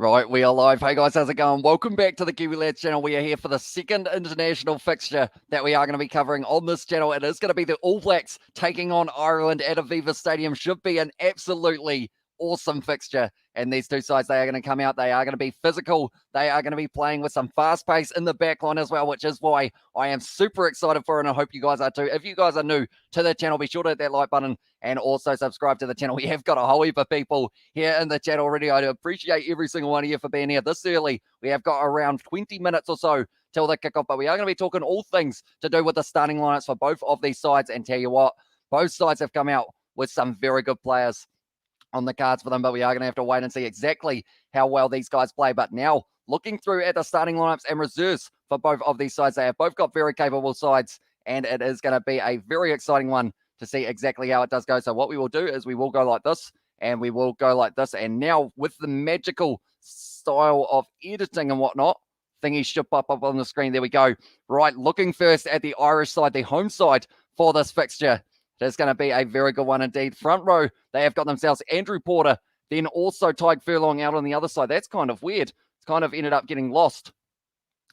Right, we are live. Hey guys, how's it going? Welcome back to the Kiwi Lads channel. We are here for the second international fixture that we are going to be covering on this channel. It is going to be the All Blacks taking on Ireland at Aviva Stadium. Should be an absolutely awesome fixture. And these two sides, they are going to come out. They are going to be physical. They are going to be playing with some fast pace in the back line as well, which is why I am super excited for it, and I hope you guys are too. If you guys are new to the channel, be sure to hit that like button and also subscribe to the channel. We have got a whole heap of people here in the chat already. I appreciate every single one of you for being here this early. We have got around 20 minutes or so till the kickoff, but we are going to be talking all things to do with the starting lineups for both of these sides. And tell you what, both sides have come out with some very good players on the cards for them, but we are going to have to wait and see exactly how well these guys play. But now, looking through at the starting lineups and reserves for both of these sides, they have both got very capable sides, and it is going to be a very exciting one to see exactly how it does go. So what we will do is we will go like this, and we will go like this. And now, with the magical style of editing and whatnot, thingy should pop up on the screen. There we go. Right, looking first at the Irish side, the home side for this fixture. It's going to be a very good one indeed. Front row, they have got themselves Andrew Porter, then also Tyke Furlong out on the other side. That's kind of weird. It's kind of ended up getting lost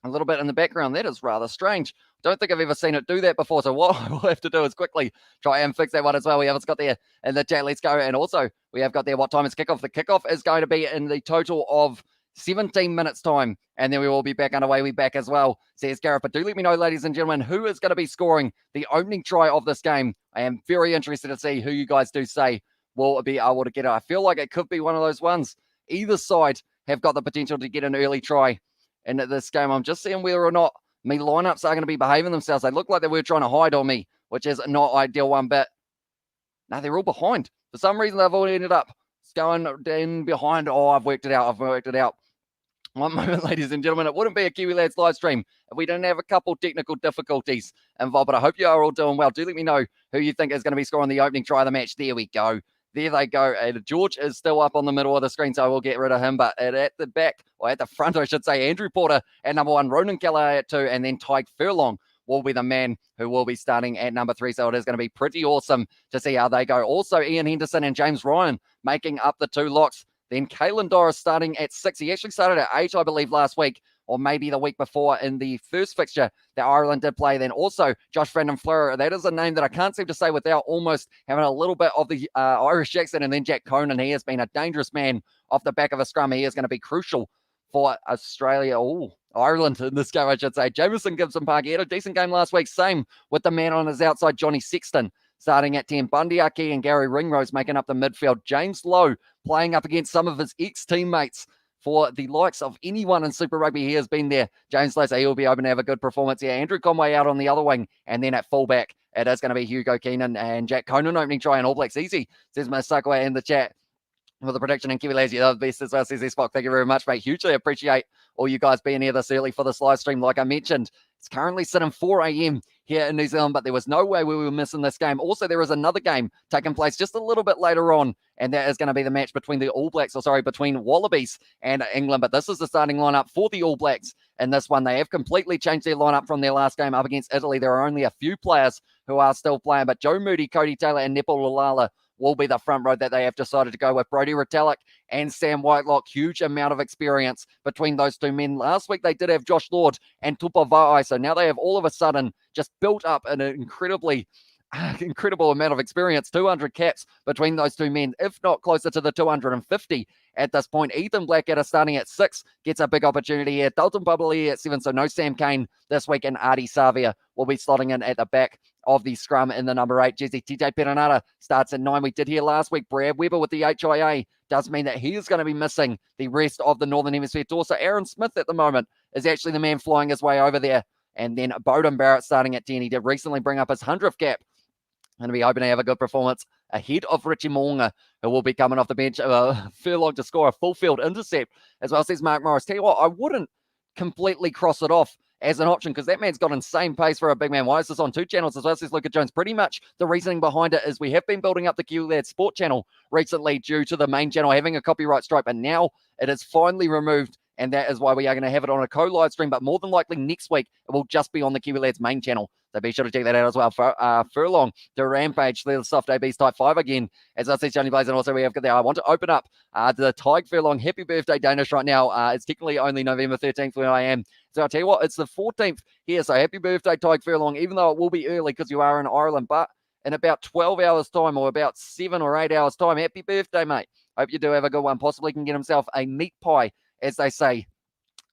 a little bit in the background. That is rather strange. Don't think I've ever seen it do that before. So what we'll have to do is quickly try and fix that one as well. We haven't got there in the chat. Let's go. And also, we have got there what time is kickoff. The kickoff is going to be in the total of 17 minutes time, and then we will be back underway. We back as well, says Gareth. But do let me know, ladies and gentlemen, who is going to be scoring the opening try of this game. I am very interested to see who you guys do say will be able to get it. I feel like it could be one of those ones. Either side have got the potential to get an early try in this game. I'm just seeing whether or not me lineups are going to be behaving themselves. They look like they were trying to hide on me, which is not ideal one bit. No, they're all behind. For some reason, they've all ended up going in behind. Oh, I've worked it out. One moment, ladies and gentlemen, it wouldn't be a Kiwi Lads live stream if we didn't have a couple technical difficulties involved, but I hope you are all doing well. Do let me know who you think is going to be scoring the opening try of the match. There we go. There they go. George is still up on the middle of the screen, so I will get rid of him. But at the back, or at the front, I should say, Andrew Porter at number 1, Ronan Kelleher at 2, and then Tyke Furlong will be the man who will be starting at number 3. So it is going to be pretty awesome to see how they go. Also, Ian Henderson and James Ryan making up the 2 locks. Then Caelan Doris starting at 6. He actually started at 8, I believe, last week, or maybe the week before in the first fixture that Ireland did play. Then also Josh Brandon Fleur. That is a name that I can't seem to say without almost having a little bit of the Irish accent. And then Jack Conan. He has been a dangerous man off the back of a scrum. He is going to be crucial for Australia. Ireland in this game, I should say. Jamison Gibson Park, he had a decent game last week. Same with the man on his outside, Johnny Sexton, starting at 10. Bundy Aki and Gary Ringrose making up the midfield. James Lowe playing up against some of his ex-teammates for the likes of anyone in Super Rugby. He has been there. James Lowe, so he will be open to have a good performance here. Andrew Conway out on the other wing, and then at fullback, it is going to be Hugo Keenan and Jack Conan opening try, and All Blacks easy, says Masakwa in the chat. For the prediction, and Kiwi Lads, you're the best as well, says Spock. Thank you very much, mate. Hugely appreciate all you guys being here this early for this live stream. Like I mentioned, it's currently sitting 4 a.m. here in New Zealand, but there was no way we were missing this game. Also, there is another game taking place just a little bit later on, and that is going to be the match between the All Blacks, between Wallabies and England. But this is the starting lineup for the All Blacks in this one. They have completely changed their lineup from their last game up against Italy. There are only a few players who are still playing, but Joe Moody, Cody Taylor, and Nepo Lalala will be the front row that they have decided to go with. Brodie Retallick and Sam Whitelock, huge amount of experience between those two men. Last week, they did have Josh Lord and Tupa Va'ai, so now they have all of a sudden just built up an incredible amount of experience, 200 caps between those two men, if not closer to the 250 at this point. Ethan Blackadder starting at 6 gets a big opportunity here. Dalton Bubbly at 7, so no Sam Kane this week, and Artie Savia will be slotting in at the back of the scrum in the number 8 jersey. TJ Perenara starts at 9. We did hear last week, Brad Weber with the HIA does mean that he is going to be missing the rest of the Northern Hemisphere tour. So Aaron Smith at the moment is actually the man flying his way over there. And then Bowden Barrett starting at 10. He did recently bring up his 100th cap. Going to be hoping to have a good performance ahead of Richie Mo'unga, who will be coming off the bench. Furlong to score a full field intercept, as well, says Mark Morris. Tell you what, I wouldn't completely cross it off as an option, because that man's got insane pace for a big man. Why is this on 2 channels as well, says Luca Jones? Pretty much the reasoning behind it is we have been building up the Kiwi Lads Sport channel recently due to the main channel having a copyright strike, and now it is finally removed, and that is why we are going to have it on a co-live stream, but more than likely next week it will just be on the Kiwi Lads main channel. So be sure to check that out as well. Furlong to Rampage, the soft AB's type 5 again, as I see Johnny Blaze, and also we have got there. I want to open up the Tig Furlong happy birthday Danish right now. It's technically only November 13th where I am. So I'll tell you what, it's the 14th here. So happy birthday, Tig Furlong, even though it will be early because you are in Ireland, but in about 12 hours time or about 7 or 8 hours time, happy birthday, mate. Hope you do have a good one. Possibly can get himself a meat pie, as they say,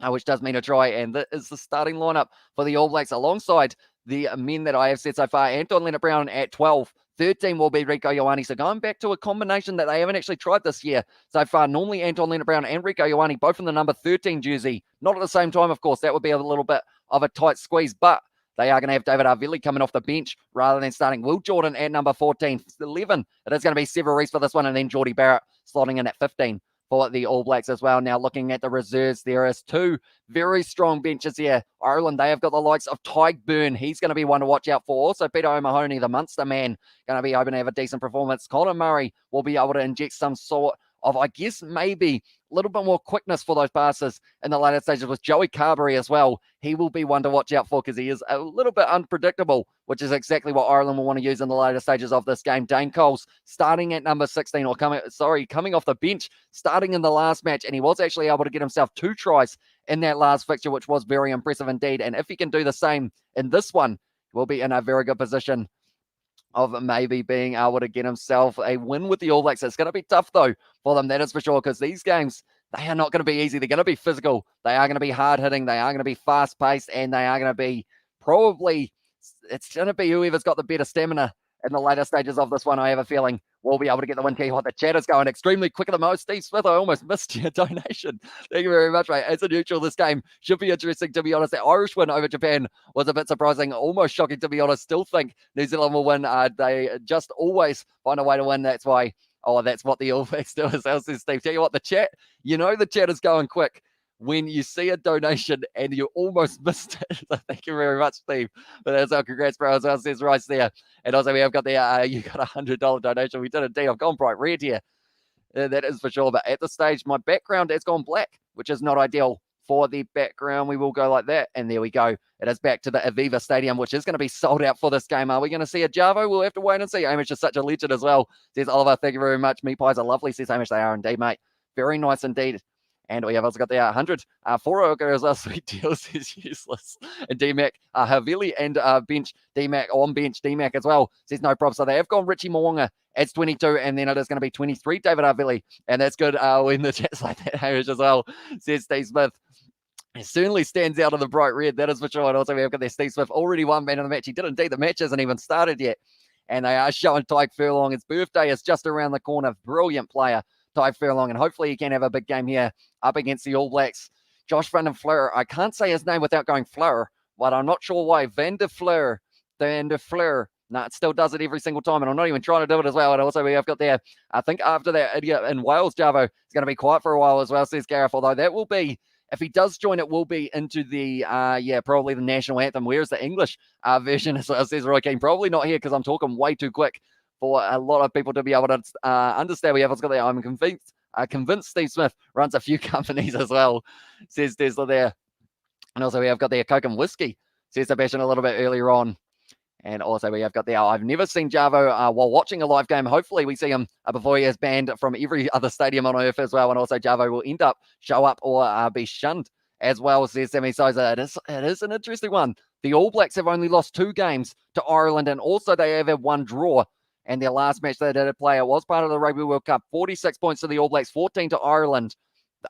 which does mean a try. And that is the starting lineup for the All Blacks alongside the men that I have said so far. Anton Leonard-Brown at 12. 13 will be Rieko Ioane. So going back to a combination that they haven't actually tried this year so far. Normally Anton Leonard-Brown and Rieko Ioane, both in the number 13 jersey. Not at the same time, of course. That would be a little bit of a tight squeeze, but they are going to have David Arvili coming off the bench rather than starting Will Jordan at number 14. 11, it is going to be Several Reese for this one, and then Geordie Barrett slotting in at 15 for the All Blacks as well. Now looking at the reserves, there is two very strong benches here. Ireland, they have got the likes of Tyke Byrne. He's going to be one to watch out for. Also, Peter O'Mahony, the Munster man, going to be hoping to have a decent performance. Conor Murray will be able to inject some sort of, I guess, maybe a little bit more quickness for those passes in the later stages with Joey Carberry as well. He will be one to watch out for because he is a little bit unpredictable, which is exactly what Ireland will want to use in the later stages of this game. Dane Coles starting at number 16, or coming off the bench, starting in the last match, and he was actually able to get himself 2 tries in that last fixture, which was very impressive indeed. And if he can do the same in this one, we'll be in a very good position of maybe being able to get himself a win with the All Blacks. It's going to be tough, though, for them, that is for sure, because these games, they are not going to be easy. They're going to be physical. They are going to be hard-hitting. They are going to be fast-paced, and they are going to be probably, it's going to be whoever's got the better stamina in the later stages of this one. I have a feeling we'll be able to get the win. Tell you what, the chat is going extremely quick at the most. Steve Smith, I almost missed your donation. Thank you very much, mate. As a neutral, this game should be interesting, to be honest. The Irish win over Japan was a bit surprising, almost shocking, to be honest. Still think New Zealand will win. They just always find a way to win. That's why, that's what the All Blacks do, as says Steve. Tell you what, the chat is going quick when you see a donation and you almost missed it. So thank you very much, Steve. But that's our congrats, bro, as well, says Rice there. And also we have got the, you got $100 donation. We did indeed. I've gone bright red here. That is for sure. But at this stage, my background has gone black, which is not ideal for the background. We will go like that. And there we go. It is back to the Aviva Stadium, which is going to be sold out for this game. Are we going to see a Javo? We'll have to wait and see. Hamish is such a legend as well, says Oliver. Thank you very much. Meat pies are lovely, says Hamish. They are indeed, mate. Very nice indeed. And we have also got the 100 for Oka as well. Sweet deals is useless. And DMAC, Havili and bench DMAC on bench DMAC as well. Says no problem. So they have gone Richie Mo'unga. It's 22, and then it is going to be 23, David Havili. And that's good when the chat's like that, Hamish, as well, says Steve Smith. It certainly stands out in the bright red, that is for sure. And also we have got there Steve Smith, already one man of the match. He did indeed. The match hasn't even started yet. And they are showing Tyke Furlong. His birthday is just around the corner. Brilliant player, Tyke Furlong, and hopefully he can have a big game here up against the All Blacks. Josh Van der Fleur, I can't say his name without going Fleur, but I'm not sure why. Van der Fleur. No, it still does it every single time, and I'm not even trying to do it as well. And also we have got there, I think after that idiot in Wales, Javo, is going to be quiet for a while as well, says Gareth, although that will be, if he does join, it will be into the, probably the national anthem. Where's the English version, as well, says Roy King. Probably not here because I'm talking way too quick for a lot of people to be able to understand. We have what's got there. I'm convinced Steve Smith runs a few companies as well, says Tesla there. And also we have got there Coke and Whiskey, says Sebastian a little bit earlier on. And also we have got there, I've never seen Javo while watching a live game. Hopefully we see him before he is banned from every other stadium on earth as well. And also Javo will show up or be shunned as well, says Sammy Sosa. It is an interesting one. The All Blacks have only lost 2 games to Ireland, and also they have had 1 draw. And their last match they did play, it was part of the Rugby World Cup. 46 points to the All Blacks, 14 to Ireland.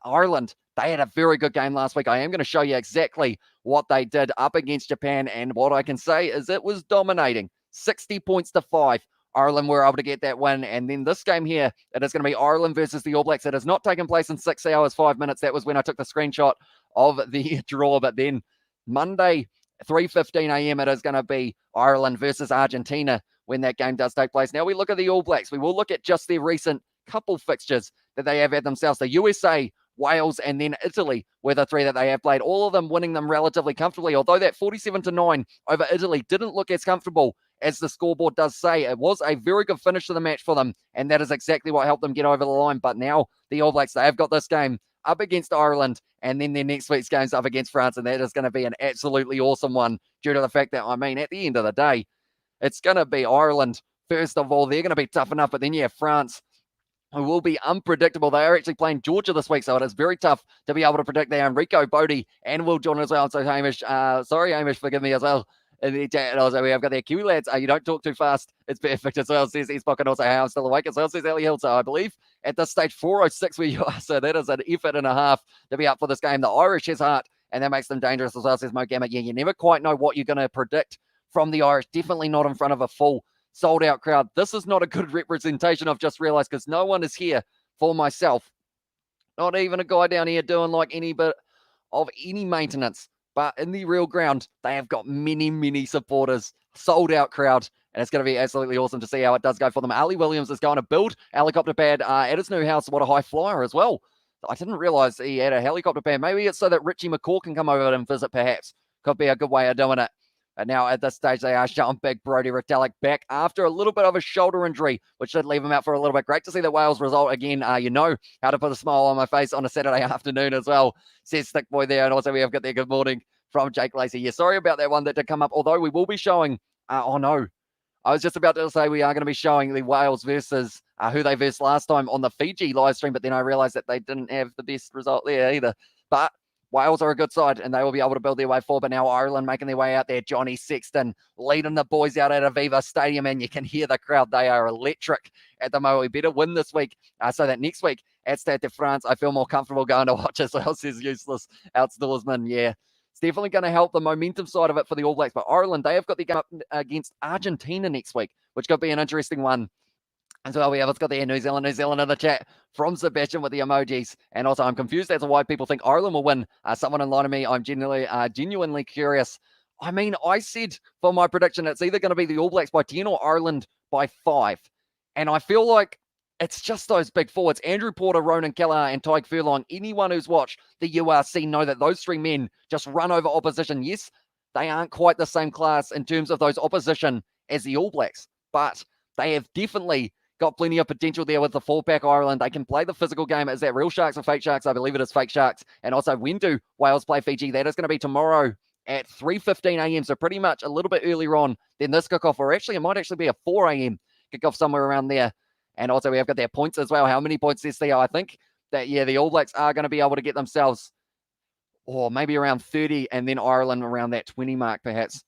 Ireland, they had a very good game last week. I am going to show you exactly what they did up against Japan. And what I can say is it was dominating. 60 points to 5. Ireland were able to get that win. And then this game here, it is going to be Ireland versus the All Blacks. It has not taken place in 6 hours, 5 minutes. That was when I took the screenshot of the draw. But then Monday, 3:15 a.m., it is going to be Ireland versus Argentina when that game does take place. Now we look at the All Blacks. We will look at just their recent couple fixtures that they have had themselves. The USA, Wales, and then Italy were the 3 that they have played. All of them winning them relatively comfortably, although that 47-9 over Italy didn't look as comfortable as the scoreboard does say. It was a very good finish to the match for them, and that is exactly what helped them get over the line. But now the All Blacks, they have got this game up against Ireland, and then their next week's game's up against France, and that is going to be an absolutely awesome one due to the fact that, I mean, at the end of the day, it's going to be Ireland. First of all, they're going to be tough enough, but then you have France, who will be unpredictable. They are actually playing Georgia this week, so it is very tough to be able to predict there. Enrico, Bodie, and Will Jordan as well. So Hamish, Hamish, forgive me as well. And also we have got their Kiwi lads. You don't talk too fast. It's perfect as well. Says Eastbock, and also, hey, I'm still awake as well. Says Ellie Hill. So I believe at this stage 4:06 where you are. So that is an effort and a half to be up for this game. The Irish has heart, and that makes them dangerous as well. Says Mo Gammett. Yeah, you never quite know what you're going to predict from the Irish. Definitely not in front of a full sold out crowd. This is not a good representation, I've just realized, because no one is here for myself. Not even a guy down here doing like any bit of any maintenance. But in the real ground, they have got many, many supporters, sold out crowd, and it's going to be absolutely awesome to see how it does go for them. Ali Williams is going to build a helicopter pad at his new house. What a high flyer as well. I didn't realize he had a helicopter pad. Maybe it's so that Richie McCaw can come over and visit, perhaps. Could be a good way of doing it. And now at this stage, they are showing big Brodie Retallick back after a little bit of a shoulder injury, which did leave him out for a little bit. Great to see the Wales result again. You know how to put a smile on my face on a Saturday afternoon as well, says Thick Boy there. And also we have got there good morning from Jake Lacey. Yeah, sorry about that one that did come up, although we will be showing, oh no, I was just about to say we are going to be showing the Wales versus who they versed last time on the Fiji live stream, but then I realized that they didn't have the best result there either. But Wales are a good side, and they will be able to build their way forward. But now Ireland making their way out there. Johnny Sexton leading the boys out at Aviva Stadium, and you can hear the crowd. They are electric at the moment. We better win this week so that next week at Stade de France, I feel more comfortable going to watch as well, says Useless Outdoorsman. Yeah, it's definitely going to help the momentum side of it for the All Blacks. But Ireland, they have got the game up against Argentina next week, which could be an interesting one. And so we have, it's got the New Zealand in the chat from Sebastian with the emojis. And also, I'm confused as to why people think Ireland will win. Someone enlighten me. I'm genuinely curious. I mean, I said for my prediction, it's either going to be the All Blacks by 10 or Ireland by 5. And I feel like it's just those big forwards. Andrew Porter, Ronan Kelleher, and Tyke Furlong. Anyone who's watched the URC know that those three men just run over opposition. Yes, they aren't quite the same class in terms of those opposition as the All Blacks, but they have definitely got plenty of potential there with the full-pack Ireland. They can play the physical game. Is that real Sharks or fake Sharks? I believe it is fake Sharks. And also, when do Wales play Fiji? That is going to be tomorrow at 3:15 a.m. So pretty much a little bit earlier on than this kickoff. Or actually, it might actually be a 4 a.m. kickoff somewhere around there. And also, we have got their points as well. How many points is there? I think that, yeah, the All Blacks are going to be able to get themselves, or maybe around 30, and then Ireland around that 20 mark, perhaps.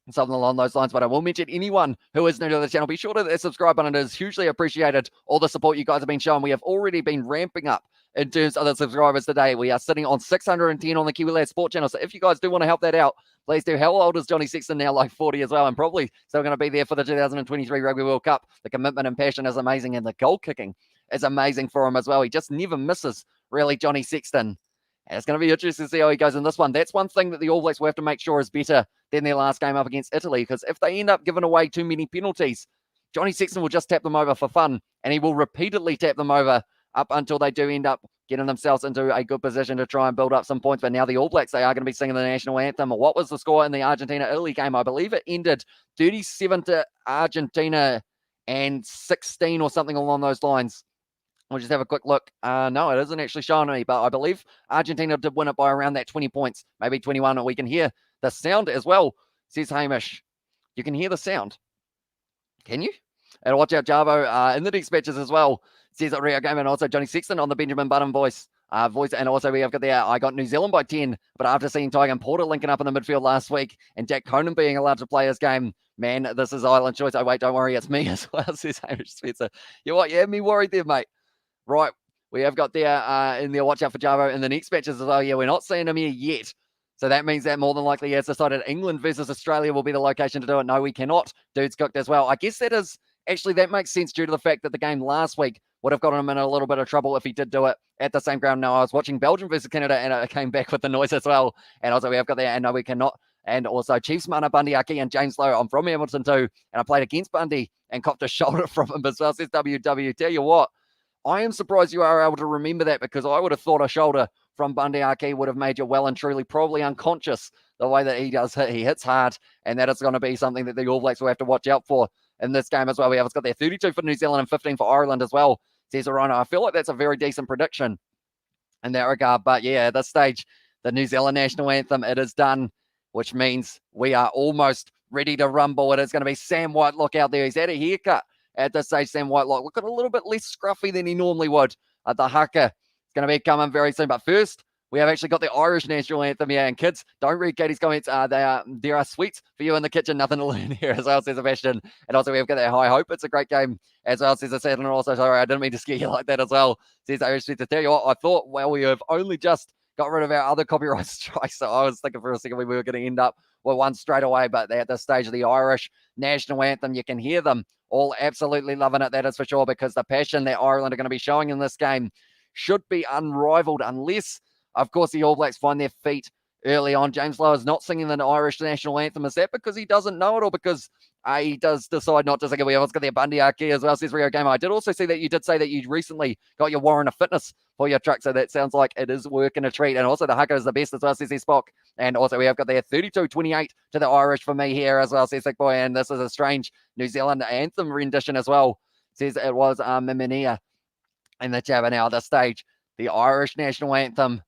Something along those lines. But I will mention anyone who is new to the channel, be sure to hit that subscribe button. It is hugely appreciated. All the support you guys have been showing. We have already been ramping up in terms of the subscribers today. We are sitting on 610 on the Kiwi Lad Sport channel. So if you guys do want to help that out, please do. How old is Johnny Sexton now? Like 40 as well, and probably still going to be there for the 2023 Rugby World Cup. The commitment and passion is amazing, and the goal kicking is amazing for him as well. He just never misses, really, Johnny Sexton. And it's going to be interesting to see how he goes in this one. That's one thing that the All Blacks will have to make sure is better than their last game up against Italy, because if they end up giving away too many penalties, Johnny Sexton will just tap them over for fun, and he will repeatedly tap them over up until they do end up getting themselves into a good position to try and build up some points. But now the All Blacks, they are going to be singing the national anthem. What was the score in the Argentina-Italy game? I believe it ended 37 to Argentina and 16 or something along those lines. We'll just have a quick look. No, it isn't actually showing me, but I believe Argentina did win it by around that 20 points, maybe 21, and we can hear the sound as well, says Hamish. You can hear the sound. Can you? And watch out, Jarvo in the dispatches as well, says Rio Game, and also Johnny Sexton on the Benjamin Button voice. And also we have got there, I got New Zealand by 10, but after seeing Tygan Porter linking up in the midfield last week and Jack Conan being allowed to play his game, man, this is Ireland choice. Oh, wait, don't worry, it's me as well, says Hamish Spencer. You know what? You had me worried there, mate. Right, we have got there in there, watch out for Jarvo in the next matches as well. Yeah, we're not seeing him here yet. So that means that more than likely he has decided England versus Australia will be the location to do it. No, we cannot. Dude's cooked as well. I guess that is, actually that makes sense due to the fact that the game last week would have gotten him in a little bit of trouble if he did do it at the same ground. No, I was watching Belgium versus Canada and it came back with the noise as well. And also we have got there, and no, we cannot. And also Chiefs Mana, Bundy Aki, and James Lowe. I'm from Hamilton too, and I played against Bundy and copped a shoulder from him as well, says WW. Tell you what, I am surprised you are able to remember that, because I would have thought a shoulder from Bundy Aki would have made you well and truly probably unconscious the way that he does hit. He hits hard, and that is going to be something that the All Blacks will have to watch out for in this game as well. It's got there 32 for New Zealand and 15 for Ireland as well, says Arona. I feel like that's a very decent prediction in that regard. But yeah, at this stage, the New Zealand national anthem, it is done. which means we are almost ready to rumble. It is going to be Sam Whitelock out there. He's had a haircut at this stage, Sam Whitelock, looking a little bit less scruffy than he normally would. The haka is going to be coming very soon. But first, we have actually got the Irish national anthem here. And kids, don't read Katie's comments. There are sweets for you in the kitchen. Nothing to learn here as well, says Sebastian. And also, we've got that High Hope. It's a great game as well, says Saturn. And also, sorry, I didn't mean to scare you like that as well, says Irish Sweets. To tell you what, I thought, well, we have only just got rid of our other copyright strikes. So I was thinking for a second we were going to end up with one straight away. But at this stage of the Irish national anthem, you can hear them all absolutely loving it. That is for sure, because the passion that Ireland are going to be showing in this game should be unrivaled, unless, of course, the All Blacks find their feet early on. James Lowe is not singing the Irish national anthem. Is that because he doesn't know it, or because he does decide not to sing it? We have got the Bundy Arki as well, says Rio Gamer. I did also see that you did say that you recently got your warrant of fitness for your truck, so that sounds like it is working a treat. And also the haka is the best as well, says Spock. And also we have got there 32-28 to the Irish for me here as well, says Sick Boy. And this is a strange New Zealand anthem rendition as well, says it was Miminia in the chat. Now at this stage, the Irish national anthem,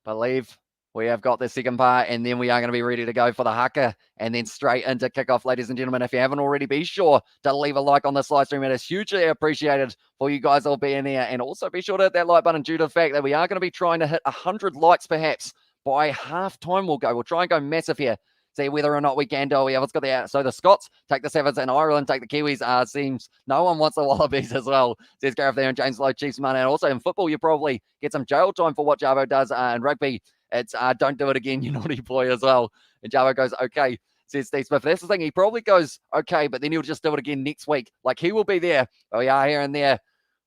believe we have got the second part, and then we are going to be ready to go for the haka, and then straight into kickoff, ladies and gentlemen. If you haven't already, be sure to leave a like on this live stream. It is hugely appreciated for you guys all being here, and also be sure to hit that like button due to the fact that we are going to be trying to hit 100 likes perhaps by half time. We'll try and go massive here. See whether or not we can do it. Let's go there. So the Scots take the Sevens and Ireland take the Kiwis. Seems no one wants the Wallabies as well, says Gareth there, and James Lowe, Chiefs money. And also in football, you probably get some jail time for what Jarbo does. In rugby, it's don't do it again, you naughty boy, as well. And Jarbo goes, okay, says Steve Smith. That's the thing. He probably goes, okay, but then he'll just do it again next week. Like, he will be there. Oh, yeah, here and there.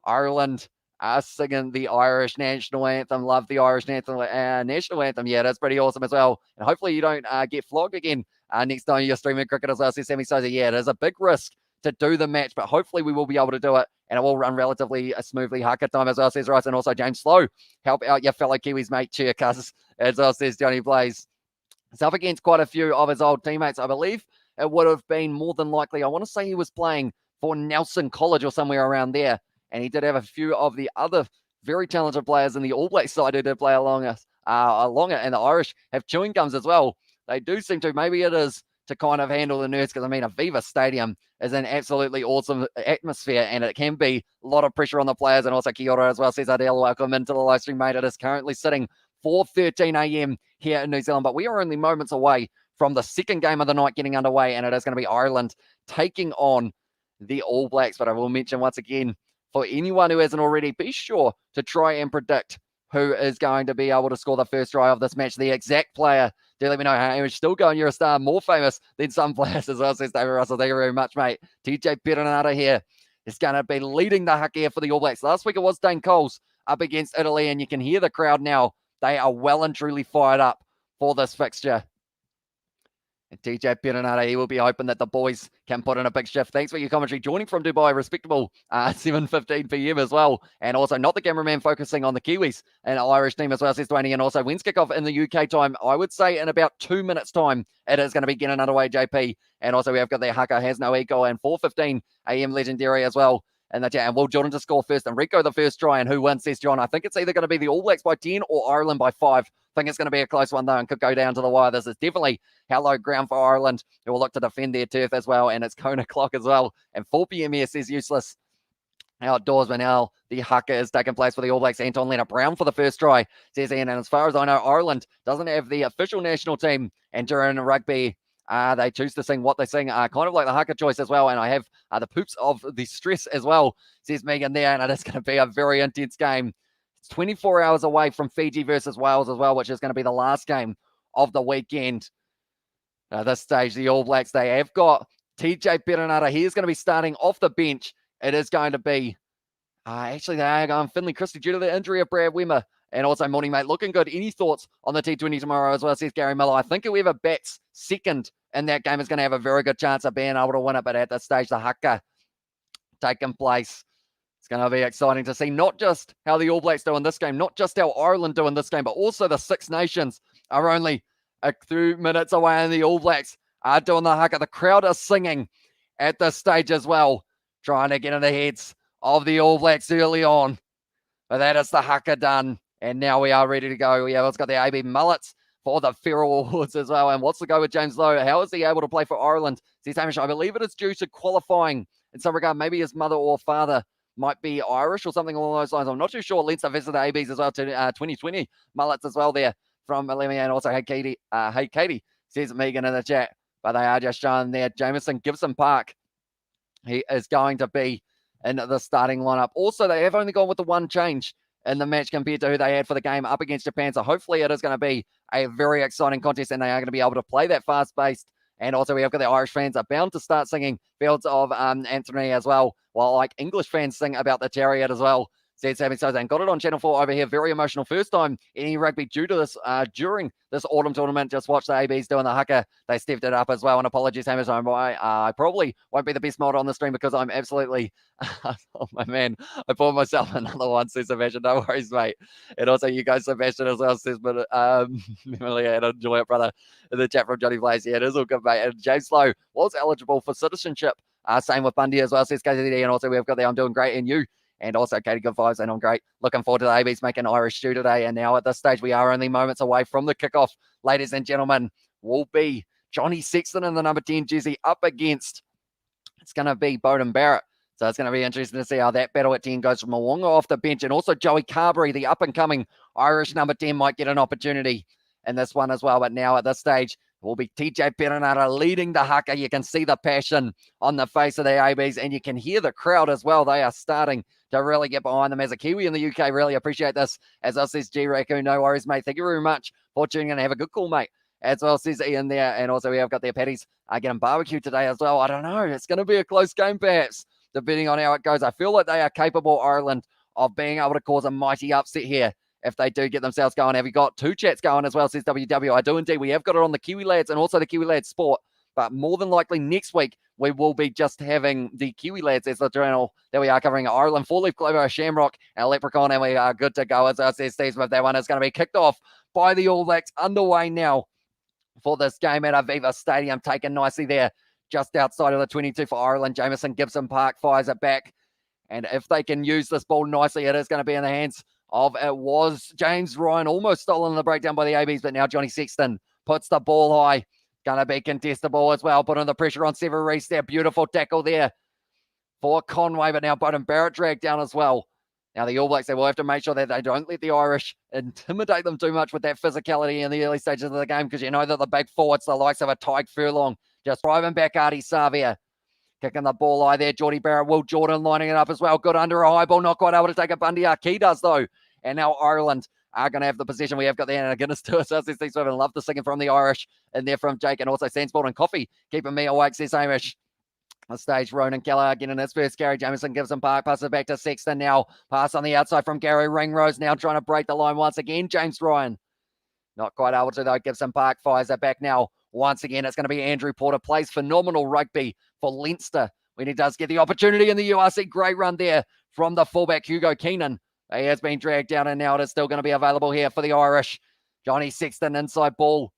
Ireland singing the Irish national anthem. Love the Irish national anthem. Yeah, that's pretty awesome as well. And hopefully you don't get flogged again next time you're streaming cricket as well, says Sammy Souza. Yeah, it is a big risk to do the match, but hopefully we will be able to do it, and it will run relatively smoothly. Haka time as well, says Rice. And also James Slow, help out your fellow Kiwis, mate. Cheer, cuz, as well, says Johnny Blaze. It's up against quite a few of his old teammates. I believe it would have been more than likely, I want to say he was playing for Nelson College or somewhere around there, and he did have a few of the other very talented players in the All Blacks side who did play along it. And the Irish have chewing gums as well. They do seem to. Maybe it is to kind of handle the nerves, because, I mean, Aviva Stadium is an absolutely awesome atmosphere, and it can be a lot of pressure on the players. And also kia ora as well, says Adele. Welcome into the live stream, mate. It is currently sitting 4:13 a.m. here in New Zealand, but we are only moments away from the second game of the night getting underway, and it is going to be Ireland taking on the All Blacks. But I will mention once again, for anyone who hasn't already, be sure to try and predict who is going to be able to score the first try of this match. The exact player, do let me know. Hey, you're still going, you're a star, more famous than some players as well, says David Russell. Thank you very much, mate. TJ Perenara here is going to be leading the haka here for the All Blacks. Last week it was Dane Coles up against Italy, and you can hear the crowd now. They are well and truly fired up for this fixture. And TJ Perenara, he will be hoping that the boys can put in a big shift. Thanks for your commentary. Joining from Dubai, respectable 7:15 p.m. as well. And also not the cameraman, focusing on the Kiwis and Irish team as well, says Dwayne. And also when's kickoff in the UK time? I would say in about 2 minutes time, it is going to be getting underway, JP. And also we have got the haka has no echo, and 4:15 a.m. legendary as well. And will Jordan to score first and Rico the first try, and who wins, says John. I think it's either going to be the All Blacks by 10 or Ireland by 5. I think it's going to be a close one though, and could go down to the wire. This is definitely hallowed ground for Ireland, who will look to defend their turf as well, and it's Kona clock as well. And 4 p.m. here says useless outdoors, but now the haka is taking place for the All Blacks. Anton Leonard-Brown for the first try, says Ian. And as far as I know, Ireland doesn't have the official national team entering rugby. They choose to sing what they sing, kind of like the haka choice as well. And I have the poops of the stress as well, says Megan there. And it is going to be a very intense game. It's 24 hours away from Fiji versus Wales as well, which is going to be the last game of the weekend. At this stage, the All Blacks, they have got TJ Perenara. He is going to be starting off the bench. It is going to be, actually, they are going Finley Christie due to the injury of Brad Wimmer. And also, morning, mate, looking good. Any thoughts on the T20 tomorrow as well, says Gary Miller? I think whoever bats second in that game is going to have a very good chance of being able to win it. But at this stage, the haka taking place. It's going to be exciting to see not just how the All Blacks do in this game, not just how Ireland do in this game, but also the Six Nations are only a few minutes away, and the All Blacks are doing the haka. The crowd are singing at this stage as well, trying to get in the heads of the All Blacks early on. But that is the haka done, and now we are ready to go. Let's got the AB Mullets for the Feral Awards as well. And what's the go with James Lowe? How is he able to play for Ireland? Says Hamish, I believe it is due to qualifying in some regard. Maybe his mother or father might be Irish or something along those lines. I'm not too sure. Leinster visited the ABs as well to 2020 mullets as well there from Malemi. And also, hey Katie, says Megan in the chat. But they are just showing there. Jamison Gibson Park, he is going to be in the starting lineup. Also, they have only gone with the one change in the match compared to who they had for the game up against Japan. So hopefully it is going to be a very exciting contest and they are going to be able to play that fast-paced. And also we have got the Irish fans are bound to start singing Fields of Anthony as well, while like English fans sing about the Chariot as well. Said Sammy Sozan. Got it on Channel 4 over here. Very emotional. First time any rugby due to this during this autumn tournament. Just watch the ABs doing the haka. They stepped it up as well. And apologies, Hamish. I probably won't be the best mod on the stream because I'm absolutely... oh, my man. I poured myself another one, says Sebastian. No worries, mate. And also you guys, Sebastian, as well, says, but Emily, and enjoy it, brother. In the chat from Johnny Blaze. Yeah, it is all good, mate. And James Lowe was eligible for citizenship. Same with Bundy as well, says KZD. And also we've got the I'm doing great and you. And also, Katie, good vibes, and I'm great. Looking forward to the ABs making Irish stew today. And now at this stage, we are only moments away from the kickoff. Ladies and gentlemen, will be Johnny Sexton in the number 10 jersey up against, it's going to be Beauden Barrett. So it's going to be interesting to see how that battle at 10 goes from Mwonga off the bench. And also Joey Carberry, the up-and-coming Irish number 10, might get an opportunity in this one as well. But now at this stage, will be TJ Perenara leading the haka. You can see the passion on the face of the ABs, and you can hear the crowd as well. They are starting to really get behind them. As a Kiwi in the UK, really appreciate this. As well says G Raku, no worries, mate. Thank you very much for tuning in. Have a good call, mate. As well says Ian there. And also we have got their patties getting barbecue today as well. I don't know. It's going to be a close game, perhaps, depending on how it goes. I feel like they are capable, Ireland, of being able to cause a mighty upset here if they do get themselves going. Have you got two chats going as well, says WW? I do indeed. We have got it on the Kiwi Lads and also the Kiwi Lads Sport, but more than likely next week we will be just having the Kiwi Lads as the channel that we are covering Ireland, Four-Leaf Clover, Shamrock, and Leprechaun, and we are good to go. As I said, Steve Smith, that one is going to be kicked off by the All Blacks, underway now for this game at Aviva Stadium, taken nicely there just outside of the 22 for Ireland. Jamison Gibson Park fires it back, and if they can use this ball nicely, it is going to be in the hands of, it was James Ryan, almost stolen the breakdown by the ABs, but now Johnny Sexton puts the ball high. Going to be contestable as well, putting the pressure on Sever Reese there. Beautiful tackle there for Conway, but now Beauden Barrett dragged down as well. Now the All Blacks, they will have to make sure that they don't let the Irish intimidate them too much with that physicality in the early stages of the game, because you know that the big forwards, the likes of a Tyke Furlong, just driving back Artie Savia. Kicking the ball high there, Geordie Barrett, Will Jordan lining it up as well. Good under a high ball, not quite able to take a Bundy. Key does though. And now Ireland are going to have the possession. We have got the Anna Guinness to us. As these things, I love the singing from the Irish. And there from Jake, and also Sandsport and Coffee keeping me awake, says Hamish. On stage, Ronan Keller getting his first carry. Jamison Gibson Park passes it back to Sexton now. Pass on the outside from Gary Ringrose, now trying to break the line once again. James Ryan not quite able to though. Gibson Park fires it back now. Once again, it's going to be Andrew Porter. Plays phenomenal rugby for Leinster when he does get the opportunity in the URC. Great run there from the fullback, Hugo Keenan. He has been dragged down, and now it is still going to be available here for the Irish. Johnny Sexton inside ball.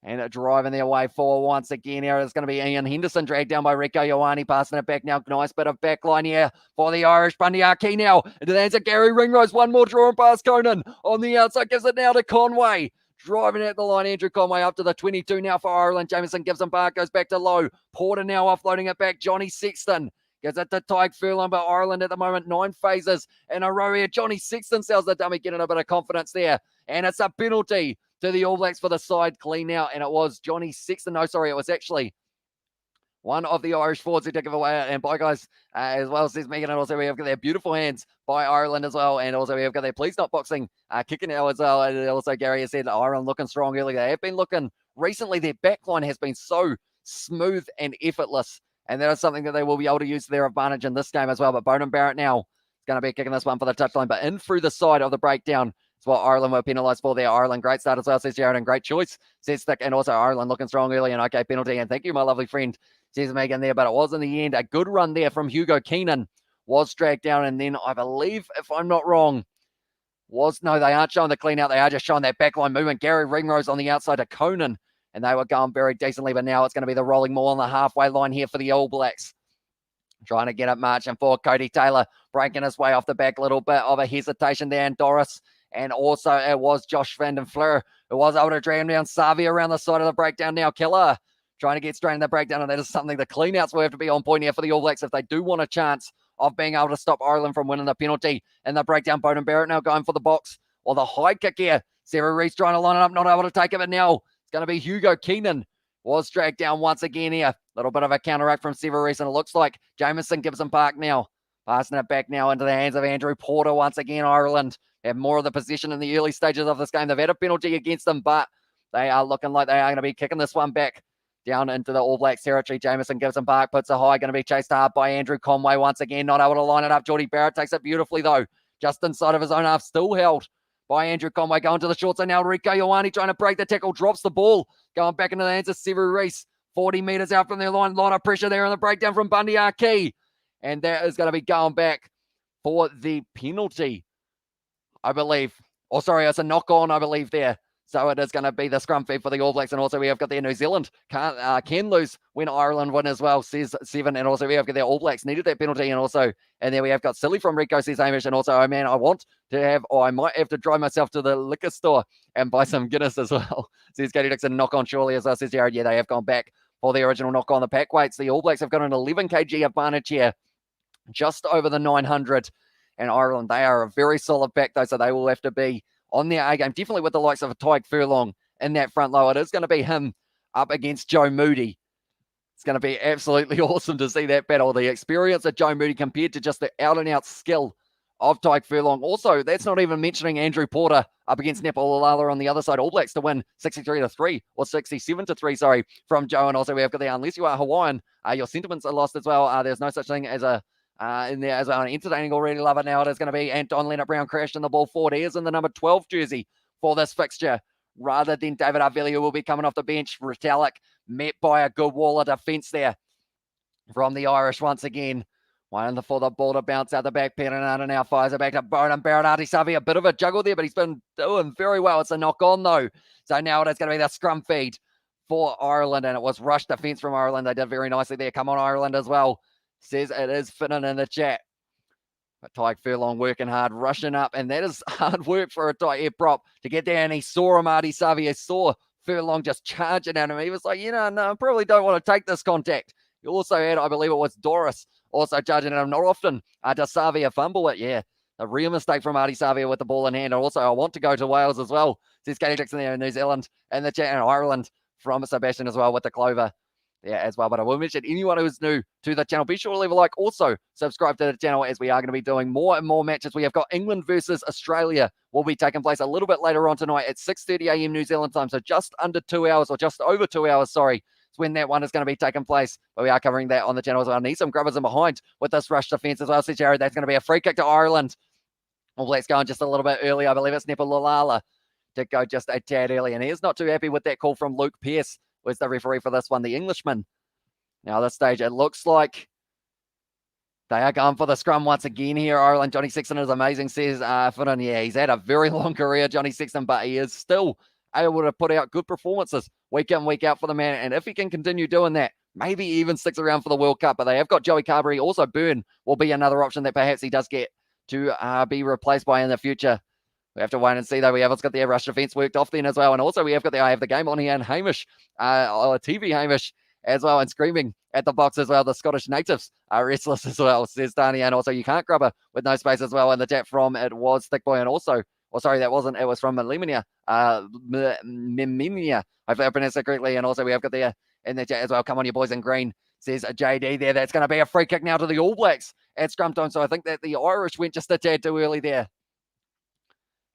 And driving their way forward once again here. It's going to be Ian Henderson dragged down by Rico Ioane, passing it back now. Nice bit of backline here for the Irish. Bundy Aki now into the hands of Gary Ringrose. One more drawing past Conan on the outside. Gives it now to Conway. Driving at the line, Andrew Conway up to the 22 now for Ireland. Jamison Gibson Park goes back to Lowe. Porter now offloading it back. Johnny Sexton gives it to Tyke Furlong, but Ireland at the moment 9 phases in a row here. Johnny Sexton sells the dummy, getting a bit of confidence there. And it's a penalty to the All Blacks for the side clean out. And it was Johnny Sexton. No, sorry, it was actually one of the Irish forwards who took it away. And bye, guys, as well, says Megan. And also we have got their beautiful hands by Ireland as well. And also we have got their please not boxing kicking out as well. And also Gary has said Ireland looking strong earlier. They have been looking recently. Their backline has been so smooth and effortless. And that is something that they will be able to use to their advantage in this game as well. But Beauden Barrett now is going to be kicking this one for the touchline. But in through the side of the breakdown, it's what Ireland were penalised for there. Ireland, great start as well, says Jared, and great choice, says Thick. And also Ireland looking strong early, and okay, penalty. And thank you, my lovely friend, says Megan there. But it was in the end a good run there from Hugo Keenan. Was dragged down, and then I believe, if I'm not wrong, no, they aren't showing the clean out. They are just showing that backline movement. Gary Ringrose on the outside to Conan, and they were going very decently. But now it's going to be the rolling maul on the halfway line here for the All Blacks. Trying to get it marching for Cody Taylor, breaking his way off the back. A little bit of a hesitation there. And Doris And also it was Josh van den Fleur who was able to drag him down. Savi around the side of the breakdown now. Killer trying to get straight in the breakdown, and that is something the cleanouts will have to be on point here for the All Blacks if they do want a chance of being able to stop Ireland from winning the penalty. And the breakdown, Bowden Barrett now going for the box. Or the high kick here. Sarah Reese trying to line it up, not able to take it, but now it's going to be Hugo Keenan. Was dragged down once again here. A little bit of a counteract from Sarah Reese, and it looks like Jamison Gibson Park now. Passing it back now into the hands of Andrew Porter once again. Ireland have more of the position in the early stages of this game. They've had a penalty against them, but they are looking like they are going to be kicking this one back down into the All Blacks territory. Jamison Gibson Park puts a high, going to be chased hard by Andrew Conway once again, not able to line it up. Geordie Barrett takes it beautifully though, just inside of his own half, still held by Andrew Conway, going to the short side now. Rico Ioane trying to break the tackle, drops the ball, going back into the hands of Sevu Reese, 40 metres out from their line. A lot of pressure there on the breakdown from Bundy Aki, and that is going to be going back for the penalty, I believe. Oh, sorry, it's a knock-on, I believe, there. So it is going to be the scrum feed for the All Blacks. And also we have got their New Zealand can lose when Ireland win as well, says Seven. And also we have got their All Blacks needed that penalty. And then we have got Silly from Rico, says Hamish. And also, oh man, I might have to drive myself to the liquor store and buy some Guinness as well, says Katie Dixon. Knock on surely as well, says Jared. Yeah, they have gone back for the original knock on the pack weights. The All Blacks have got an 11 kg advantage here, just over the 900. And Ireland, they are a very solid pack though, so they will have to be on their A game, definitely with the likes of a Tyke Furlong in that front row. It is going to be him up against Joe Moody. It's going to be absolutely awesome to see that battle. The experience of Joe Moody compared to just the out-and-out skill of Tyke Furlong. Also, that's not even mentioning Andrew Porter up against Nepal Lala on the other side. All Blacks to win 63-3 or 67-3, sorry, from Joe. And also we have got the, unless you are Hawaiian, your sentiments are lost as well. There's no such thing as a in there as well. Entertaining already, love it now. It is going to be Anton Leonard Brown crashed in the ball forward. He is in the number 12 jersey for this fixture, rather than David Arveli, who will be coming off the bench. Retallick met by a good wall of defence there from the Irish once again. One for the ball to bounce out the back. Perenata now fires it back to Bowden Barrett. Artie Savi, a bit of a juggle there, but he's been doing very well. It's a knock on though. So now it is going to be the scrum feed for Ireland, and it was rush defence from Ireland. They did very nicely there. Come on, Ireland as well. Says it is fitting in the chat. But Tyke Furlong working hard, rushing up, and that is hard work for a tight air prop to get there. And he saw him, Artie Savi. He saw Furlong just charging at him. He was like, no, I probably don't want to take this contact. He also had, I believe it was Doris, also charging at him. Not often does Savia fumble it. Yeah, a real mistake from Artie Savia with the ball in hand. And also, I want to go to Wales as well, says Katie Dixon there in New Zealand, and the chat, and Ireland from Sebastian as well with the clover. Yeah, as well. But I will mention anyone who's new to the channel, be sure to leave a like. Also, subscribe to the channel, as we are going to be doing more and more matches. We have got England versus Australia will be taking place a little bit later on tonight at 6:30 a.m. New Zealand time. So just under 2 hours, or just over 2 hours, sorry, is when that one is going to be taking place. But we are covering that on the channel as well. I need some grubbers in behind with this rush defense as well, says Jared. That's going to be a free kick to Ireland. All Blacks going just a little bit early. I believe it's Nepa Lalala to go just a tad early. And he is not too happy with that call from Luke Pearce, who's the referee for this one, the Englishman. Now, this stage, it looks like they are going for the scrum once again here. Ireland, Johnny Sexton is amazing, says Finnan. Yeah, he's had a very long career, Johnny Sexton, but he is still able to put out good performances week in, week out for the man. And if he can continue doing that, maybe even sticks around for the World Cup. But they have got Joey Carberry. Also, Byrne will be another option that perhaps he does get to be replaced by in the future. We have to wait and see, though. We have got the rush defense worked off then as well. And also, we have got I have the game on here, and Hamish, TV Hamish, as well, and screaming at the box as well. The Scottish natives are restless as well, says Dani. And also, you can't grab her with no space as well. And the chat from it was Thick Boy, and also, sorry, that wasn't. It was from Miminia. Miminia. Hopefully I pronounced it correctly. And also, we have got there in the chat as well. Come on, you boys in green, says JD there. That's going to be a free kick now to the All Blacks at scrum time. So I think that the Irish went just a tad too early there.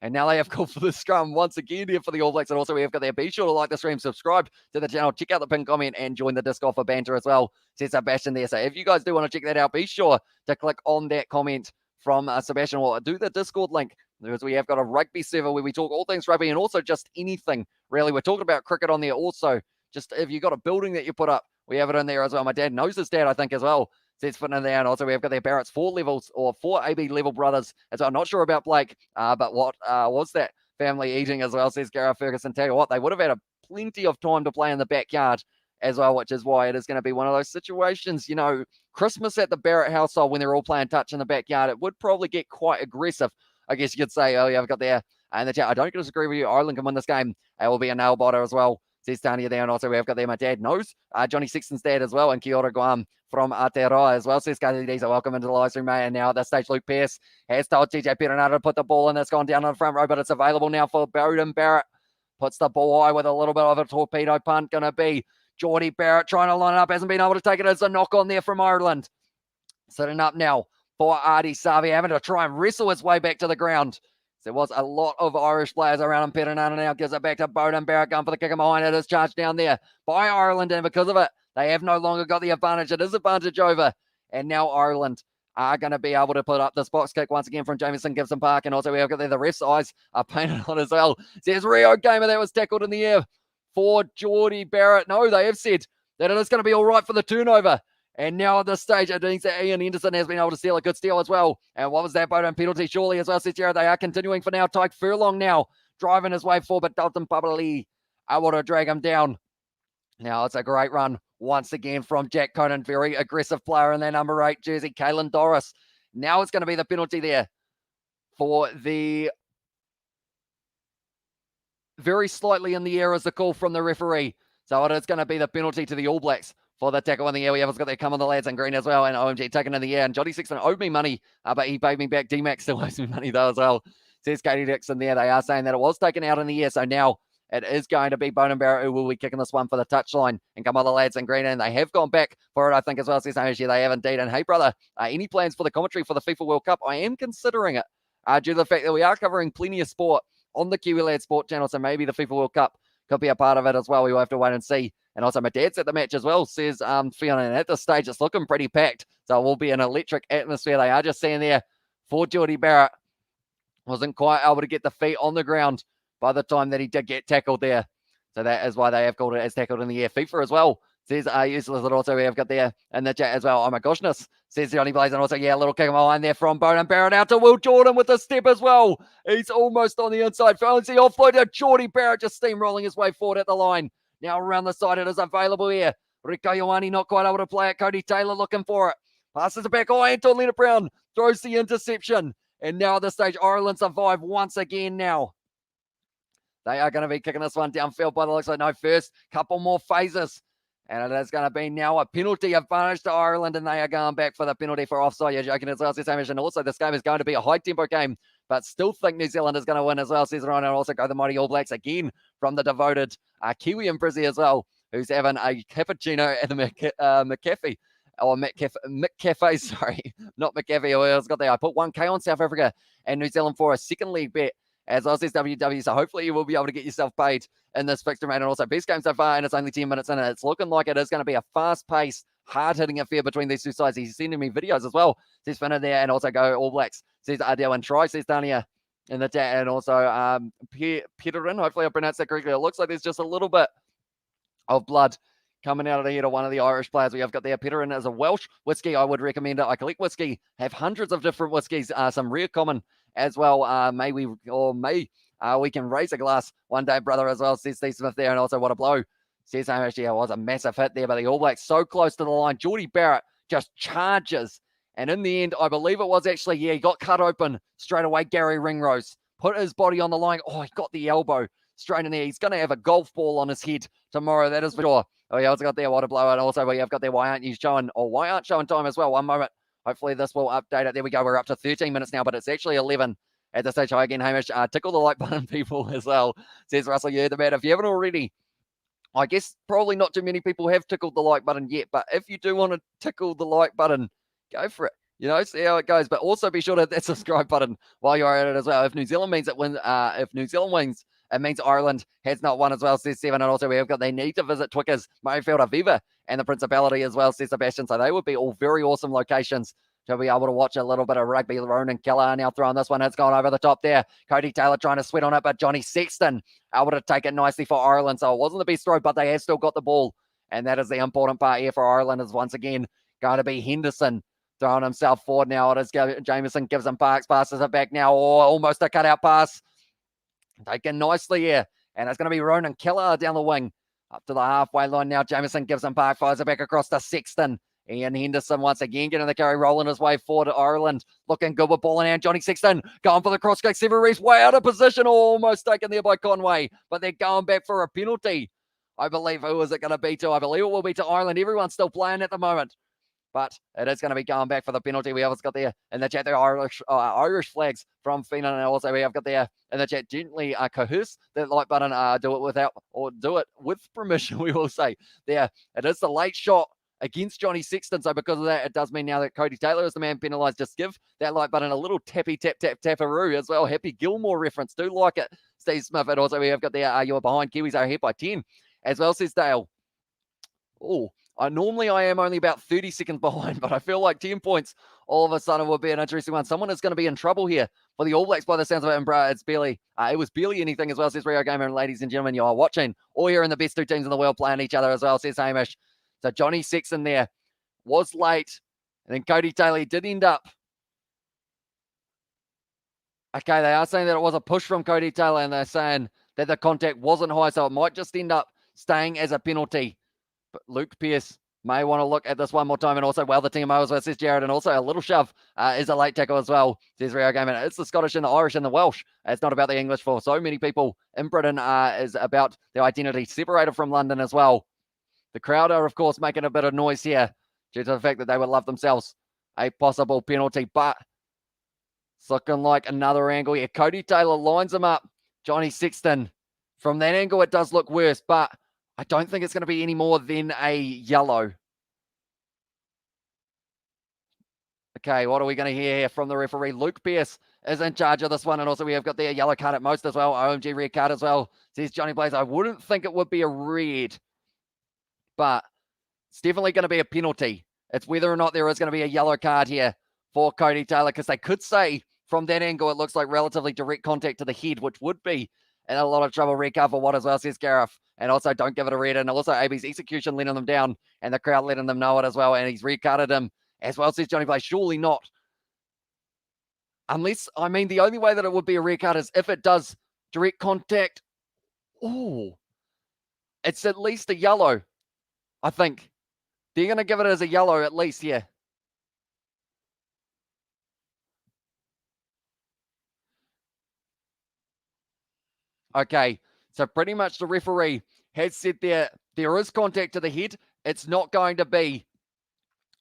And now they have called for the scrum once again here for the All Blacks. And also we have got there. Be sure to like the stream, subscribe to the channel, check out the pinned comment, and join the Discord for banter as well, says Sebastian there. So if you guys do want to check that out, be sure to click on that comment from Sebastian, or do the Discord link, because we have got a rugby server where we talk all things rugby and also just anything, really. We're talking about cricket on there also. Just if you got a building that you put up, we have it in there as well. My dad knows his dad, I think, as well. Says fitting in there. And also we have got their Barrett's 4 AB level brothers as well. Not sure about Blake, but what was that family eating as well, says Gareth Ferguson. Tell you what, they would have had plenty of time to play in the backyard as well, which is why it is going to be one of those situations, Christmas at the Barrett household when they're all playing touch in the backyard, it would probably get quite aggressive, I guess you could say. Oh, yeah, I've got there in the chat. I don't disagree with you. Ireland can win this game. It will be a nail biter as well, says Tania there. And also we've got there my dad knows. Johnny Sexton's dad as well. And Kia ora Guam from Aotearoa as well, says Kazi Disa. Welcome into the live stream, mate. And now at this stage, Luke Pearce has told TJ Perenara to put the ball in. It's gone down on the front row, but it's available now for Beauden Barrett. Puts the ball high with a little bit of a torpedo punt. Going to be Geordie Barrett trying to line it up. Hasn't been able to take it. It's a knock on there from Ireland. Sitting up now for Artie Savi, having to try and wrestle his way back to the ground. There was a lot of Irish players around him. Perenara now gives it back to Beauden Barrett, going for the kick in behind. It is charged down there by Ireland, and because of it, they have no longer got the advantage. It is advantage over, and now Ireland are going to be able to put up this box kick once again from Jamison Gibson Park, and also we have got there the ref's eyes are painted on as well. Says Rio Gamer that was tackled in the air for Geordie Barrett. No, they have said that it is going to be all right for the turnover. And now at this stage, it means that Ian Henderson has been able to steal a good steal as well. And what was that Beauden penalty? Surely as well, says Jared. They are continuing for now. Tyke Furlong now driving his way forward, but Dalton Pabali able to drag him down. Now it's a great run once again from Jack Conan. Very aggressive player in their number 8 jersey, Kalen Doris. Now it's going to be the penalty there for the... Very slightly in the air is the call from the referee. So it is going to be the penalty to the All Blacks for the tackle in the air. We have got their come on the lads in green as well. And OMG taken in the air. And Johnny Sexton owed me money, but he paid me back. D-Max still owes me money though as well. Says Katie Dixon there. They are saying that it was taken out in the air. So now it is going to be Beauden Barrett who will be kicking this one for the touchline. And come on the lads in green. And they have gone back for it, I think, as well. Says OMG, they have indeed. And hey, brother, any plans for the commentary for the FIFA World Cup? I am considering it due to the fact that we are covering plenty of sport on the Kiwi Lad Sport channel. So maybe the FIFA World Cup could be a part of it as well. We will have to wait and see. And also my dad's at the match as well, says Fiona. And at this stage, it's looking pretty packed. So it will be an electric atmosphere. They are just seeing there for Geordie Barrett. Wasn't quite able to get the feet on the ground by the time that he did get tackled there. So that is why they have called it as tackled in the air. FIFA as well says useless. And also we have got there in the chat as well. Oh my goshness, says Johnny Blaze. And also, yeah, a little kick behind there from Beauden Barrett out to Will Jordan with a step as well. He's almost on the inside. Fancy offload to Geordie Barrett, just steamrolling his way forward at the line. Now around the side, it is available here. Rico Ioane not quite able to play it. Cody Taylor looking for it. Passes it back. Oh, Anton Leonard Brown throws the interception. And now at this stage, Ireland survive once again now. They are going to be kicking this one downfield by the looks like no first. Couple more phases. And it is going to be now a penalty advantage to Ireland. And they are going back for the penalty for offside. You're joking as well, says Hamish. And also this game is going to be a high-tempo game. But still think New Zealand is going to win as well, says Ryan. And also go the mighty All Blacks again from the devoted Kiwi and Brizzy as well, who's having a cappuccino at the McCafe. Or McCafe, sorry. Not McCafe. Who else got there? I put 1K on South Africa and New Zealand for a second league bet as Aussies WW. So hopefully you will be able to get yourself paid in this fixture, mate. And also best game so far, and it's only 10 minutes in, and it's looking like it is going to be a fast-paced, hard-hitting affair between these two sides. He's sending me videos as well. Says Finner there, and also go All Blacks. Says Ardell and try, says Tania in the chat, and also Peterin. Hopefully I pronounced that correctly. It looks like there's just a little bit of blood coming out of the head of one of the Irish players. We have got there. Peterin is a Welsh whiskey. I would recommend it. I collect whiskey, have hundreds of different whiskies, some rare common as well. May we can raise a glass one day, brother, as well, says Steve Smith there. And also, what a blow, says Hamish. Yeah, it was a massive hit there by the All Blacks. So close to the line. Geordie Barrett just charges. And in the end, I believe it was actually, he got cut open straight away. Gary Ringrose put his body on the line. Oh, he got the elbow straight in there. He's going to have a golf ball on his head tomorrow. That is for sure. Oh, yeah, also got there. What a blow. And also, we have got there. Why aren't you showing time as well? One moment. Hopefully this will update it. There we go. We're up to 13 minutes now, but it's actually 11 at the stage. Hi again, Hamish. Tickle the like button, people, as well, says Russell. Yeah, the man. If you haven't already, I guess probably not too many people have tickled the like button yet, but if you do want to tickle the like button, go for it. You know, see how it goes. But also be sure to hit that subscribe button while you're at it as well. If New Zealand wins, it means Ireland has not won as well, says Seven. And also we have got, they need to visit Twicker's, Mayfield, Aviva, and the Principality as well, says Sebastian. So they would be all very awesome locations to be able to watch a little bit of rugby. Ronan Keller now throwing this one. It's gone over the top there. Cody Taylor trying to sweat on it, but Johnny Sexton able to take it nicely for Ireland. So it wasn't the best throw, but they have still got the ball. And that is the important part here for Ireland, is once again going to be Henderson throwing himself forward now. It is Jamieson, gives him Parks, passes it back now. Oh, almost a cutout pass. Taken nicely here. And it's going to be Ronan Keller down the wing. Up to the halfway line now. Jamieson gives him Park, fires it back across to Sexton. Ian Henderson once again getting the carry, rolling his way forward to Ireland. Looking good with ball in hand. Johnny Sexton going for the cross kick. Seven Reese way out of position. Almost taken there by Conway. But they're going back for a penalty. I believe, who is it going to be to? I believe it will be to Ireland. Everyone's still playing at the moment. But it is going to be going back for the penalty. We have got there in the chat the Irish flags from Phelan. And also we have got there in the chat gently coerce that like button. Do it without, or do it with permission, we will say. There, it is the late shot against Johnny Sexton. So because of that, it does mean now that Cody Taylor is the man penalised. Just give that like button a little tappy tap tap taparoo as well. Happy Gilmore reference. Do like it, Steve Smith. And also we have got there, you're behind. Kiwis are ahead by 10 as well, says Dale. Normally I am only about 30 seconds behind, but I feel like 10 points all of a sudden will be an interesting one. Someone is going to be in trouble here for the All Blacks by the sounds of it. And it's barely, it was barely anything as well, says Rio Gamer. And ladies and gentlemen, you are watching all here in the best two teams in the world playing each other as well, says Hamish. So Johnny Sexton there was late. And then Cody Taylor did end up. Okay, they are saying that it was a push from Cody Taylor, and they're saying that the contact wasn't high, so it might just end up staying as a penalty. But Luke Pearce may want to look at this one more time. And also, well, the team as well, says Jared. And also a little shove is a late tackle as well, says Rio Gamer. It's the Scottish and the Irish and the Welsh. It's not about the English for so many people in Britain. Is about their identity separated from London as well. The crowd are, of course, making a bit of noise here due to the fact that they would love themselves a possible penalty. But it's looking like another angle here. Cody Taylor lines him up. Johnny Sexton. From that angle, it does look worse, but I don't think it's going to be any more than a yellow. Okay, what are we going to hear here from the referee? Luke Pearce is in charge of this one. And also we have got the yellow card at most as well. OMG red card as well, says Johnny Blaze. I wouldn't think it would be a red, but it's definitely going to be a penalty. It's whether or not there is going to be a yellow card here for Cody Taylor, because they could say from that angle it looks like relatively direct contact to the head, which would be in a lot of trouble. Red card for what as well, says Gareth. And also don't give it a red. And also AB's execution letting them down and the crowd letting them know it as well. And he's red carded him as well, says Johnny Blaze. Surely not. Unless, I mean, the only way that it would be a red card is if it does direct contact. Oh, it's at least a yellow, I think. They're going to give it as a yellow at least, yeah. Okay, so pretty much the referee has said there is contact to the head. It's not going to be.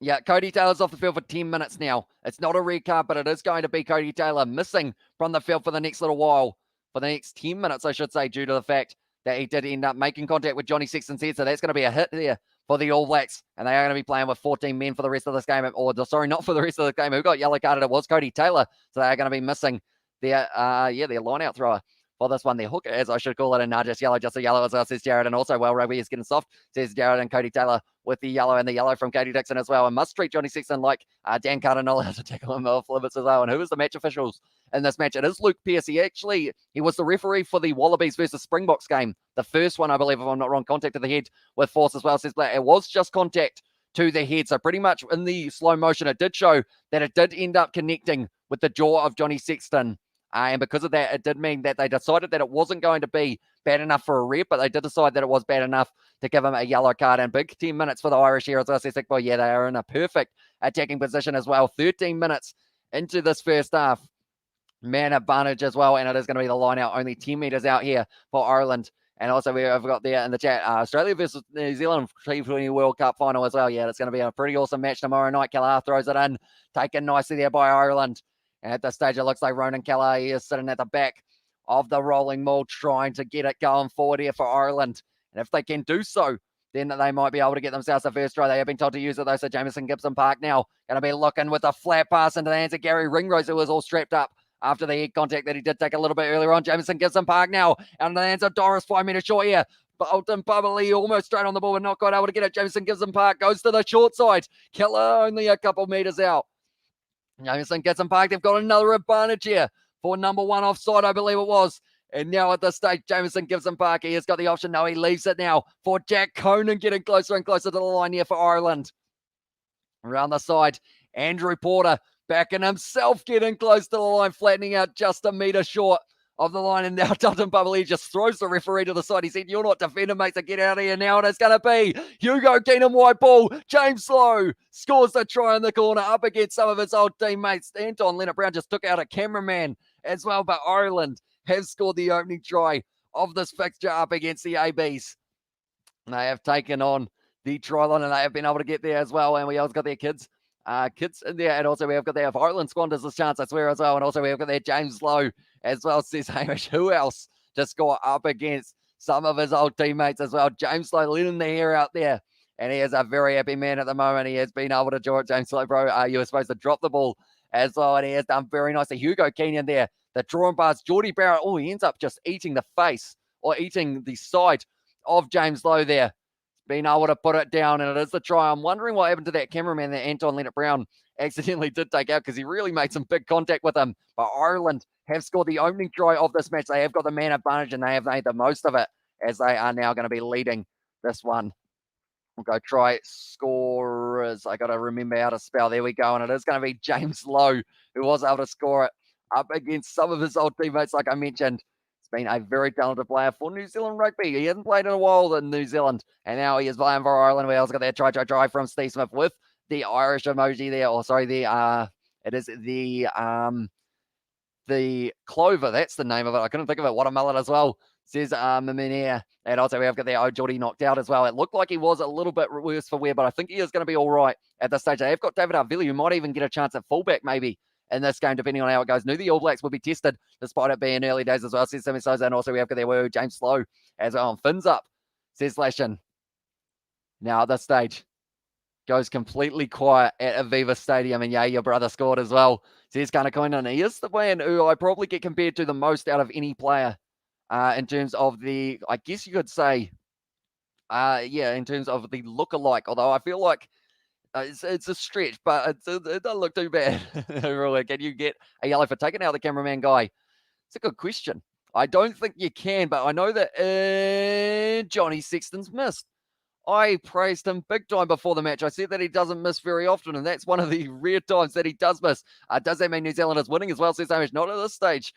Yeah, Cody Taylor's off the field for 10 minutes now. It's not a red card, but it is going to be Cody Taylor missing from the field for the next little while. For the next 10 minutes, I should say, due to the fact that he did end up making contact with Johnny Sexton's head. So that's going to be a hit there for the All Blacks. And they are going to be playing with 14 men for the rest of this game. Or, sorry, not for the rest of the game. Who got yellow carded? It was Cody Taylor. So they are going to be missing their line-out thrower. For this one, their hooker, as I should call it, and just a yellow as well, says Jared. And also, well, rugby is getting soft, says Jared, and Cody Taylor with the yellow, and the yellow from Katie Dixon as well. And must treat Johnny Sexton like Dan Carter not allowed to tackle him off limits as well. And who is the match officials in this match? It is Luke Pearce. He was the referee for the Wallabies versus Springboks game. The first one, I believe, if I'm not wrong, contact to the head with force as well, says Black. It was just contact to the head. So pretty much in the slow motion, it did show that it did end up connecting with the jaw of Johnny Sexton. And because of that, it did mean that they decided that it wasn't going to be bad enough for a red, but they did decide that it was bad enough to give him a yellow card. And big 10 minutes for the Irish here as well. Sick boy, yeah, they are in a perfect attacking position as well. 13 minutes into this first half. Man advantage as well, and it is going to be the line out, only 10 metres out here for Ireland. And also we have got there in the chat, Australia versus New Zealand T20 World Cup final as well. Yeah, it's going to be a pretty awesome match tomorrow night. Kelleher throws it in, taken nicely there by Ireland. And at this stage, it looks like Ronan Kelleher is sitting at the back of the rolling maul, trying to get it going forward here for Ireland. And if they can do so, then they might be able to get themselves the first try. They have been told to use it, though. So Jamison Gibson Park now going to be looking with a flat pass into the hands of Gary Ringrose, who was all strapped up after the head contact that he did take a little bit earlier on. Jamison Gibson Park now under the hands of Doris, 5 metre short here. Bolton Bubbly almost straight on the ball, but not quite able to get it. Jamison Gibson Park goes to the short side. Kelleher only a couple metres out. Jamison Gibson Park, they've got another advantage here for number one offside, I believe it was. And now at this stage, Jamison Gibson Park, he has got the option. No, he leaves it now for Jack Conan, getting closer and closer to the line here for Ireland. Around the side, Andrew Porter backing himself, getting close to the line, flattening out just a metre short of the line, and now Dutton Bubbly just throws the referee to the side. He said, "You're not defending, mate, so get out of here now." And it's going to be Hugo Keenan, white ball. James Lowe scores the try in the corner up against some of his old teammates. Anton Leonard-Brown just took out a cameraman as well, but Ireland have scored the opening try of this fixture up against the ABs. They have taken on the try line, and they have been able to get there as well. And we also got their kids in there, and also we have got there, if Ireland squanders this chance, I swear, as well. And also we have got there James Lowe as well, says Hamish. Who else to score up against some of his old teammates as well? James Lowe letting the hair out there, and he is a very happy man at the moment. He has been able to draw it. James Lowe, bro, you were supposed to drop the ball as well, and he has done very nicely. Hugo Keenan there, the drawing pass. Geordie Barrett, he ends up just eating the face, or eating the side of James Lowe there. Being able to put it down, and it is the try. I'm wondering what happened to that cameraman that Anton Leonard-Brown accidentally did take out, because he really made some big contact with him. But Ireland have scored the opening try of this match. They have got the man advantage, and they have made the most of it, as they are now going to be leading this one. We'll go try scorers. I got to remember how to spell. There we go. And it is going to be James Lowe, who was able to score it up against some of his old teammates, like I mentioned. Been a very talented player for New Zealand Rugby. He hasn't played in a while in New Zealand, and now he is playing for Ireland. We also got that try from Steve Smith with the Irish emoji there. Or sorry, it is the clover. That's the name of it. I couldn't think of it. Watermelon as well, says Miminier. And also we have got the Geordie knocked out as well. It looked like he was a little bit worse for wear, but I think he is going to be all right at this stage. They've got David Arvili, who might even get a chance at fullback maybe in this game, depending on how it goes. Knew the All Blacks will be tested, despite it being early days as well, says Sammy Sosa. And also we have got there James Lowe as well. And fins up, says Lashin. Now at this stage, goes completely quiet at Aviva Stadium. And yeah, your brother scored as well, says Kanakoinen. And he is the man who I probably get compared to the most out of any player in terms of the, I guess you could say, in terms of the look-alike. Although I feel like it's a stretch, but it doesn't look too bad. Really, can you get a yellow for taking out the cameraman guy? It's a good question. I don't think you can, but I know that Johnny Sexton's missed. I praised him big time before the match. I said that he doesn't miss very often, and that's one of the rare times that he does miss. Does that mean New Zealand is winning as well, says Hamish? Not at this stage.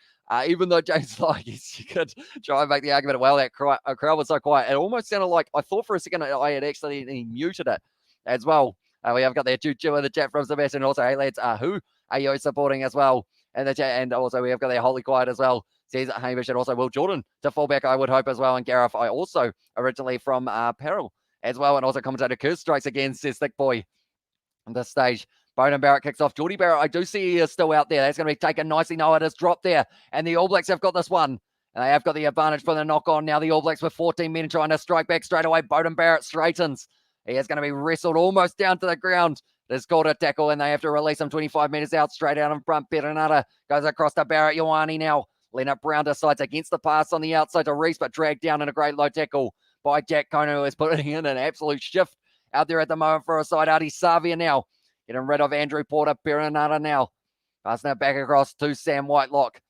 Even though James Lowe, you could try and make the argument, well, that crowd was so quiet. It almost sounded like, I thought for a second I had actually muted it as well. We have got there choo-choo in the chat from Sebastian. Also, hey lads, who are you supporting as well in the chat? And also we have got there Holy Quiet as well, says Hamish. And also Will Jordan to fullback, I would hope as well. And Gareth, I also originally from Peril as well. And also commentator Curse strikes again, says Thick Boy on this stage. Bowden Barrett kicks off. Geordie Barrett, I do see he is still out there. That's going to be taken nicely. No, it is dropped there. And the All Blacks have got this one. And they have got the advantage for the knock on. Now the All Blacks with 14 men trying to strike back straight away. Bowden Barrett straightens. He is going to be wrestled almost down to the ground. It's called a tackle, and they have to release him 25 metres out, straight out in front. Perenara goes across to Barrett Ioane now. Leonard-Brown decides against the pass on the outside to Reese, but dragged down in a great low tackle by Jack Kona, who is putting in an absolute shift out there at the moment for a side. Adi Savia now getting rid of Andrew Porter. Perenara now passing it back across to Sam Whitelock.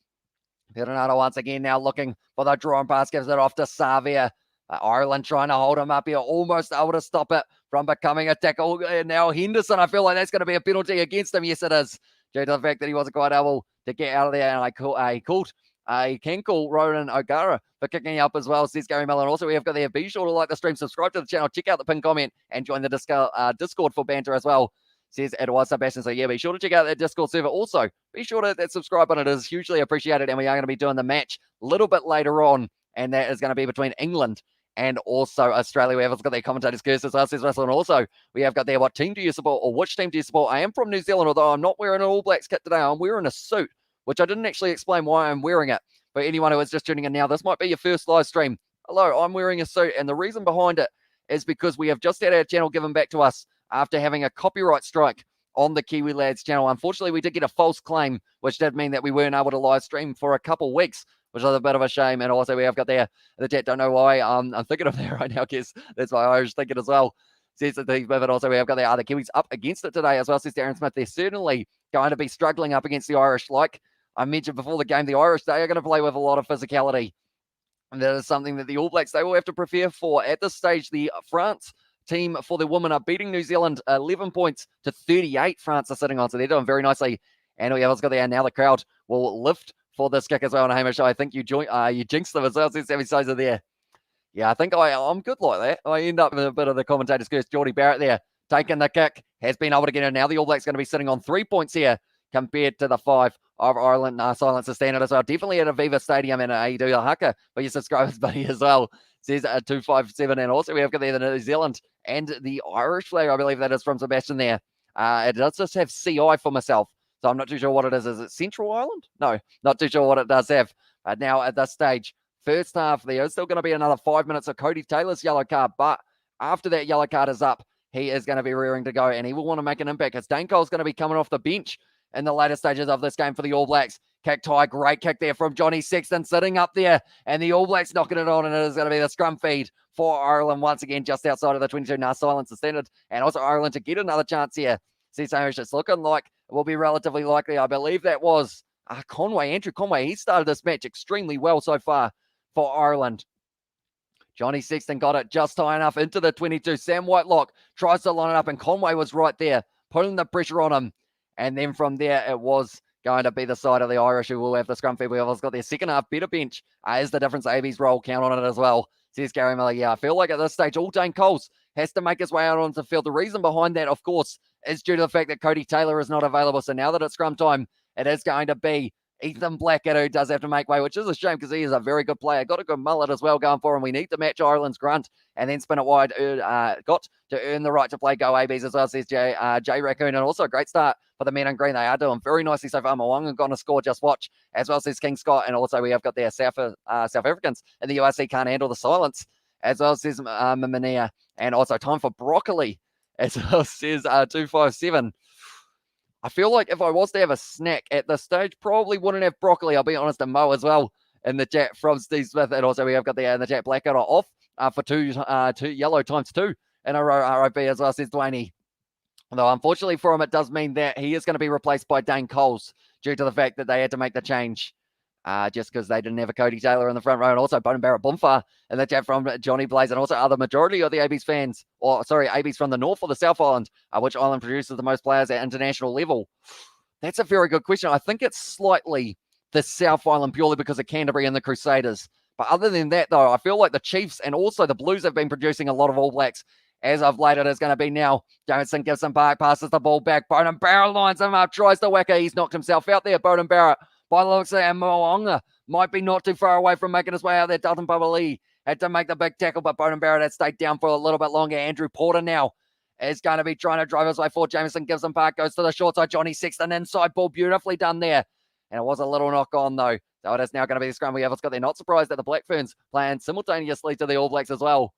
Perenara once again now looking for the draw and pass, gives it off to Savia. Ireland trying to hold him up here, almost able to stop it from becoming a tackle. And now Henderson, I feel like that's going to be a penalty against him. Yes, it is, due to the fact that he wasn't quite able to get out of there. And he can call Ronan O'Gara for kicking up as well, says Gary Miller. Also, we have got there. Be sure to like the stream, subscribe to the channel, check out the pinned comment, and join the Discord for banter as well, says Edward Sebastian. So yeah, be sure to check out that Discord server. Also, be sure to hit that subscribe button. It is hugely appreciated. And we are going to be doing the match a little bit later on, and that is going to be between England and also Australia. We have got their commentators curse as well, says Russell. And also, we have got there, what team do you support, or which team do you support? I am from New Zealand, although I'm not wearing an All Blacks kit today. I'm wearing a suit, which I didn't actually explain why I'm wearing it. But anyone who is just tuning in now, this might be your first live stream. Hello, I'm wearing a suit, and the reason behind it is because we have just had our channel given back to us after having a copyright strike on the Kiwi Lads channel. Unfortunately, we did get a false claim, which did mean that we weren't able to live stream for a couple weeks, which is a bit of a shame. And also we have got there, the chat, don't know why, I'm thinking of that right now, because that's why I was thinking as well. Says that but also we have got the other Kiwis up against it today as well, says Darren Smith. They're certainly going to be struggling up against the Irish. Like I mentioned before the game, the Irish, they are going to play with a lot of physicality. And that is something that the All Blacks, they will have to prepare for. At this stage, the France team for the women are beating New Zealand 11 points to 38. France are sitting on, so they're doing very nicely. And we have got there, now the crowd will lift for this kick as well. And Hamish, I think you jinxed them as well, says Sammy Sosa there. Yeah, I think I'm good like that. I end up with a bit of the commentator's curse. Geordie Barrett there, taking the kick, has been able to get it. Now the All Blacks going to be sitting on 3 points here compared to the 5 of Ireland. Silence the standard as well. Definitely at Aviva Stadium and you do the haka for your subscribers, buddy, as well. Says 257. And also we have got there the New Zealand and the Irish flag. I believe that is from Sebastian there. It does just have CI for myself. So I'm not too sure what it is. Is it Central Ireland? No, not too sure what it does have. Now at this stage, first half, there is still going to be another 5 minutes of Cody Taylor's yellow card. But after that yellow card is up, he is going to be rearing to go. And he will want to make an impact. As Dane Cole's going to be coming off the bench in the later stages of this game for the All Blacks. Kick tie, great kick there from Johnny Sexton sitting up there. And the All Blacks knocking it on. And it is going to be the scrum feed for Ireland once again, just outside of the 22. Silence the standard. And also Ireland to get another chance here. See, so it's looking like it will be relatively likely. I believe that was Andrew Conway. He started this match extremely well so far for Ireland. Johnny Sexton got it just high enough into the 22. Sam Whitelock tries to line it up, and Conway was right there, putting the pressure on him. And then from there, it was going to be the side of the Irish who will have the scrum feed. We've also got their second half better bench. Is the difference. AB's role, count on it as well, says Gary Miller. Yeah, I feel like at this stage, all Dane Coles has to make his way out onto the field. The reason behind that, of course, is due to the fact that Cody Taylor is not available. So now that it's scrum time, it is going to be Ethan Blackett who does have to make way, which is a shame because he is a very good player. Got a good mullet as well going for him. We need to match Ireland's grunt and then spin it wide. Got to earn the right to play go ABs as well, says Jay Raccoon. And also a great start for the men in green. They are doing very nicely so far. Mwanga going to score, just watch, as well, says King Scott. And also we have got their South Africans in the URC can't handle the silence, as well, says Mania. And also time for broccoli, as well, says 257. I feel like if I was to have a snack at this stage, probably wouldn't have broccoli. I'll be honest, and Mo as well in the chat from Steve Smith. And also we have got in the chat Blackout off for two yellow times 2 in a row ROB as well, says Dwayne. Though unfortunately for him, it does mean that he is going to be replaced by Dane Coles due to the fact that they had to make the change. Just because they didn't have a Cody Taylor in the front row. And also Bowden Barrett Bumfar in the chat from Johnny Blaze. And also other majority of the ABs fans, ABs from the North or the South Island, which island produces the most players at international level? That's a very good question. I think it's slightly the South Island purely because of Canterbury and the Crusaders. But other than that, though, I feel like the Chiefs and also the Blues have been producing a lot of All Blacks. As of late, it is going to be now. Jameson Gibson Park passes the ball back. Bowden Barrett lines him up, tries to whack it. He's knocked himself out there, Bowden Barrett. By the looks of it, Moonga might be not too far away from making his way out there. Dalton Bubba had to make the big tackle, but Bowden Barrett had stayed down for a little bit longer. Andrew Porter now is going to be trying to drive his way forward. Jameson Gibson Park goes to the short side. Johnny Sexton inside ball, beautifully done there. And it was a little knock on, though. So it is now going to be the scrum. We have got there. Not surprised that the Black Ferns playing simultaneously to the All Blacks as well.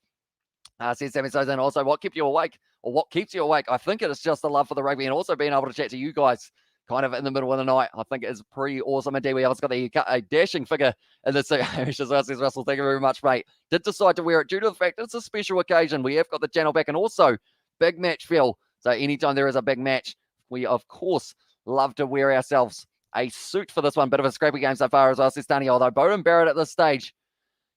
Says Sammy Sosa. And also, what keeps you awake? Or what keeps you awake? I think it is just the love for the rugby and also being able to chat to you guys kind of in the middle of the night. I think it's pretty awesome indeed. We also got a dashing figure in the suit. As well, says Russell, thank you very much, mate. Did decide to wear it due to the fact it's a special occasion. We have got the channel back and also big match feel. So anytime there is a big match, we of course love to wear ourselves a suit for this one. Bit of a scrappy game so far as well, says Tony. Although Bowden Barrett at this stage,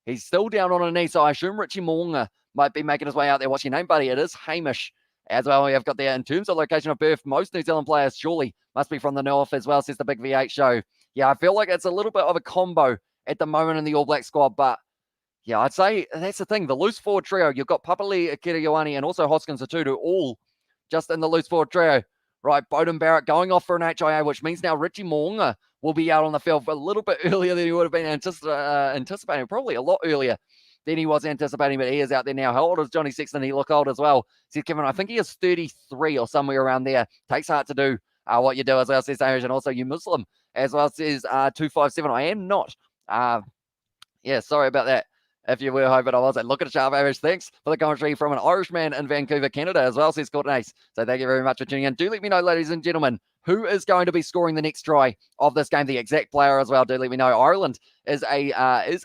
he's still down on a knee. So I assume Richie Moonga might be making his way out there. What's your name, buddy? It is Hamish. As well, we have got there in terms of location of birth, most New Zealand players surely must be from the north as well, says the Big V8 show. Yeah, I feel like it's a little bit of a combo at the moment in the All Black squad, but yeah, I'd say that's the thing. The loose forward trio, you've got Papali, Akira and also Hoskins Atutu, all just in the loose forward trio. Right, Bowden Barrett going off for an HIA, which means now Richie Moonga will be out on the field a little bit earlier than he would have been anticipating, probably a lot earlier than he was anticipating, but he is out there now. How old is Johnny Sexton? He look old as well. Says Kevin, I think he is 33 or somewhere around there. Takes heart to do what you do as well, says Irish, and also you Muslim as well, says 257. I am not. Yeah, sorry about that. If you were hoping I wasn't. Look at a sharp average. Thanks for the commentary from an Irishman in Vancouver, Canada as well, says Courtney. So thank you very much for tuning in. Do let me know, ladies and gentlemen, who is going to be scoring the next try of this game, the exact player as well. Do let me know. Ireland is a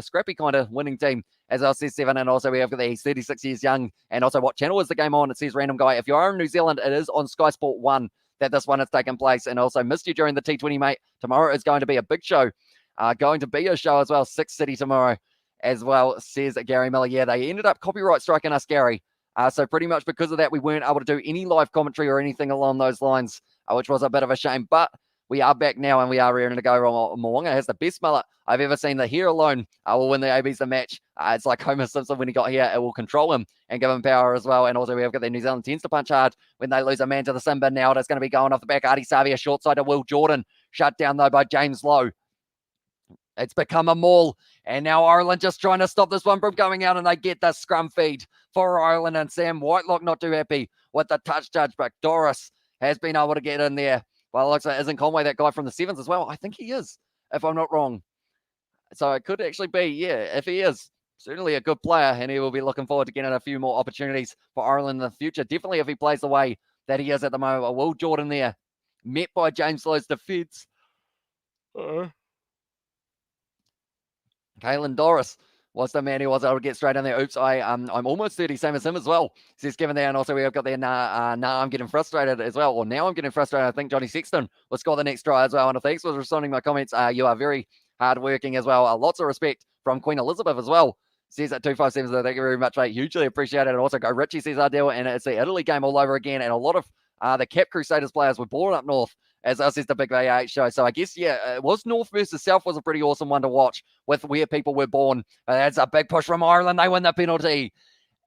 scrappy kind of winning team, as well, says 7. And also we have he's 36 years young. And also what channel is the game on? It says random guy. If you are in New Zealand, it is on Sky Sport 1 that this one has taken place. And also missed you during the T20, mate. Tomorrow is going to be a big show. Going to be a show as well. 6 City tomorrow as well, says Gary Miller. Yeah, they ended up copyright striking us, Gary. So pretty much because of that, we weren't able to do any live commentary or anything along those lines, which was a bit of a shame. But We are back now, and we are ready to go. Mo'unga has the best mullet I've ever seen. The hair alone will win the ABs the match. It's like Homer Simpson when he got here. It will control him and give him power as well. And also, we have got the New Zealand tends to punch hard when they lose a man to the sin bin. Now it's going to be going off the back. Ardie Savea, short side to Will Jordan. Shut down, though, by James Lowe. It's become a maul, and now Ireland just trying to stop this one from going out, and they get the scrum feed for Ireland, and Sam Whitelock not too happy with the touch judge, but Doris has been able to get in there. Well, it looks like, isn't Conway that guy from the Sevens as well? I think he is, if I'm not wrong. So it could actually be, yeah, if he is, certainly a good player, and he will be looking forward to getting a few more opportunities for Ireland in the future. Definitely if he plays the way that he is at the moment. Will Jordan there, met by James Lowe's defence. Caelan Doris was the man who was able to get straight in there. Oops, I'm almost 30, same as him as well. Says Kevin there, and also we have got there, I'm getting frustrated as well. Well, now I'm getting frustrated. I think Johnny Sexton will score the next try as well. And thanks for responding to my comments. You are very hardworking as well. Lots of respect from Queen Elizabeth as well. Says at 257, so thank you very much, mate. Hugely appreciate it. And also Go Richie says I deal, and it's the Italy game all over again. And a lot of the Cap Crusaders players were born up north, as us is the big VH show. So I guess, yeah, it was North versus South was a pretty awesome one to watch with where people were born. That's a big push from Ireland. They win the penalty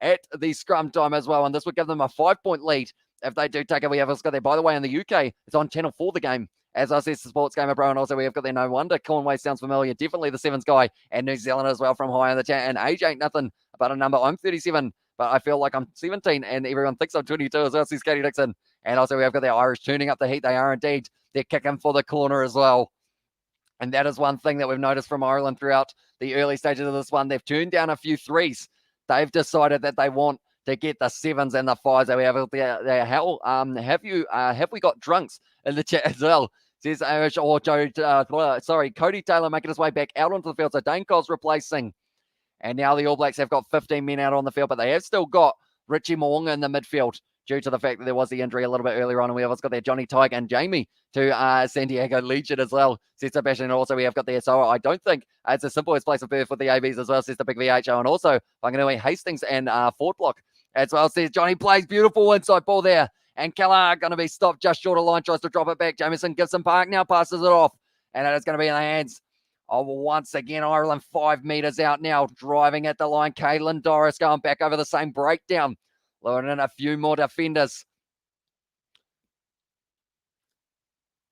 at the scrum time as well. And this would give them a 5-point lead if they do take it. We have got there, by the way, in the UK. It's on Channel 4, the game. As I said, the sports gamer, bro. And also we have got there, no wonder Conway sounds familiar. Definitely the Sevens guy, and New Zealand as well from high in the chat. And age ain't nothing but a number. I'm 37, but I feel like I'm 17, and everyone thinks I'm 22 as well. Says Katie Dixon. And also we have got the Irish turning up the heat. They are indeed. They're kicking for the corner as well. And that is one thing that we've noticed from Ireland throughout the early stages of this one. They've turned down a few threes. They've decided that they want to get the sevens and the fives that we have there. Have we got drunks in the chat as well? Says Irish or Joe, Cody Taylor making his way back out onto the field. So Dane Cole's replacing. And now the All Blacks have got 15 men out on the field, but they have still got Richie Mo'unga in the midfield, due to the fact that there was the injury a little bit earlier on. And we have got there Johnny Tyke and Jamie to San Diego Legion as well, says Sebastian. And also we have got there, so I don't think it's as simple as place of birth with the ABs as well, says the big VHO. And also I'm going to be Hastings and Fort Block as well, says Johnny. Plays beautiful inside ball there. And Keller going to be stopped just short of line, tries to drop it back. Jamieson Gibson Park now passes it off. And it is going to be in the hands of, once again, Ireland 5 meters out now, driving at the line. Caelan Doris going back over the same breakdown. Luring in a few more defenders.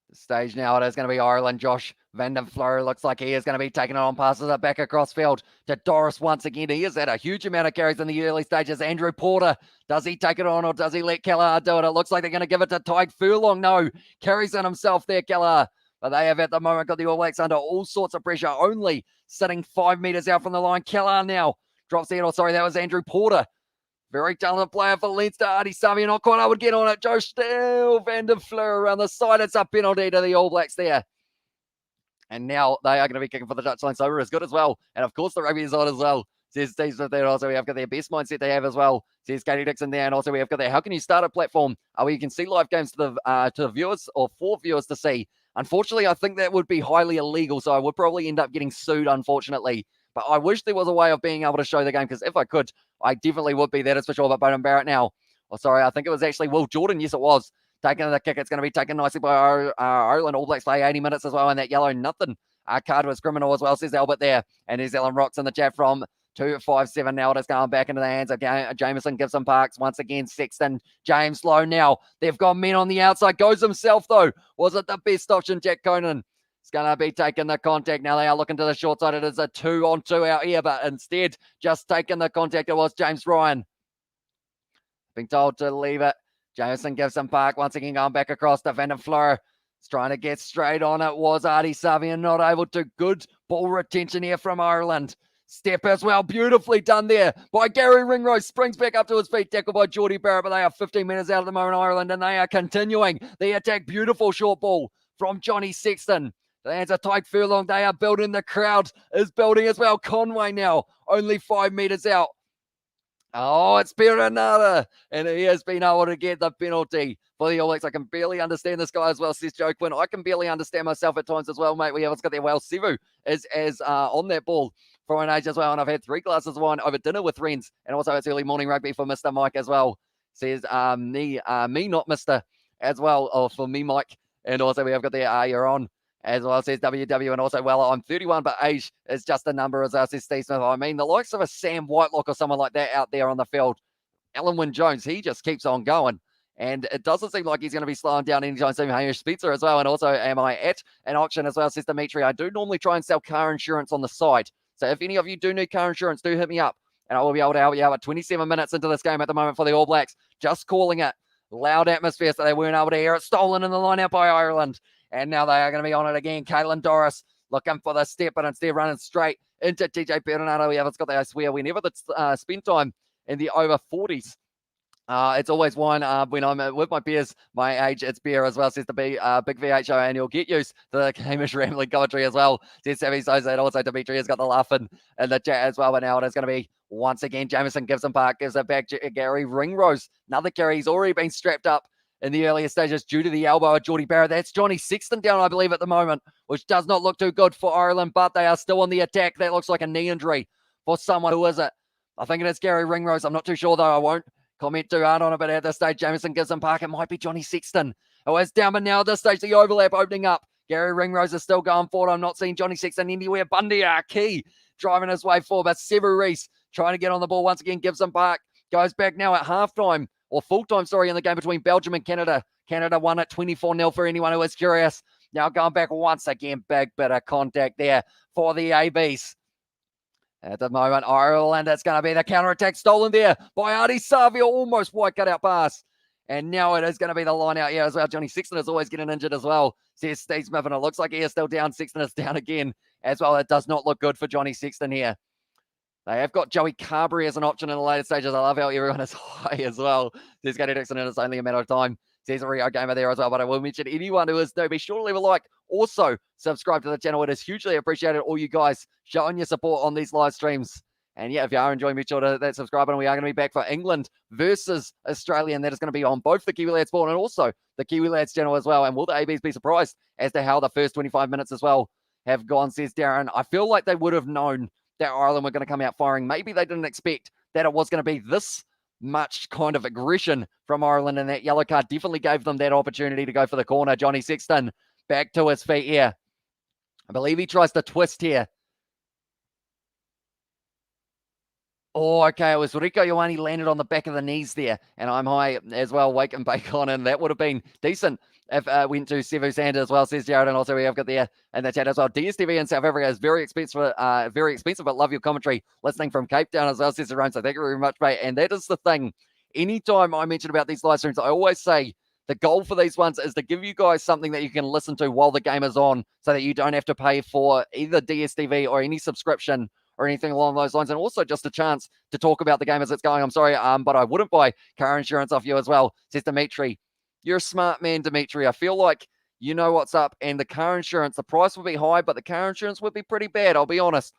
The stage now, it is going to be Ireland. Josh Van den Floer looks like he is going to be taking it on, passes it back across field to Doris once again. He has had a huge amount of carries in the early stages. Andrew Porter, does he take it on or does he let Keller do it? It looks like they're going to give it to Tyke Furlong. No, carries in himself there, Keller. But they have at the moment got the All Blacks under all sorts of pressure, only sitting 5 meters out from the line. Keller now drops the head. Oh, sorry, that was Andrew Porter. Very talented player for Leinster. Ardie Savea not quite. I would get on it. Joe Steele, Van den Floer around the side. It's a penalty to the All Blacks there. And now they are going to be kicking for the touchline. So is good as well. And of course, the rugby is on as well. Says Steve Smith there. Also, we have got their best mindset they have as well. Says Katie Dixon there. And also, we have got there. How can you start a platform where you can see live games to the viewers or for viewers to see? Unfortunately, I think that would be highly illegal. So I would probably end up getting sued, unfortunately. But I wish there was a way of being able to show the game, because if I could, I definitely would be. That is for sure. But Bowden Barrett now. Oh, sorry, I think it was actually Will Jordan. Yes, it was. Taking the kick. It's going to be taken nicely by Ireland. All Blacks play 80 minutes as well. And that yellow nothing card was criminal as well, says Albert there. And New Zealand rocks in the chat from 257 now. It is going back into the hands of Jameson Gibson Parks. Once again, Sexton, James Lowe now. They've got men on the outside. Goes himself, though. Was it the best option, Jack Conan? It's going to be taking the contact. Now they are looking to the short side. It is a 2-on-2 out here, but instead just taking the contact. It was James Ryan. Being told to leave it. Jameson Gibson Park once again going back across to Van den Floer. He's trying to get straight on it. Was Ardie Savea not able to. Good ball retention here from Ireland. Step as well. Beautifully done there by Gary Ringrose. Springs back up to his feet. Tackled by Geordie Barrett, but they are 15 minutes out at the moment, Ireland, and they are continuing the attack. Beautiful short ball from Johnny Sexton. The hands of Tyke Furlong. They are building. The crowd is building as well. Conway now only 5 meters out. Oh, it's Perenara. And he has been able to get the penalty for the All Blacks. I can barely understand this guy as well, says Joe Quinn. I can barely understand myself at times as well, mate. We have got there. Well, Sivu is on that ball for an age as well. And I've had 3 glasses of wine over dinner with friends. And also it's early morning rugby for Mr. Mike as well. Says me, not Mr. as well. Or for me, Mike And also we have got there, you're on. As well, says WW, and also, well, I'm 31, but age is just a number, as says Steve Smith. I mean, the likes of a Sam Whitelock or someone like that out there on the field, Alan Wynne-Jones, he just keeps on going. And it doesn't seem like he's going to be slowing down anytime soon. Hamish Spitzer as well. And also, am I at an auction as well, says Dimitri. I do normally try and sell car insurance on the side. So if any of you do need car insurance, do hit me up. And I will be able to help you out. 27 minutes into this game at the moment for the All Blacks. Just calling it. Loud atmosphere, so they weren't able to hear it. Stolen in the line out by Ireland. And now they are going to be on it again. Caitlin Doris looking for the step, but instead running straight into TJ Bernardo. Yeah, it's got the, I swear, whenever the spend time in the over 40s. It's always wine when I'm with my peers, my age, it's beer as well, says the Big VHO, and you'll get used to the Hamish rambling commentary as well, says Sammy Sosa, and also Dimitri has got the laugh in the chat as well, but now it is going to be, once again, Jamison Gibson Park gives it back to Gary Ringrose, another carry, he's already been strapped up in the earlier stages due to the elbow of Geordie Barrett. That's Johnny Sexton down, I believe, at the moment, which does not look too good for Ireland, but they are still on the attack. That looks like a knee injury for someone. Who is it? I think it is Gary Ringrose. I'm not too sure, though. I won't comment too hard on it, but at this stage, Jamison Gibson Park, it might be Johnny Sexton, who is down, but now at this stage, the overlap opening up. Gary Ringrose is still going forward. I'm not seeing Johnny Sexton anywhere. Bundy Key driving his way forward, but Sevu Reece trying to get on the ball once again. Gibson Park goes back now at halftime, or full-time, sorry, in the game between Belgium and Canada. Canada won at 24-0 for anyone who is curious. Now going back once again, big bit of contact there for the ABs. At the moment, Ireland, it's going to be the counter-attack stolen there by Artie Savio, almost white cut-out pass. And now it is going to be the line out here as well. Johnny Sexton is always getting injured as well, says Steve Smith, and it looks like he is still down. Sexton is down again as well. It does not look good for Johnny Sexton here. They have got Joey Carberry as an option in the later stages. I love how everyone is high as well. Says Gary Dixon, and it's only a matter of time. Says a Rio Gamer there as well, but I will mention anyone who is new. Be sure to leave a like. Also, subscribe to the channel. It is hugely appreciated. All you guys showing your support on these live streams. And yeah, if you are enjoying, be sure to subscribe. And we are going to be back for England versus Australia. And that is going to be on both the Kiwi Lads Sport and also the Kiwi Lads channel as well. And will the ABs be surprised as to how the first 25 minutes as well have gone, says Darren. I feel like they would have known that Ireland were going to come out firing. Maybe they didn't expect that it was going to be this much kind of aggression from Ireland, and that yellow card definitely gave them that opportunity to go for the corner. Johnny Sexton back to his feet here. I believe he tries to twist here. Oh, okay, it was Rico Ioane landed on the back of the knees there, and I'm high as well, wake and bake on, and that would have been decent if went to Sevu Sanders as well, says Jared, and also we have got there in the chat as well. DSTV in South Africa is very expensive, but love your commentary. Listening from Cape Town as well, says Jerome, so thank you very much, mate. And that is the thing. Anytime I mention about these live streams, I always say the goal for these ones is to give you guys something that you can listen to while the game is on, so that you don't have to pay for either DSTV or any subscription or anything along those lines, and also just a chance to talk about the game as it's going. I'm sorry, but I wouldn't buy car insurance off you as well, says Dimitri. You're a smart man, Dimitri. I feel like you know what's up, and the car insurance, the price would be high, but the car insurance would be pretty bad, I'll be honest.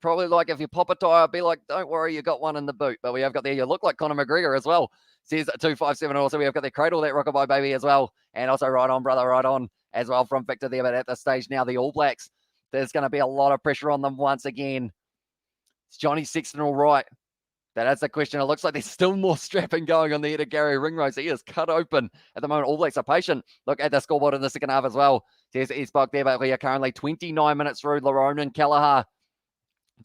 Probably like if you pop a tire, I'd be like, don't worry, you got one in the boot. But we have got there, you look like Conor McGregor as well, says 257. Also, we have got the Cradle That Rockabye Baby as well, and also right on, brother, right on as well from Victor there. But at this stage now, the All Blacks, there's going to be a lot of pressure on them once again. Is Johnny Sexton all right? That's the question. It looks like there's still more strapping going on the head of Gary Ringrose. He is cut open at the moment. All Blacks are patient. Look at the scoreboard in the second half as well. There's Eastbach there, but we are currently 29 minutes through. Laronan Kelleher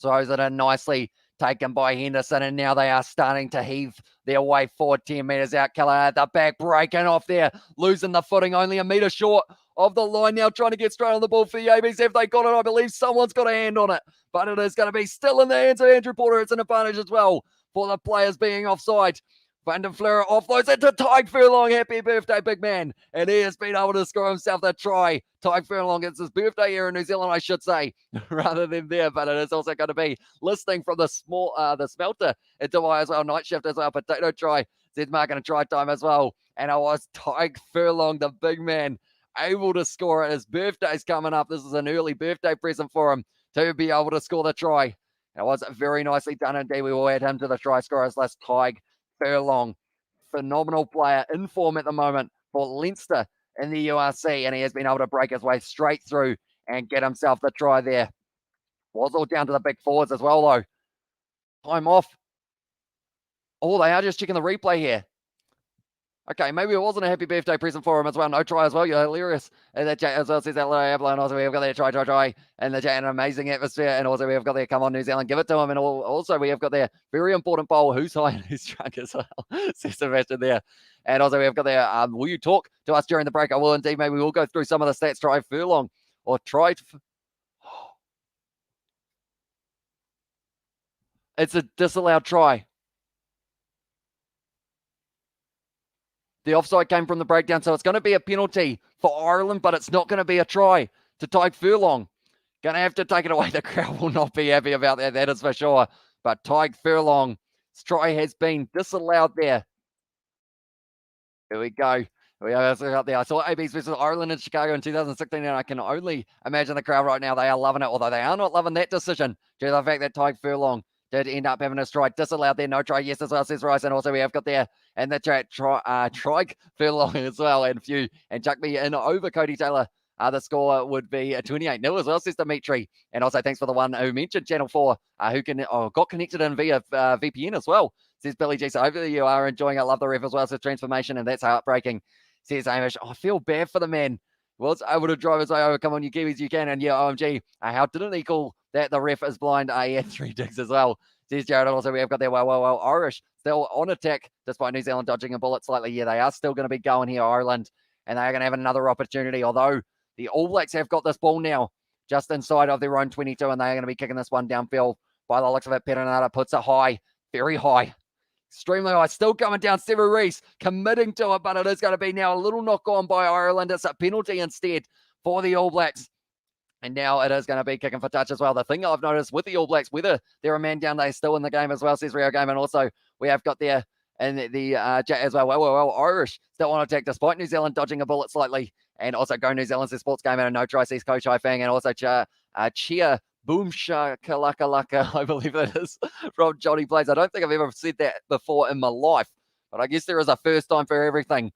throws it in nicely, taken by Henderson, and now they are starting to heave their way forward 10 metres out. Kelleher at the back, breaking off there, losing the footing, only a metre short of the line now, trying to get straight on the ball for the ABs. Have they got it? I believe someone's got a hand on it, but it is going to be still in the hands of Andrew Porter. It's an advantage as well for the players being offside. Van der Fleur offloads into Tyke Furlong. Happy birthday, big man. And he has been able to score himself the try. Tyke Furlong, it's his birthday here in New Zealand, I should say, rather than there. But it is also going to be listening from the smelter at Dubai as well. Night shift as well. Potato try. Zed marking a try time as well. And it was Tyke Furlong, the big man, able to score it. His birthday's coming up. This is an early birthday present for him to be able to score the try. It was very nicely done indeed. We will add him to the try scorers list. Tyke Furlong, phenomenal player, in form at the moment for Leinster in the URC, and he has been able to break his way straight through and get himself the try there. Was all down to the big forwards as well, though. Time off. Oh, they are just checking the replay here. Okay, maybe it wasn't a happy birthday present for him as well. No try as well. You're hilarious. And that chat as well says that little Abla, and also we've got there try. And the chat, an amazing atmosphere. And also we've got there, come on, New Zealand, give it to him. And also we have got there, very important bowl, who's high and who's drunk as well. Says Sebastian there. And also we've got there, will you talk to us during the break? I will indeed. Maybe we'll go through some of the stats. Try furlong or try. It's a disallowed try. The offside came from the breakdown, so it's going to be a penalty for Ireland, but it's not going to be a try to Tyke Furlong. Going to have to take it away. The crowd will not be happy about that, that is for sure. But Tyke Furlong's try has been disallowed there. Here we go. We have out there. I saw ABs versus Ireland in Chicago in 2016, and I can only imagine the crowd right now. They are loving it, although they are not loving that decision due to the fact that Tyke Furlong did end up having a strike. Disallowed there. No try. Yes, as well, says Rice. And also we have got there and the chat Trike Furlong as well. And few and chuck me in over Cody Taylor. The score would be 28-0 as well, says Dimitri. And also thanks for the one who mentioned Channel 4, who got connected in via VPN as well, says Billy G. So hopefully you are enjoying it. Love the ref as well. So transformation, and that's heartbreaking, says Hamish. I feel bad for the man. Was able to drive his way over. Come on, you Kiwis, you can. And yeah, OMG, how didn't he call that the ref is blind? He had 3 digs as well, says Jared. Also, we have got there, well, Irish still on attack, despite New Zealand dodging a bullet slightly. Yeah, they are still going to be going here, Ireland, and they are going to have another opportunity, although the All Blacks have got this ball now just inside of their own 22, and they are going to be kicking this one downfield. By the looks of it, Perenara puts it high, very high. Extremely high, still coming down. Sevu Reece committing to it, but it is going to be now a little knock on by Ireland. It's a penalty instead for the All Blacks. And now it is going to be kicking for touch as well. The thing I've noticed with the All Blacks, whether they're a man down, they're still in the game as well, says Rio Game. And also we have got there in the chat as well. Well, Irish still on attack despite New Zealand dodging a bullet slightly. And also Go New Zealand says sports game and a no try, says Coach Haifang. And also Chia Boom Shakalaka, I believe it is, from Johnny Plays. I don't think I've ever said that before in my life, but I guess there is a first time for everything.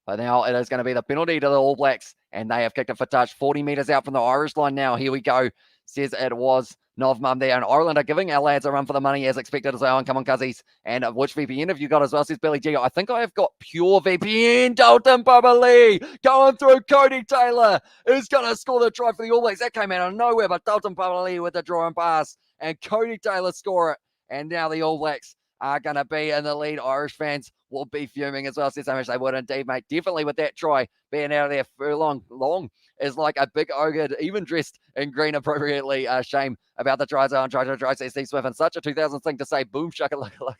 But now it is going to be the penalty to the All Blacks, and they have kicked it for touch. 40 metres out from the Irish line now. Here we go. Says it was Novmum there, and Ireland are giving our lads a run for the money as expected as well. And come on, Cuzzies. And which VPN have you got as well, says Billy G. I think I have got pure VPN. Dalton Papali going through. Cody Taylor is going to score the try for the All Blacks. That came out of nowhere, but Dalton Papali with the draw and pass, and Cody Taylor score it. And now the All Blacks are going to be in the lead. Irish fans will be fuming as well, says Hamish. They would indeed, mate. Definitely with that try being out of there. Furlong long is like a big ogre, even dressed in green appropriately. Shame about the try zone. Try, says Steve Smith. And such a 2000s thing to say. Boom, shakalaka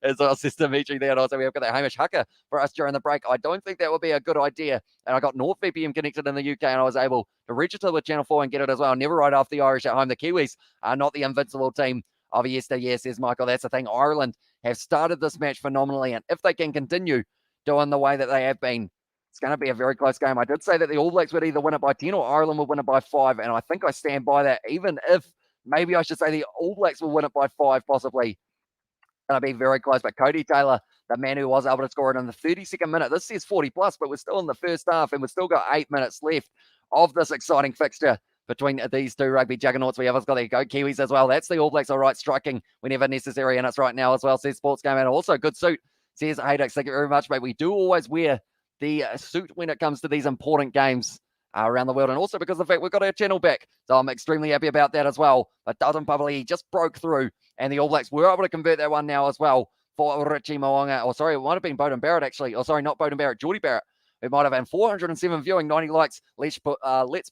as well, says Dimitri there. And also we have got that Hamish haka for us during the break. I don't think that would be a good idea. And I got NordVPN connected in the UK, and I was able to register with Channel 4 and get it as well. Never write off the Irish at home. The Kiwis are not the invincible team of yesteryear, says Michael. That's the thing. Ireland have started this match phenomenally, and if they can continue doing the way that they have been, it's going to be a very close game. I did say that the All Blacks would either win it by 10 or Ireland would win it by 5, and I think I stand by that, even if maybe I should say the All Blacks will win it by 5, possibly. It's going to be very close, but Cody Taylor, the man who was able to score it in the 32nd minute, this says 40 plus, but we're still in the first half, and we've still got 8 minutes left of this exciting fixture between these two rugby juggernauts. We have got the Go Kiwis as well. That's the All Blacks, all right, striking whenever necessary, and it's right now as well, says Sports Game. And also good suit, says Haydux. Thank you very much, mate. We do always wear the suit when it comes to these important games around the world, and also because of the fact we've got our channel back. So I'm extremely happy about that as well. But Dalton Papali just broke through, and the All Blacks were able to convert that one now as well for Richie Mo'unga. Or sorry, it might have been Bowden Barrett, actually. Or sorry, not Bowden Barrett, Geordie Barrett. It might have been 407 viewing, 90 likes. Let's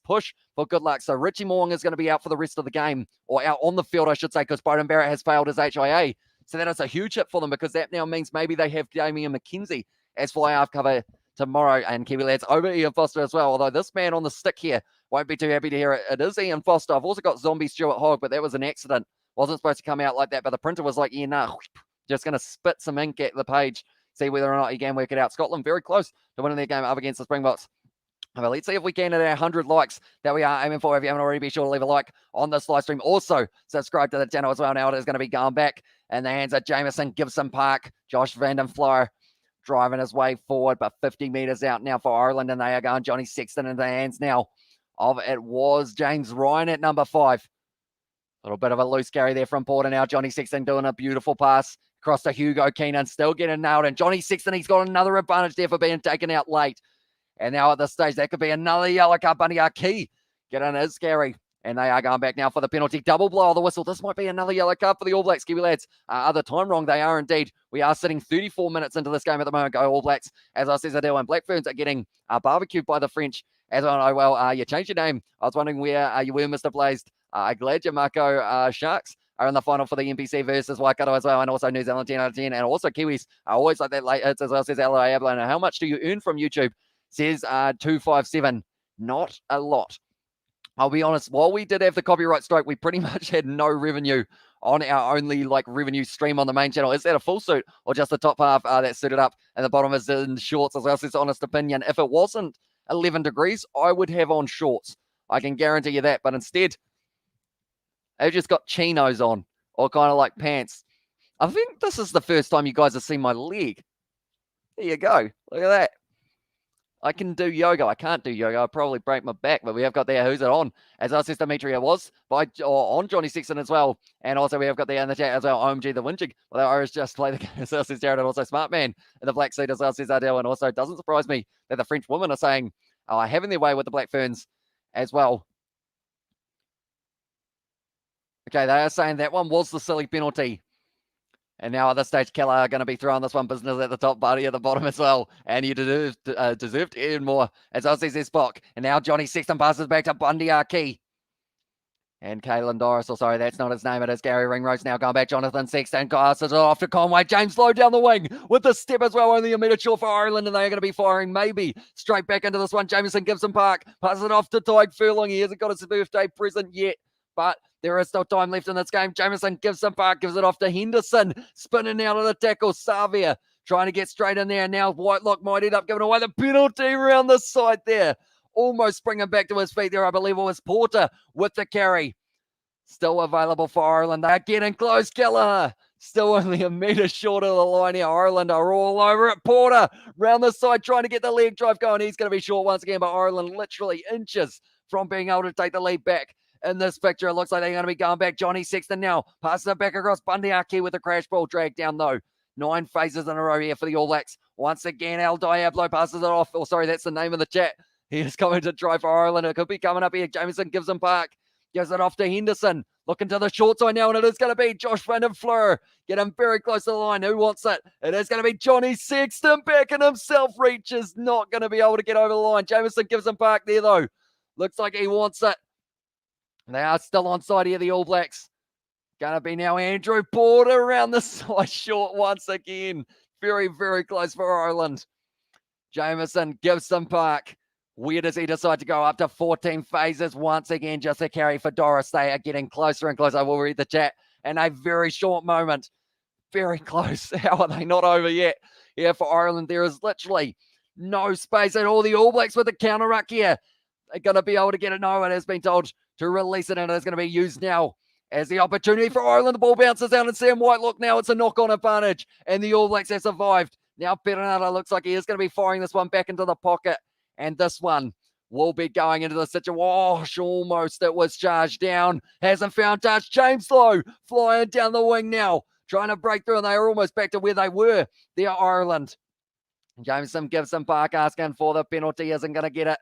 push for good luck. So Richie Mo'unga is going to be out for the rest of the game, or out on the field, I should say, because Bowden Barrett has failed his HIA. So that is a huge hit for them, because that now means maybe they have Damien McKenzie as fly half cover tomorrow, and Kiwi lads over Ian Foster as well. Although this man on the stick here won't be too happy to hear it. It is Ian Foster. I've also got Zombie Stuart Hogg, but that was an accident. Wasn't supposed to come out like that, but the printer was like, yeah, nah, just going to spit some ink at the page. See whether or not he can work it out. Scotland very close to winning their game up against the Springboks. But let's see if we can at our 100 likes that we are aiming for. If you haven't already, be sure to leave a like on this live stream. Also, subscribe to the channel as well. Now it is going to be going back in the hands of Jameson, Gibson Park, Josh Van Flyer driving his way forward, but 50 metres out now for Ireland, and they are going Johnny Sexton into the hands now of it was James Ryan at number 5. little bit of a loose carry there from Porter now. Johnny Sexton doing a beautiful pass across to Hugo Keenan, still getting nailed. And Johnny Sexton, he's got another advantage there for being taken out late. And now at this stage, that could be another yellow card. Bunny Key getting his carry. And they are going back now for the penalty. Double blow of the whistle. This might be another yellow card for the All Blacks. Kiwi lads are the time wrong. They are indeed. We are sitting 34 minutes into this game at the moment. Go All Blacks. As I said, and Black Ferns are getting barbecued by the French. As I know, well, you changed your name. I was wondering where you were, Mr. Blazed. Glad your Mako Sharks are in the final for the NPC versus Waikato as well. And also New Zealand 10 out of 10. And also Kiwis are always like that late hits as well, says Aloe Ablon. How much do you earn from YouTube? Says 257. Not a lot. I'll be honest, while we did have the copyright strike, we pretty much had no revenue on our only revenue stream on the main channel. Is that a full suit or just the top half that's suited up and the bottom is in shorts as well? It's honest opinion. If it wasn't 11 degrees, I would have on shorts. I can guarantee you that. But instead, they've just got chinos on or kind of like pants. I think this is the first time you guys have seen my leg. There you go. Look at that. I can do yoga. I can't do yoga. I'll probably break my back, but we have got there. Who's it on? As I said, Demetria was on Johnny Sexton as well. And also we have got there in the chat as well, OMG the Winchig. Well, the Irish just play the game as well, says Jared, and also Smart Man in the black suit as well, says Ardell. And also it doesn't surprise me that the French women are saying, having their way with the Black Ferns as well. Okay, they are saying that one was the silly penalty. And now at this stage, Keller are going to be throwing this one business at the top, Buddy at the bottom as well. And you deserve to earn more, as I says this Spock. And now Johnny Sexton passes back to Bundy Arkey. And Kalen Doris, or sorry, that's not his name. It is Gary Ringrose now going back. Jonathan Sexton passes it off to Conway. James Lowe down the wing with the step as well. Only a minute short for Ireland, and they're going to be firing maybe straight back into this one. Jameson Gibson Park passes it off to Tyke Furlong. He hasn't got his birthday present yet, but there is still time left in this game. Jameson Gibson Park gives it off to Henderson. Spinning out of the tackle. Savia trying to get straight in there. And now Whitelock might end up giving away the penalty around the side there. Almost springing back to his feet there. I believe it was Porter with the carry. Still available for Ireland. They're getting close. Kelleher still only a metre short of the line here. Ireland are all over it. Porter round the side trying to get the leg drive going. He's going to be short once again, but Ireland literally inches from being able to take the lead back. In this picture, it looks like they're going to be going back. Johnny Sexton now passes it back across. Bundy Aki with a crash ball dragged down though. 9 phases in a row here for the All Blacks. Once again, El Diablo passes it off. Oh, sorry, that's the name of the chat. He is coming to try for Ireland. It could be coming up here. Jameson Gibson Park gives it off to Henderson. Looking to the short side now, and it is going to be Josh Van den Fleur. Getting very close to the line. Who wants it? It is going to be Johnny Sexton backing himself. Reaches not going to be able to get over the line. Jameson Gibson Park there though. Looks like he wants it. They are still on side here, the All Blacks. Going to be now Andrew Porter around the side short once again. Very, very close for Ireland. Jameson Gibson Park. Where does he decide to go? Up to 14 phases once again. Just a carry for Doris. They are getting closer and closer. I will read the chat. And a very short moment. Very close. How are they not over yet? Here for Ireland, there is literally no space at all. The All Blacks with the counter ruck here. They're going to be able to get it. No, it has been told to release it, and it's going to be used now as the opportunity for Ireland. The ball bounces out, and Sam Whitelock now it's a knock-on advantage, and the All Blacks have survived. Now Perenata looks like he is going to be firing this one back into the pocket, and this one will be going into the situation. Oh, almost it was charged down. Hasn't found touch. James Lowe flying down the wing now, trying to break through, and they are almost back to where they were. There, Ireland. Jameson Gibson Park asking for the penalty, isn't going to get it.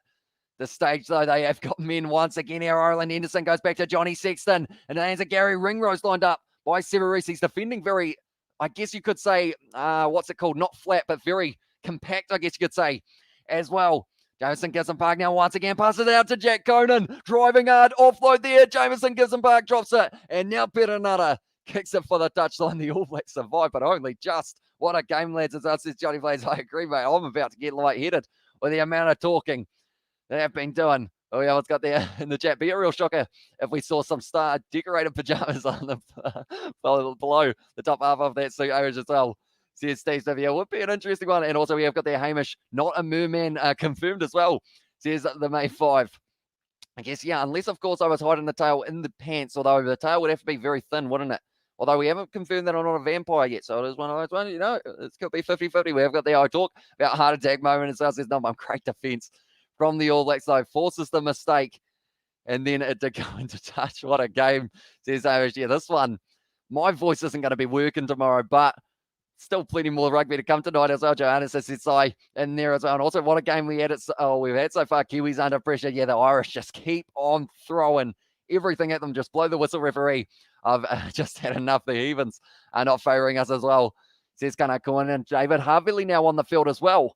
The stage, though, they have got men once again here. Ireland. Henderson goes back to Johnny Sexton. And there's a Gary Ringrose lined up by Severese. He's defending very, I guess you could say, what's it called? Not flat, but very compact, I guess you could say, as well. Jameson Gibson Park now once again passes it out to Jack Conan. Driving hard, offload there. Jameson Gibson Park drops it. And now Perenata kicks it for the touchline. The All Blacks survive, but only just. What a game, lads. As us, says Johnny Blaze. I agree, mate. I'm about to get lightheaded with the amount of talking they have been doing. Oh, yeah, what's got there in the chat? Be a real shocker if we saw some star decorated pajamas on the below the top half of that suit Irish as well. Says Steve Smith. Yeah, would be an interesting one. And also we have got there Hamish, not a merman, confirmed as well. Says the May 5. I guess, yeah, unless, of course, I was hiding the tail in the pants, although the tail would have to be very thin, wouldn't it? Although we haven't confirmed that I'm not a vampire yet, so it is one of those ones, you know, it could be 50-50. We have got the I talk about heart attack moment, and so says, no, I'm great defense from the All Blacks, though. Forces the mistake. And then it did go into touch. What a game, says Hamish. Yeah, this one, my voice isn't going to be working tomorrow, but still plenty more rugby to come tonight as well. Johannes Setsai in there as well. And also, what a game we've had so far. Kiwis under pressure. Yeah, the Irish just keep on throwing everything at them. Just blow the whistle, referee. I've just had enough. The evens are not favouring us as well, says Kanakun. And David Harvey now on the field as well.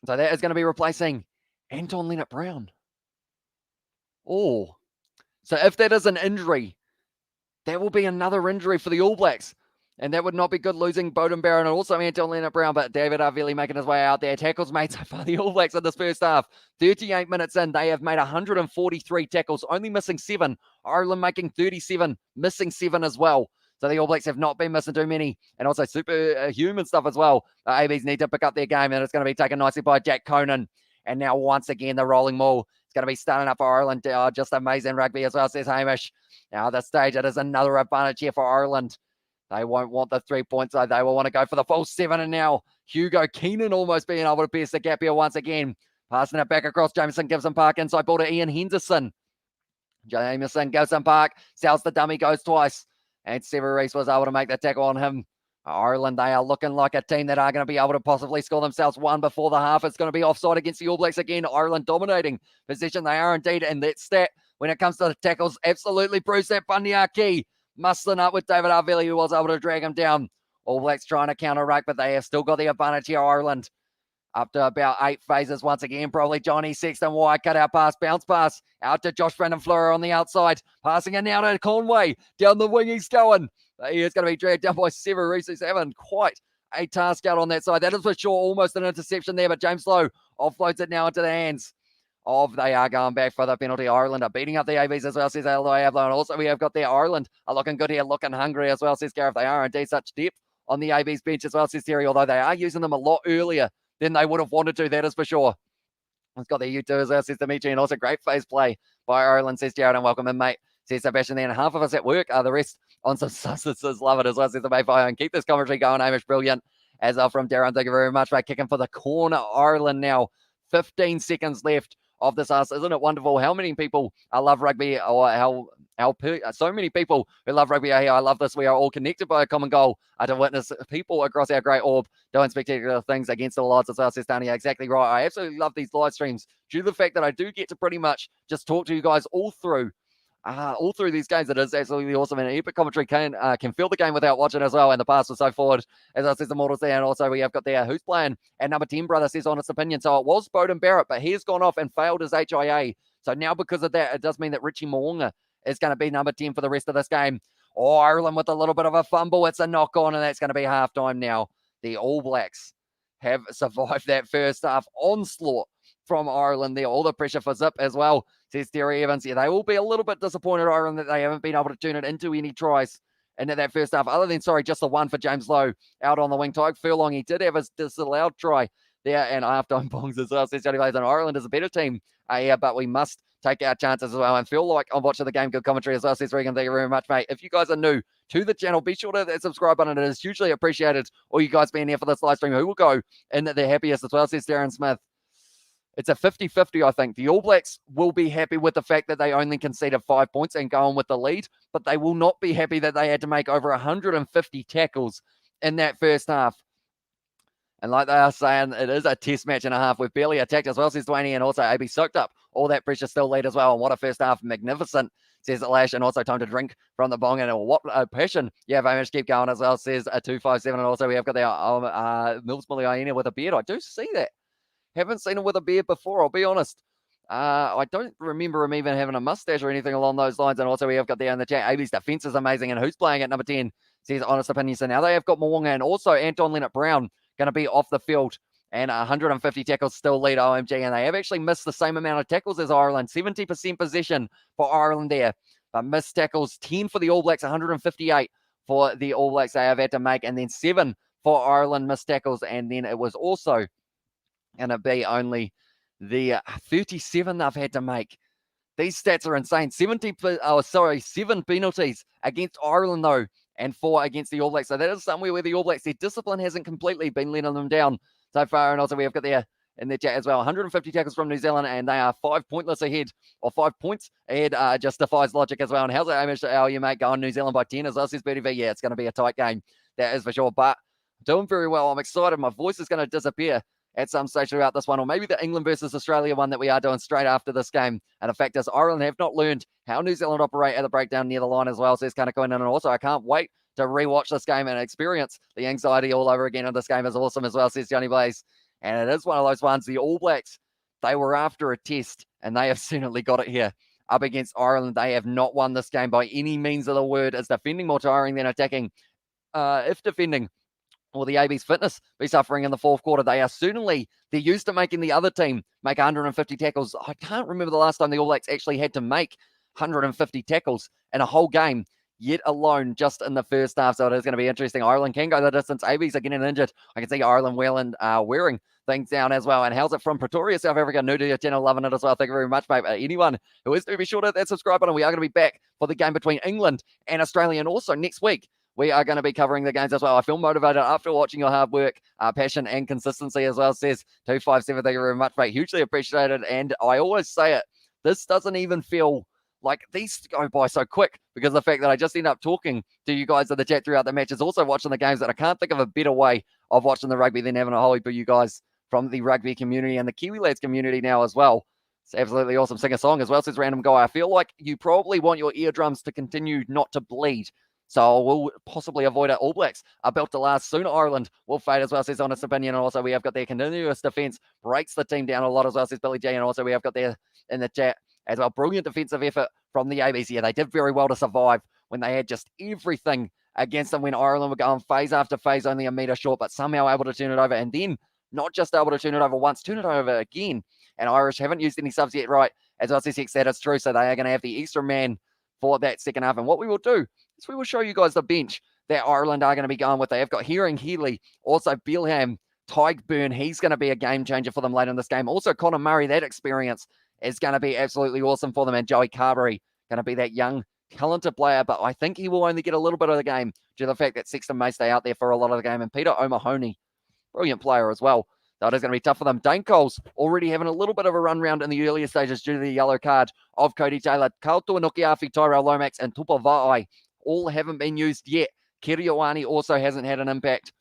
So that is going to be replacing Anton Leonard-Brown. Oh, so if that is an injury, that will be another injury for the All Blacks. And that would not be good, losing Beauden Barron and also Anton Leonard-Brown. But David Arveli making his way out there. Tackles made so far, the All Blacks in this first half. 38 minutes in, they have made 143 tackles, only missing 7. Ireland making 37, missing 7 as well. So the All Blacks have not been missing too many. And also superhuman stuff as well. ABs need to pick up their game, and it's going to be taken nicely by Jack Conan. And now once again, the rolling maul. Going to be starting up for Ireland. Just amazing rugby as well, says Hamish. Now at this stage, it is another advantage here for Ireland. They won't want the 3 points, though. They will want to go for the full 7. And now Hugo Keenan almost being able to pierce the gap here once again. Passing it back across Jameson Gibson Park. Inside ball to Ian Henderson. Jameson Gibson Park. Sells the dummy, goes twice. And Sever Reese was able to make the tackle on him. Ireland, they are looking like a team that are going to be able to possibly score themselves 1 before the half. It's going to be offside against the All Blacks again. Ireland dominating position. They are indeed. And that stat, when it comes to the tackles, absolutely proves that Bundyaki muscling up with David Arveli, who was able to drag him down. All Blacks trying to counter-ruck, but they have still got the advantage here, Ireland. Up to about 8 phases once again. Probably Johnny Sexton wide cut out pass, bounce pass out to Josh Brandon Fleur on the outside. Passing it now to Conway. Down the wing he's going. He is going to be dragged down by Sever Reese, who's having quite a task out on that side. That is for sure almost an interception there, but James Lowe offloads it now into the hands of, they are going back for the penalty. Ireland are beating up the ABs as well, says Aloy Avlon. Also, we have got there Ireland are looking good here, looking hungry as well, says Gareth. They are indeed such depth on the ABs bench as well, says Terry, although they are using them a lot earlier than they would have wanted to, that is for sure. It's got the U2 as well, says Dimitri, and also great phase play by Ireland, says Jared, and welcome in, mate, says Sebastian there. And half of us at work, the rest on some substances. Love it as well, says the Mayfire. And keep this commentary going, Hamish. Brilliant. As well from Darren, thank you very much, mate. Kicking for the corner, Ireland now. 15 seconds left of this us. Isn't it wonderful how many people love rugby, or so many people who love rugby are here. I love this. We are all connected by a common goal to witness people across our great orb doing spectacular things against all odds as well, says Tanya. Exactly right. I absolutely love these live streams due to the fact that I do get to pretty much just talk to you guys all through these games. It is absolutely awesome, and epic commentary can feel the game without watching as well, and the pass was so forward, as I said, the models there. And also we have got there who's playing at number 10, brother, says honest opinion. So it was Beauden Barrett, but he has gone off and failed his HIA. So now because of that, it does mean that Richie Moonga is going to be number 10 for the rest of this game. Oh, Ireland with a little bit of a fumble. It's a knock on, and that's going to be halftime now. The All Blacks have survived that first half onslaught from Ireland there. All the pressure for Zip as well, says Terry Evans. Yeah, they will be a little bit disappointed, Ireland, that they haven't been able to turn it into any tries into that first half, other than, just the one for James Lowe out on the wing. Tyke Furlong, he did have his disallowed try there, and halftime bongs as well, says Johnny Blaze. And Ireland is a better team, but we must take our chances as well. And feel like I'm watching the game, good commentary as well, says Regan. Thank you very much, mate. If you guys are new to the channel, be sure to hit that subscribe button. It is hugely appreciated. All you guys being here for this live stream, who will go in the happiest as well, says Darren Smith. It's a 50-50, I think. The All Blacks will be happy with the fact that they only conceded 5 points and go on with the lead, but they will not be happy that they had to make over 150 tackles in that first half. And like they are saying, it is a test match and a half. We've barely attacked as well, says Dwayne, and also AB soaked up all that pressure, still lead as well. And what a first half. Magnificent, says Lash. And also time to drink from the bong. And what a passion. Yeah, very much keep going as well, says 257. And also we have got there Mills Muliaina with a beard. I do see that. Haven't seen him with a beard before, I'll be honest. I don't remember him even having a mustache or anything along those lines. And also we have got there in the chat, AB's defense is amazing. And who's playing at number 10, says honest opinion. So now they have got Mwanga and also Anton Leonard-Brown going to be off the field, and 150 tackles still lead OMG, and they have actually missed the same amount of tackles as Ireland. 70% possession for Ireland there, but missed tackles 10 for the All Blacks, 158 for the All Blacks they have had to make, and then 7 for Ireland missed tackles, and then it was also going to be only the 37 they've had to make. These stats are insane. 7 penalties against Ireland though, and 4 against the All Blacks. So that is somewhere where the All Blacks, their discipline hasn't completely been letting them down so far. And also we have got there in their chat as well. 150 tackles from New Zealand, and they are 5 pointless ahead, or 5 points ahead. Just defies logic as well. And how's it, Hamish? How are you, mate? Going New Zealand by 10 as well, says Bertie V. Yeah, it's going to be a tight game. That is for sure. But doing very well. I'm excited. My voice is going to disappear at some stage throughout this one, or maybe the England versus Australia one that we are doing straight after this game. And the fact is, Ireland have not learned how New Zealand operate at the breakdown near the line as well, says Kanako. And also, I can't wait to rewatch this game and experience the anxiety all over again. And this game is awesome as well, says Johnny Blaze. And it is one of those ones, the All Blacks, they were after a test, and they have certainly got it here up against Ireland. They have not won this game by any means of the word. It's defending more tiring than attacking. If defending, or the AB's fitness be suffering in the fourth quarter, they're used to making the other team make 150 tackles. I can't remember the last time the All Blacks actually had to make 150 tackles in a whole game, yet alone just in the first half. So it is going to be interesting. Ireland can go the distance. ABs are getting injured. I can see Ireland wearing things down as well. And how's it from Pretoria, South Africa? New to your channel, loving it as well. Thank you very much, mate. Anyone who is to be sure to hit that subscribe button. We are going to be back for the game between England and Australia. And also next week, we are going to be covering the games as well. I feel motivated after watching your hard work, passion, and consistency as well, says 257. Thank you very much, mate. Hugely appreciated. And I always say it, this doesn't even feel like these go by so quick because of the fact that I just end up talking to you guys in the chat throughout the matches, also watching the games, that I can't think of a better way of watching the rugby than having a whole heap of you guys from the rugby community and the Kiwi Lads community now as well. It's absolutely awesome. Sing a song as well, says Random Guy. I feel like you probably want your eardrums to continue not to bleed. So we'll possibly avoid it. All Blacks are built to last. Soon Ireland will fade as well, says Honest Opinion. And also we have got their continuous defence, breaks the team down a lot as well, says Billy J. And also we have got there in the chat as well, brilliant defensive effort from the ABs. Yeah, they did very well to survive when they had just everything against them, when Ireland were going phase after phase, only a metre short, but somehow able to turn it over. And then not just able to turn it over once, turn it over again. And Irish haven't used any subs yet, right? As well, says Hex, that is true. So they are going to have the extra man for that second half. And what we will do is we will show you guys the bench that Ireland are going to be going with. They have got Herring, Healy, also Bilham, Tyke Byrne. He's going to be a game changer for them later in this game. Also Connor Murray, that experience is going to be absolutely awesome for them. And Joey Carberry, going to be that young, talented player, but I think he will only get a little bit of the game due to the fact that Sexton may stay out there for a lot of the game. And Peter O'Mahony, brilliant player as well. So it is going to be tough for them. Dane Coles already having a little bit of a run round in the earlier stages due to the yellow card of Cody Taylor. Karl Tuanukiafi, Tyrell Lomax, and Tupa Va'ai all haven't been used yet. Kiriawani also hasn't had an impact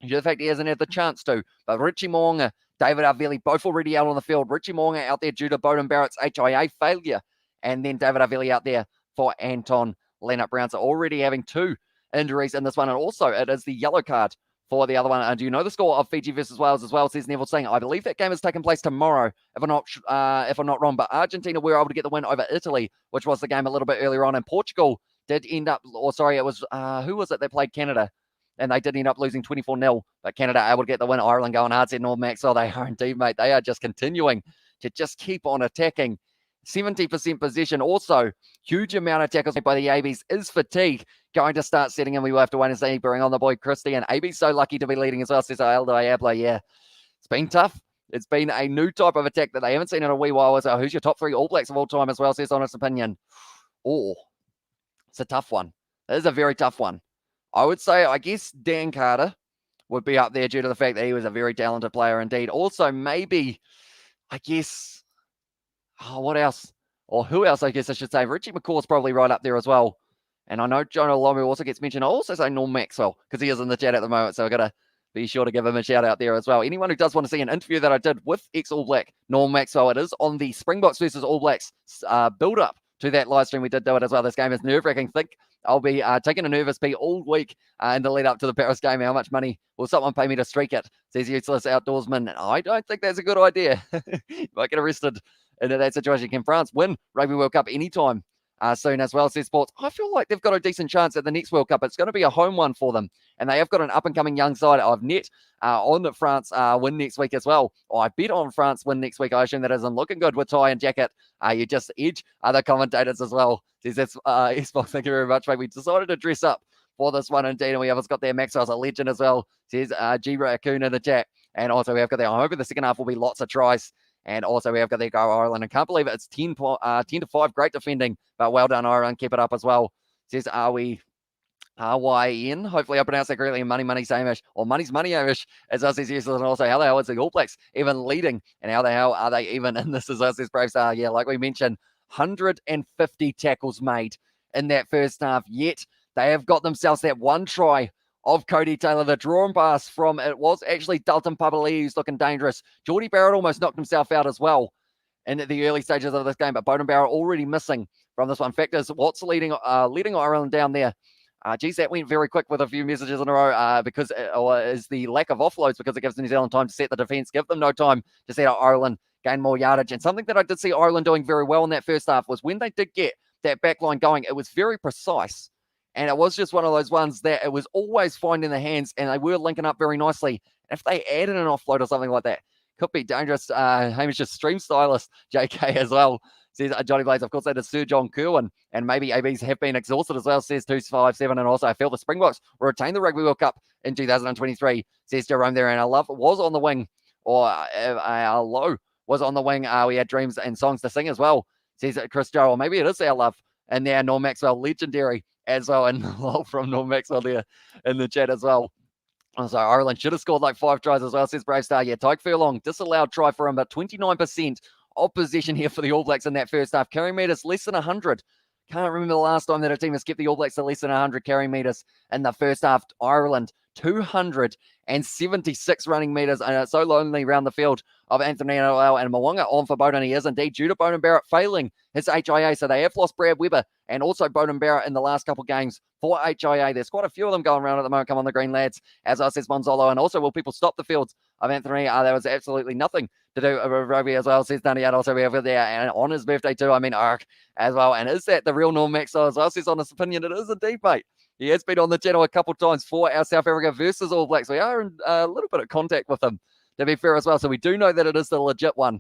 due to the fact he hasn't had the chance to. But Richie Mo'unga, David Avili, both already out on the field. Richie Mo'unga out there due to Bowden Barrett's HIA failure. And then David Avili out there for Anton Leonard-Brown. So already having two injuries in this one. And also it is the yellow card for the other one. And do you know the score of Fiji versus Wales as well, says Neville Singh? I believe that game has taken place tomorrow, if I'm not wrong. But Argentina were able to get the win over Italy, which was the game a little bit earlier on. And Portugal did end up, it was, who was it that played Canada? And they did end up losing 24-0. But Canada able to get the win. Ireland going hard, said Norm Maxwell. They are indeed, mate. They are just continuing to just keep on attacking. 70% possession. Also, huge amount of tackles by the ABs. Is fatigue going to start setting in? We will have to wait and see. Bring on the boy Christie. And AB's so lucky to be leading as well, says Aldo Ayabla. Yeah, it's been tough. It's been a new type of attack that they haven't seen in a wee while. So who's your top three All Blacks of all time as well, says Honest Opinion? Oh, it's a tough one. It is a very tough one. I would say, I guess Dan Carter would be up there due to the fact that he was a very talented player indeed. Also, maybe, I guess, what else? Or who else, I guess I should say. Richie McCaw's probably right up there as well. And I know Jonah Lomu also gets mentioned. I also say Norm Maxwell, because he is in the chat at the moment. So I've got to be sure to give him a shout out there as well. Anyone who does want to see an interview that I did with ex-All Black Norm Maxwell, it is on the Springboks versus All Blacks build-up to that live stream. We did do it as well. This game is nerve-wracking. Think I'll be taking a nervous pee all week in the lead up to the Paris game. How much money will someone pay me to streak it? Says useless outdoorsman. I don't think that's a good idea. Might get arrested into that situation. Can France win Rugby World Cup anytime soon as well, says Sports? I feel like they've got a decent chance at the next World Cup. It's going to be a home one for them. And they have got an up-and-coming young side. I've net on France win next week as well. I bet on France win next week. I assume that isn't looking good with tie and jacket. You just edge other commentators as well. Says that's Xbox. Thank you very much, mate. We decided to dress up for this one indeed. And we have got there Maxwell's a legend as well. Says G Raccoon in the chat. And also we have got there. I'm hoping the second half will be lots of tries. And also we have got there Go Ireland. I can't believe it. It's 10 to 5. Great defending. But well done, Ireland. Keep it up as well. Says, are we Hawaiian. Hopefully I pronounced that correctly. Money, same-ish. Or money's money-ish, as us is useless. And also, how the hell is the All Blacks even leading? And how the hell are they even in this as us is Brave Star? Yeah, like we mentioned, 150 tackles made in that first half. Yet, they have got themselves that one try of Cody Taylor. The drawn pass from, it was actually Dalton Papali'i who's looking dangerous. Geordie Barrett almost knocked himself out as well in the early stages of this game. But Bowden Barrett already missing from this one. Fact is, what's leading Ireland down there? Geez, that went very quick with a few messages in a row because is the lack of offloads, because it gives New Zealand time to set the defence, give them no time to set out Ireland, gain more yardage. And something that I did see Ireland doing very well in that first half was when they did get that back line going, it was very precise. And it was just one of those ones that it was always finding the hands, and they were linking up very nicely. If they added an offload or something like that, could be dangerous. Hamish's stream stylist, JK, as well. Says Johnny Blades, of course, that is Sir John Kerwin, and maybe ABs have been exhausted as well, says 257. And also, I feel the Springboks will retain the Rugby World Cup in 2023, says Jerome there. And I love was on the wing, or our low was on the wing. We had dreams and songs to sing as well, says Chris Joe. Or maybe it is our love. And there, Norm Maxwell, legendary as well. And lol from Norm Maxwell there in the chat as well. So Ireland should have scored like 5 tries as well, says Brave Star. Yeah, Tyke Furlong, disallowed try for him, but 29% of possession here for the All Blacks in that first half. Carrying meters less than 100. Can't remember the last time that a team has kept the All Blacks to less than 100 carrying meters in the first half. Ireland, 276 running meters, and it's so lonely around the field of Anthony and Mwanga on for Bowden. He is indeed due to Bowden Barrett failing his HIA. So they have lost Brad Weber and also Bowden Barrett in the last couple games for HIA. There's quite a few of them going around at the moment. Come on, the green lads, as I says Monzolo. And also, will people stop the fields of Anthony? There was absolutely nothing to do with rugby as well, says Danny. Also, we have it there, and on his birthday too, I mean, Ark as well. And is that the real Norm Maxwell as well? Says on his opinion, it is indeed, mate. He has been on the channel a couple times for our South Africa versus All Blacks. We are in a little bit of contact with him, to be fair as well. So we do know that it is the legit one,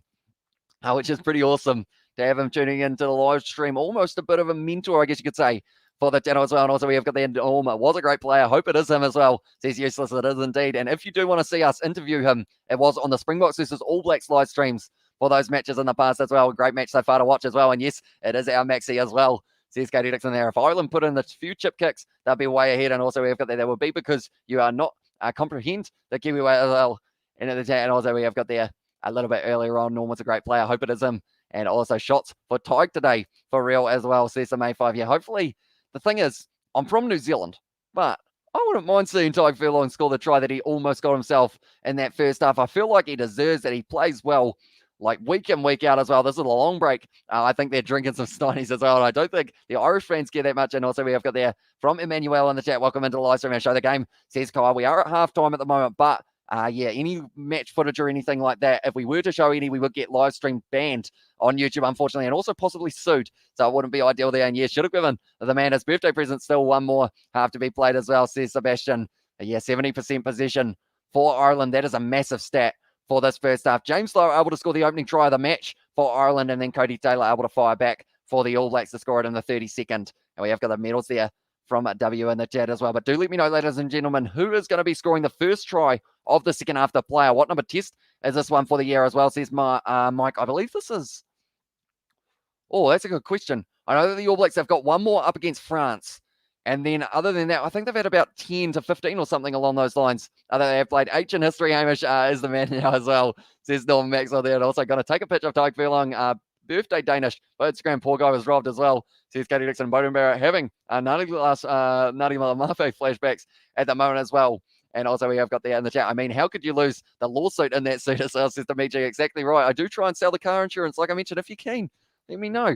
which is pretty awesome to have him tuning into the live stream. Almost a bit of a mentor, I guess you could say, for the channel as well. And also we have got the Orma, was a great player. Hope it is him as well. Says useless, it is indeed. And if you do want to see us interview him, it was on the Springboks versus All Blacks live streams for those matches in the past as well. Great match so far to watch as well. And yes, it is our Maxi as well, says Katie Dixon there. If Ireland put in the few chip kicks, they'll be way ahead. And also we have got that will be because you are not comprehend the Kiwi way as well. And also we have got there a little bit earlier on. Norman's a great player. Hope it is him. And also shots for Tyke today for real as well, says the May 5. Yeah, hopefully. The thing is, I'm from New Zealand, but I wouldn't mind seeing Tyke Furlong score the try that he almost got himself in that first half. I feel like he deserves it. He plays well, like week in, week out as well. This is a long break. I think they're drinking some Steinies as well. And I don't think the Irish fans care that much. And also we have got there from Emmanuel in the chat. Welcome into the live stream and show the game, says Kyle. We are at halftime at the moment, but yeah, any match footage or anything like that, if we were to show any, we would get live stream banned on YouTube, unfortunately, and also possibly sued. So it wouldn't be ideal there. And yeah, should have given the man his birthday present. Still one more have to be played as well, says Sebastian. Yeah, 70% possession for Ireland. That is a massive stat for this first half. James Lowe able to score the opening try of the match for Ireland, and then Cody Taylor able to fire back for the All Blacks to score it in the 32nd. And we have got the medals there from W in the chat as well. But do let me know, ladies and gentlemen, who is going to be scoring the first try of the second half, the player. What number test is this one for the year as well, says Mike. I believe this is... Oh, that's a good question. I know that the All Blacks have got one more up against France. And then other than that, I think they've had about 10 to 15 or something along those lines. They have played H in history. Hamish is the man now as well, says Norman Maxwell there. And also going to take a picture of Tyke Furlong. Birthday Danish. But Instagram, poor guy was robbed as well, says Katie Dixon. And Bowden Barrett having Nutty Malamafe flashbacks at the moment as well. And also we have got there in the chat. I mean, how could you lose the lawsuit in that suit as well, says Dimitri. Exactly right. I do try and sell the car insurance, like I mentioned. If you're keen, let me know.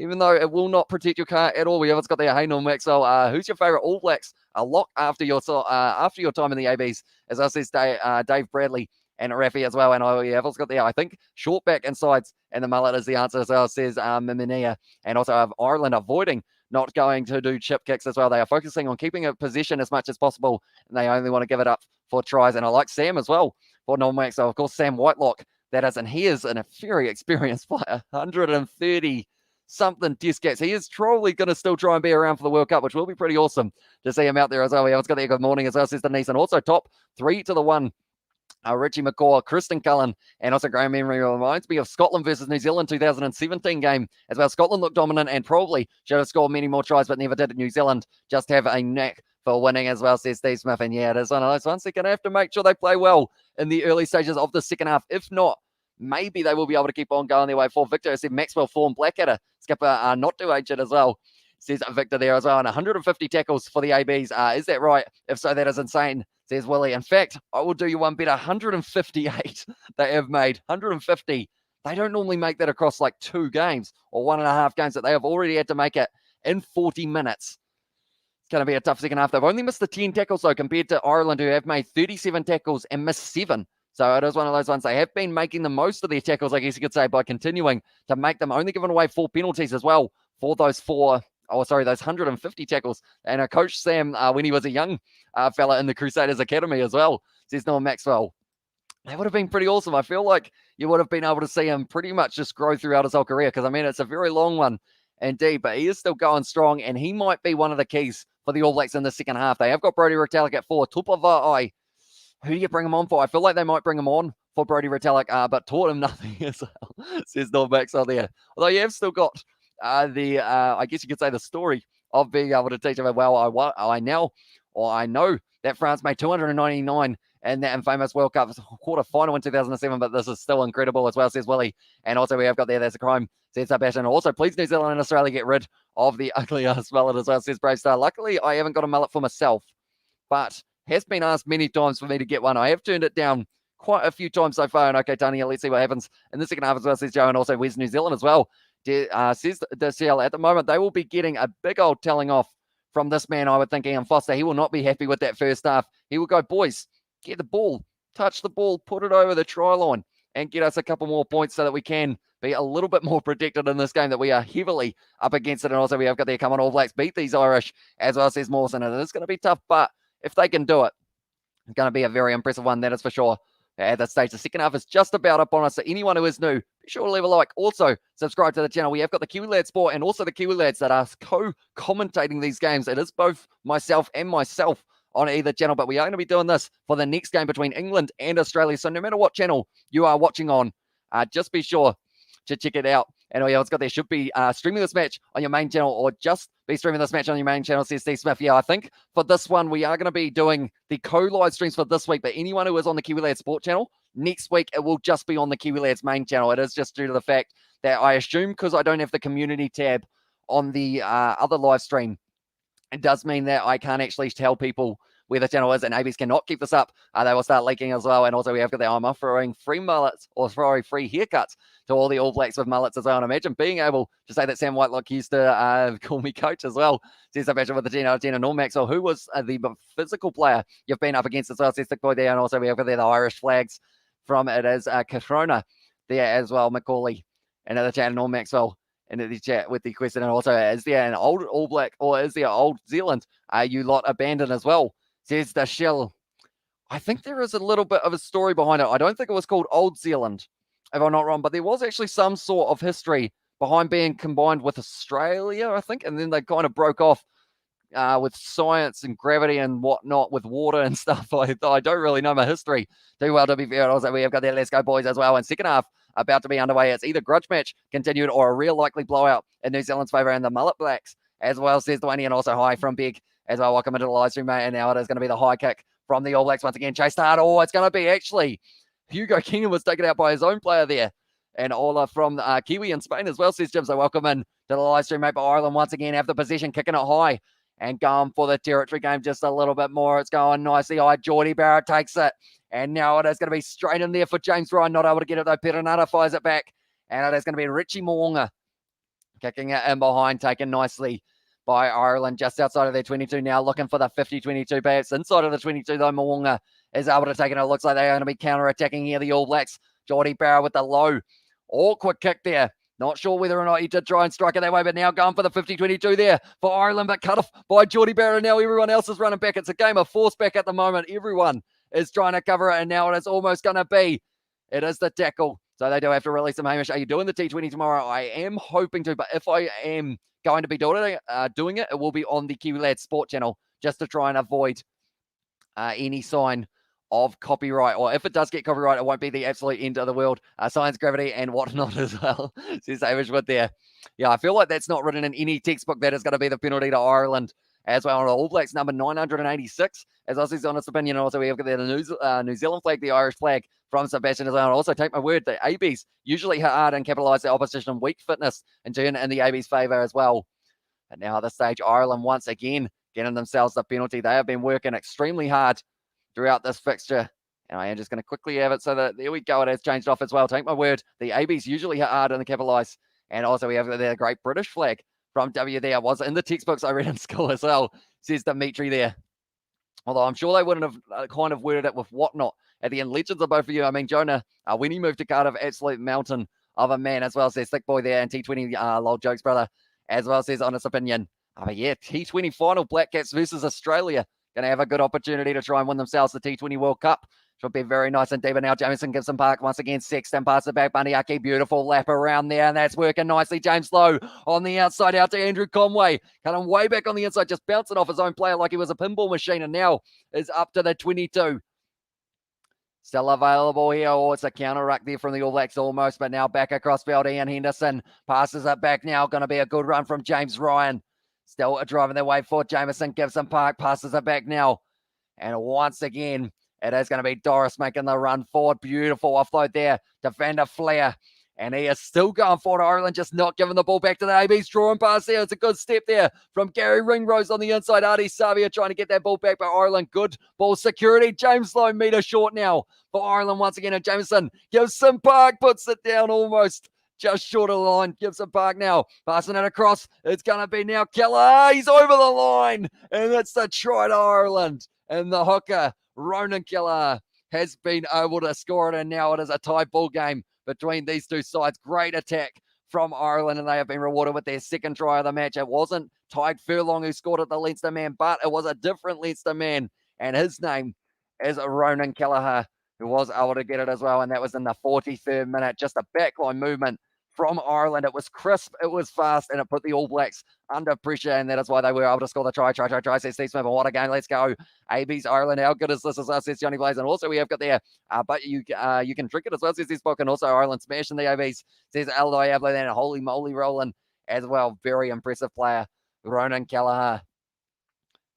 Even though it will not protect your car at all. We haven't got there. Hey, Norm Maxwell. Who's your favourite All Blacks? A lock after your time in the ABs, as I says Dave Bradley and Rafi as well. And I have also got there. I think short back and sides and the mullet is the answer as well, says Miminia. And also have Ireland avoiding not going to do chip kicks as well. They are focusing on keeping a position as much as possible, and they only want to give it up for tries. And I like Sam as well for Norm Maxwell. Of course, Sam Whitelock, that is, and he is a very experienced player. 130 something test caps. He is probably going to still try and be around for the World Cup, which will be pretty awesome to see him out there as well. We haven't got there. Good morning as well, says Denise. And also top 3-1 Richie McCaw, Kristen Cullen, and also Graham Emery reminds me of Scotland versus New Zealand 2017 game as well. Scotland looked dominant and probably should have scored many more tries, but never did. New Zealand just have a knack for winning as well, says Steve Smith. And yeah, it is one of those ones they're going to have to make sure they play well in the early stages of the second half. If not, maybe they will be able to keep on going their way for Victor. I said Maxwell form Blackadder, skipper not too ancient as well. Says Victor there as well. And 150 tackles for the ABs. Is that right? If so, that is insane, says Willie. In fact, I will do you one better. 158 they have made. 150. They don't normally make that across like 2 games or 1.5 games, that they have already had to make it in 40 minutes. It's going to be a tough second half. They've only missed the 10 tackles, though, compared to Ireland, who have made 37 tackles and missed 7. So it is one of those ones. They have been making the most of their tackles, I guess you could say, by continuing to make them, only giving away 4 penalties as well for those 150 tackles. And Coach Sam, when he was a young fella in the Crusaders Academy as well, says Noah Maxwell, that would have been pretty awesome. I feel like you would have been able to see him pretty much just grow throughout his whole career, because, I mean, it's a very long one indeed, but he is still going strong, and he might be one of the keys for the All Blacks in the second half. They have got Brodie Retallick at 4. Tupava'ai, who do you bring him on for? I feel like they might bring him on for Brodie Retallick, but taught him nothing as well, says Noah Maxwell there. Although you have still got I guess you could say, the story of being able to teach him, well, I know that France made 299 in that infamous World Cup quarter-final in 2007, but this is still incredible as well, says Willie. And also we have got that's a crime, says Sebastian. Also, please, New Zealand and Australia, get rid of the ugly-ass mullet as well, says Brave Star. Luckily, I haven't got a mullet for myself, but has been asked many times for me to get one. I have turned it down quite a few times so far. And okay, Tanya, let's see what happens in the second half as well, says Joe. And also, where's New Zealand as well? Says Disallowed. At the moment, they will be getting a big old telling off from this man, I would think, Ian Foster. He will not be happy with that first half. He will go, boys, get the ball, touch the ball, put it over the try line, and get us a couple more points so that we can be a little bit more protected in this game that we are heavily up against it. And also, we have got there, come on, All Blacks, beat these Irish, as well, says Mawson. And it's going to be tough, but if they can do it, it's going to be a very impressive one, that is for sure. At that stage, the second half is just about up on us. So anyone who is new, be sure to leave a like. Also, subscribe to the channel. We have got the Kiwi Lad Sport and also the Kiwi Lads that are co-commentating these games. It is both myself on either channel, but we are going to be doing this for the next game between England and Australia. So no matter what channel you are watching on, just be sure to check it out. And yeah, it's got there. Should be streaming this match on your main channel, or just be streaming this match on your main channel, says Steve Smith. Yeah, I think for this one, we are going to be doing the co-live streams for this week. But anyone who is on the Kiwi Lads Sport channel, next week, it will just be on the Kiwi Lads main channel. It is just due to the fact that I assume, because I don't have the community tab on the other live stream, it does mean that I can't actually tell people where the channel is, and ABs cannot keep this up. They will start leaking as well. And also, we have got the I'm offering free mullets, or sorry, free haircuts to all the All Blacks with mullets as well. And imagine being able to say that Sam Whitelock used to call me coach as well. Says I mentioned with the 10 out of 10, and Norm Maxwell, who was the physical player you've been up against as well, says Thick Boy there. And also, we have got there the Irish flags from it as Katrona there as well, Macaulay. And at the chat, Norm Maxwell in the chat with the question. And also, is there an old All Black, or is there old Zealand? You lot abandoned as well, says the Shell. I think there is a little bit of a story behind it. I don't think it was called Old Zealand, if I'm not wrong, but there was actually some sort of history behind being combined with Australia, I think, and then they kind of broke off with science and gravity and whatnot, with water and stuff. I don't really know my history too well, to be fair. Also, we have got there, let's go boys as well. And second half about to be underway. It's either grudge match continued or a real likely blowout in New Zealand's favour, and the Mullet Blacks as well, says Dwayne. And also hi from Big as well. Welcome into the live stream, mate. And now it is going to be the high kick from the All Blacks once again. Chased hard. Oh, it's going to be actually Hugo Keenan was taken out by his own player there. And Ola from Kiwi in Spain as well, says Jim. So welcome in to the live stream, mate. But Ireland once again have the position, kicking it high and going for the territory game just a little bit more. It's going nicely. Geordie Barrett takes it. And now it is going to be straight in there for James Ryan. Not able to get it though. Perenara fires it back. And it is going to be Richie Mo'unga kicking it in behind, taken nicely by Ireland just outside of their 22 now, looking for the 50-22, perhaps inside of the 22 though. Mo'unga is able to take it. It looks like they're going to be counter-attacking here, the All Blacks. Geordie Barrett with the low, awkward kick there. Not sure whether or not he did try and strike it that way, but now going for the 50-22 there for Ireland, but cut off by Geordie Barrett. And now everyone else is running back. It's a game of force back at the moment. Everyone is trying to cover it, and now it is almost going to be. It is the tackle. So they do have to release him. Hamish, are you doing the T20 tomorrow? I am hoping to, but if I am going to be doing it, it will be on the Kiwi Lads Sport channel, just to try and avoid any sign of copyright, or if it does get copyright, it won't be the absolute end of the world. Science, gravity, and whatnot as well, says Hamish Wood there. Yeah, I feel like that's not written in any textbook. That is going to be the penalty to Ireland as well. All Blacks number 986, as Aussie's honest opinion. Also, we have got the New Zealand flag, the Irish flag from Sebastian as well. And also, take my word, the ABs usually hit hard and capitalise their opposition weak fitness and turn in the ABs' favour as well. And now at this stage, Ireland once again getting themselves the penalty. They have been working extremely hard throughout this fixture. And I am just going to quickly have it so that there we go. It has changed off as well. Take my word, the ABs usually hit hard and capitalise. And also we have the great British flag from W there. Was in the textbooks I read in school as well, says Dimitri there. Although I'm sure they wouldn't have kind of worded it with whatnot at the end. Legends of both of you. I mean, Jonah, when he moved to Cardiff, absolute mountain of a man as well, says Thick Boy there. And T20, lol jokes, brother, as well, says honest opinion. But yeah, T20 final, Black Caps versus Australia. Going to have a good opportunity to try and win themselves the T20 World Cup. Should be very nice indeed. But now Jameson gives some park once again. Sexton passes it back. Bundyaki, beautiful lap around there. And that's working nicely. James Lowe on the outside out to Andrew Conway. Coming way back on the inside, just bouncing off his own player like he was a pinball machine. And now is up to the 22. Still available here. Oh, it's a counter ruck there from the All Blacks almost. But now back across field. Ian Henderson passes it back now. Going to be a good run from James Ryan. Still driving their way forward. Jameson gives him park. Passes it back now. And once again, it is going to be Doris making the run forward. Beautiful offload there to Vander Flair. And he is still going forward. Ireland just not giving the ball back to the ABs. Drawing pass there. It's a good step there from Gary Ringrose on the inside. Artie Savia trying to get that ball back, but Ireland good ball security. James Lowe meter short now for Ireland once again. And Jameson gives some park, puts it down almost just short of the line. Gives it park now. Passing it across. It's going to be now Keller. He's over the line. And that's the try to Ireland. And the hooker, Ronan Keller, has been able to score it. And now it is a tie ball game between these two sides. Great attack from Ireland, and they have been rewarded with their second try of the match. It wasn't Tyke Furlong who scored at the Leinster man, but it was a different Leinster man, and his name is Ronan Kelleher, who was able to get it as well, and that was in the 43rd minute. Just a backline movement from Ireland. It was crisp, it was fast, and it put the All Blacks under pressure, and that is why they were able to score the try, says Steve Smith. And what a game, let's go. AB's Ireland, how good is this, says Johnny Blaze. And also we have got there, but you can drink it as well, says this book. And also Ireland smashing the ABs, says Aldo Ablo, and holy moly rolling as well. Very impressive player, Ronan Kelleher.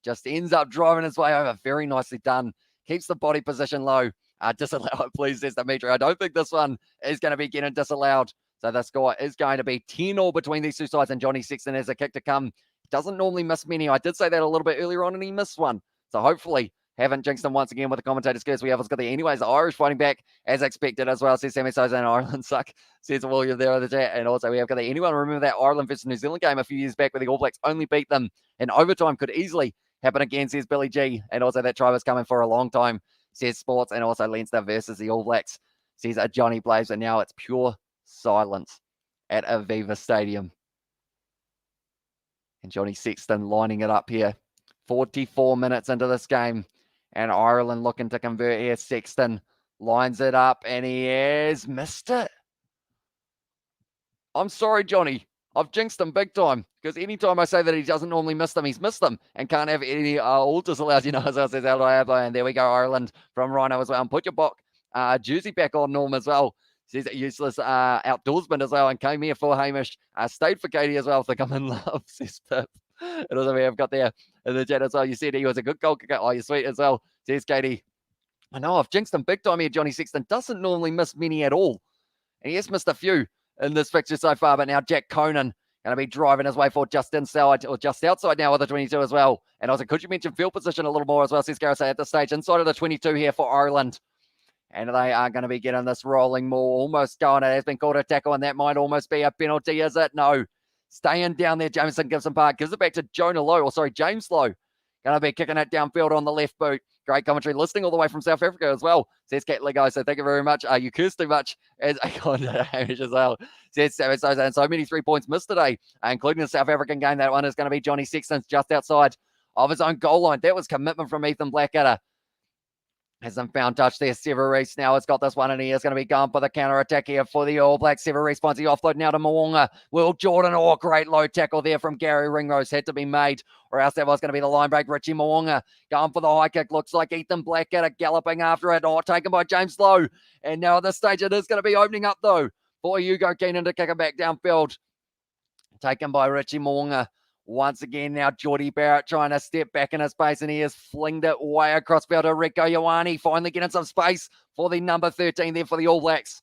Just ends up driving his way over. Very nicely done. Keeps the body position low. Disallowed, please, says Dimitri. I don't think this one is going to be getting disallowed. So the score is going to be 10-0 between these two sides, and Johnny Sexton has a kick to come. Doesn't normally miss many. I did say that a little bit earlier on, and he missed one. So hopefully, haven't jinxed him once again with the commentators' curse. We have got the anyways. The Irish fighting back as expected as well, says Sammy Souza, and Ireland suck, says William there in the chat. And also we have got the anyone remember that Ireland versus New Zealand game a few years back where the All Blacks only beat them in overtime? Could easily happen again, says Billy G. And also that try was coming for a long time, says Sports. And also Leinster versus the All Blacks, says Johnny Blaze. And now it's pure silence at Aviva Stadium. And Johnny Sexton lining it up here. 44 minutes into this game. And Ireland looking to convert here. Sexton lines it up and he has missed it. I'm sorry, Johnny. I've jinxed him big time. Because anytime I say that he doesn't normally miss them, he's missed them. And can't have any all disallowed, as I says, and there we go, Ireland from Rhino as well. And put your jersey back on, Norm, as well. Says useless outdoorsman as well, and came here for Hamish. Stayed for Katie as well. Think I'm in love, says Pip. And also we have got there in the chat as well. You said he was a good goal kicker. Oh, you're sweet as well, says Katie. I know I've jinxed him big time here. Johnny Sexton doesn't normally miss many at all, and he has missed a few in this fixture so far. But now Jack Conan going to be driving his way forward just inside or just outside now with the 22 as well. And also, could you mention field position a little more as well, says Gareth at this stage. Inside of the 22 here for Ireland. And they are going to be getting this rolling more. Almost going. It has been called a tackle, and that might almost be a penalty, is it? No. Staying down there. Jameson gives him park. Gives it back to James Lowe. Going to be kicking it downfield on the left boot. Great commentary. Listening all the way from South Africa as well, says Cat Lego. So thank you very much. You cursed too much as a Hamish as well, says Savage. And so many 3 points missed today, including the South African game. That one is going to be Johnny Sexton just outside of his own goal line. That was commitment from Ethan Blackadder. Hasn't found touch there. Severis now has got this one, and he is going to be going for the counter-attack here for the All Blacks. Severis finds the offload now to Mo'unga. Will Jordan, great low tackle there from Gary Ringrose. Had to be made, or else that was going to be the line break. Richie Mo'unga going for the high kick. Looks like Ethan Blackadder galloping after it. Taken by James Lowe. And now at this stage, it is going to be opening up, though, for Hugo Keenan to kick it back downfield. Taken by Richie Mo'unga. Once again, now Geordie Barrett trying to step back in his space, and he has flinged it way across field to Rico Ioane. Finally getting some space for the number 13 there for the All Blacks.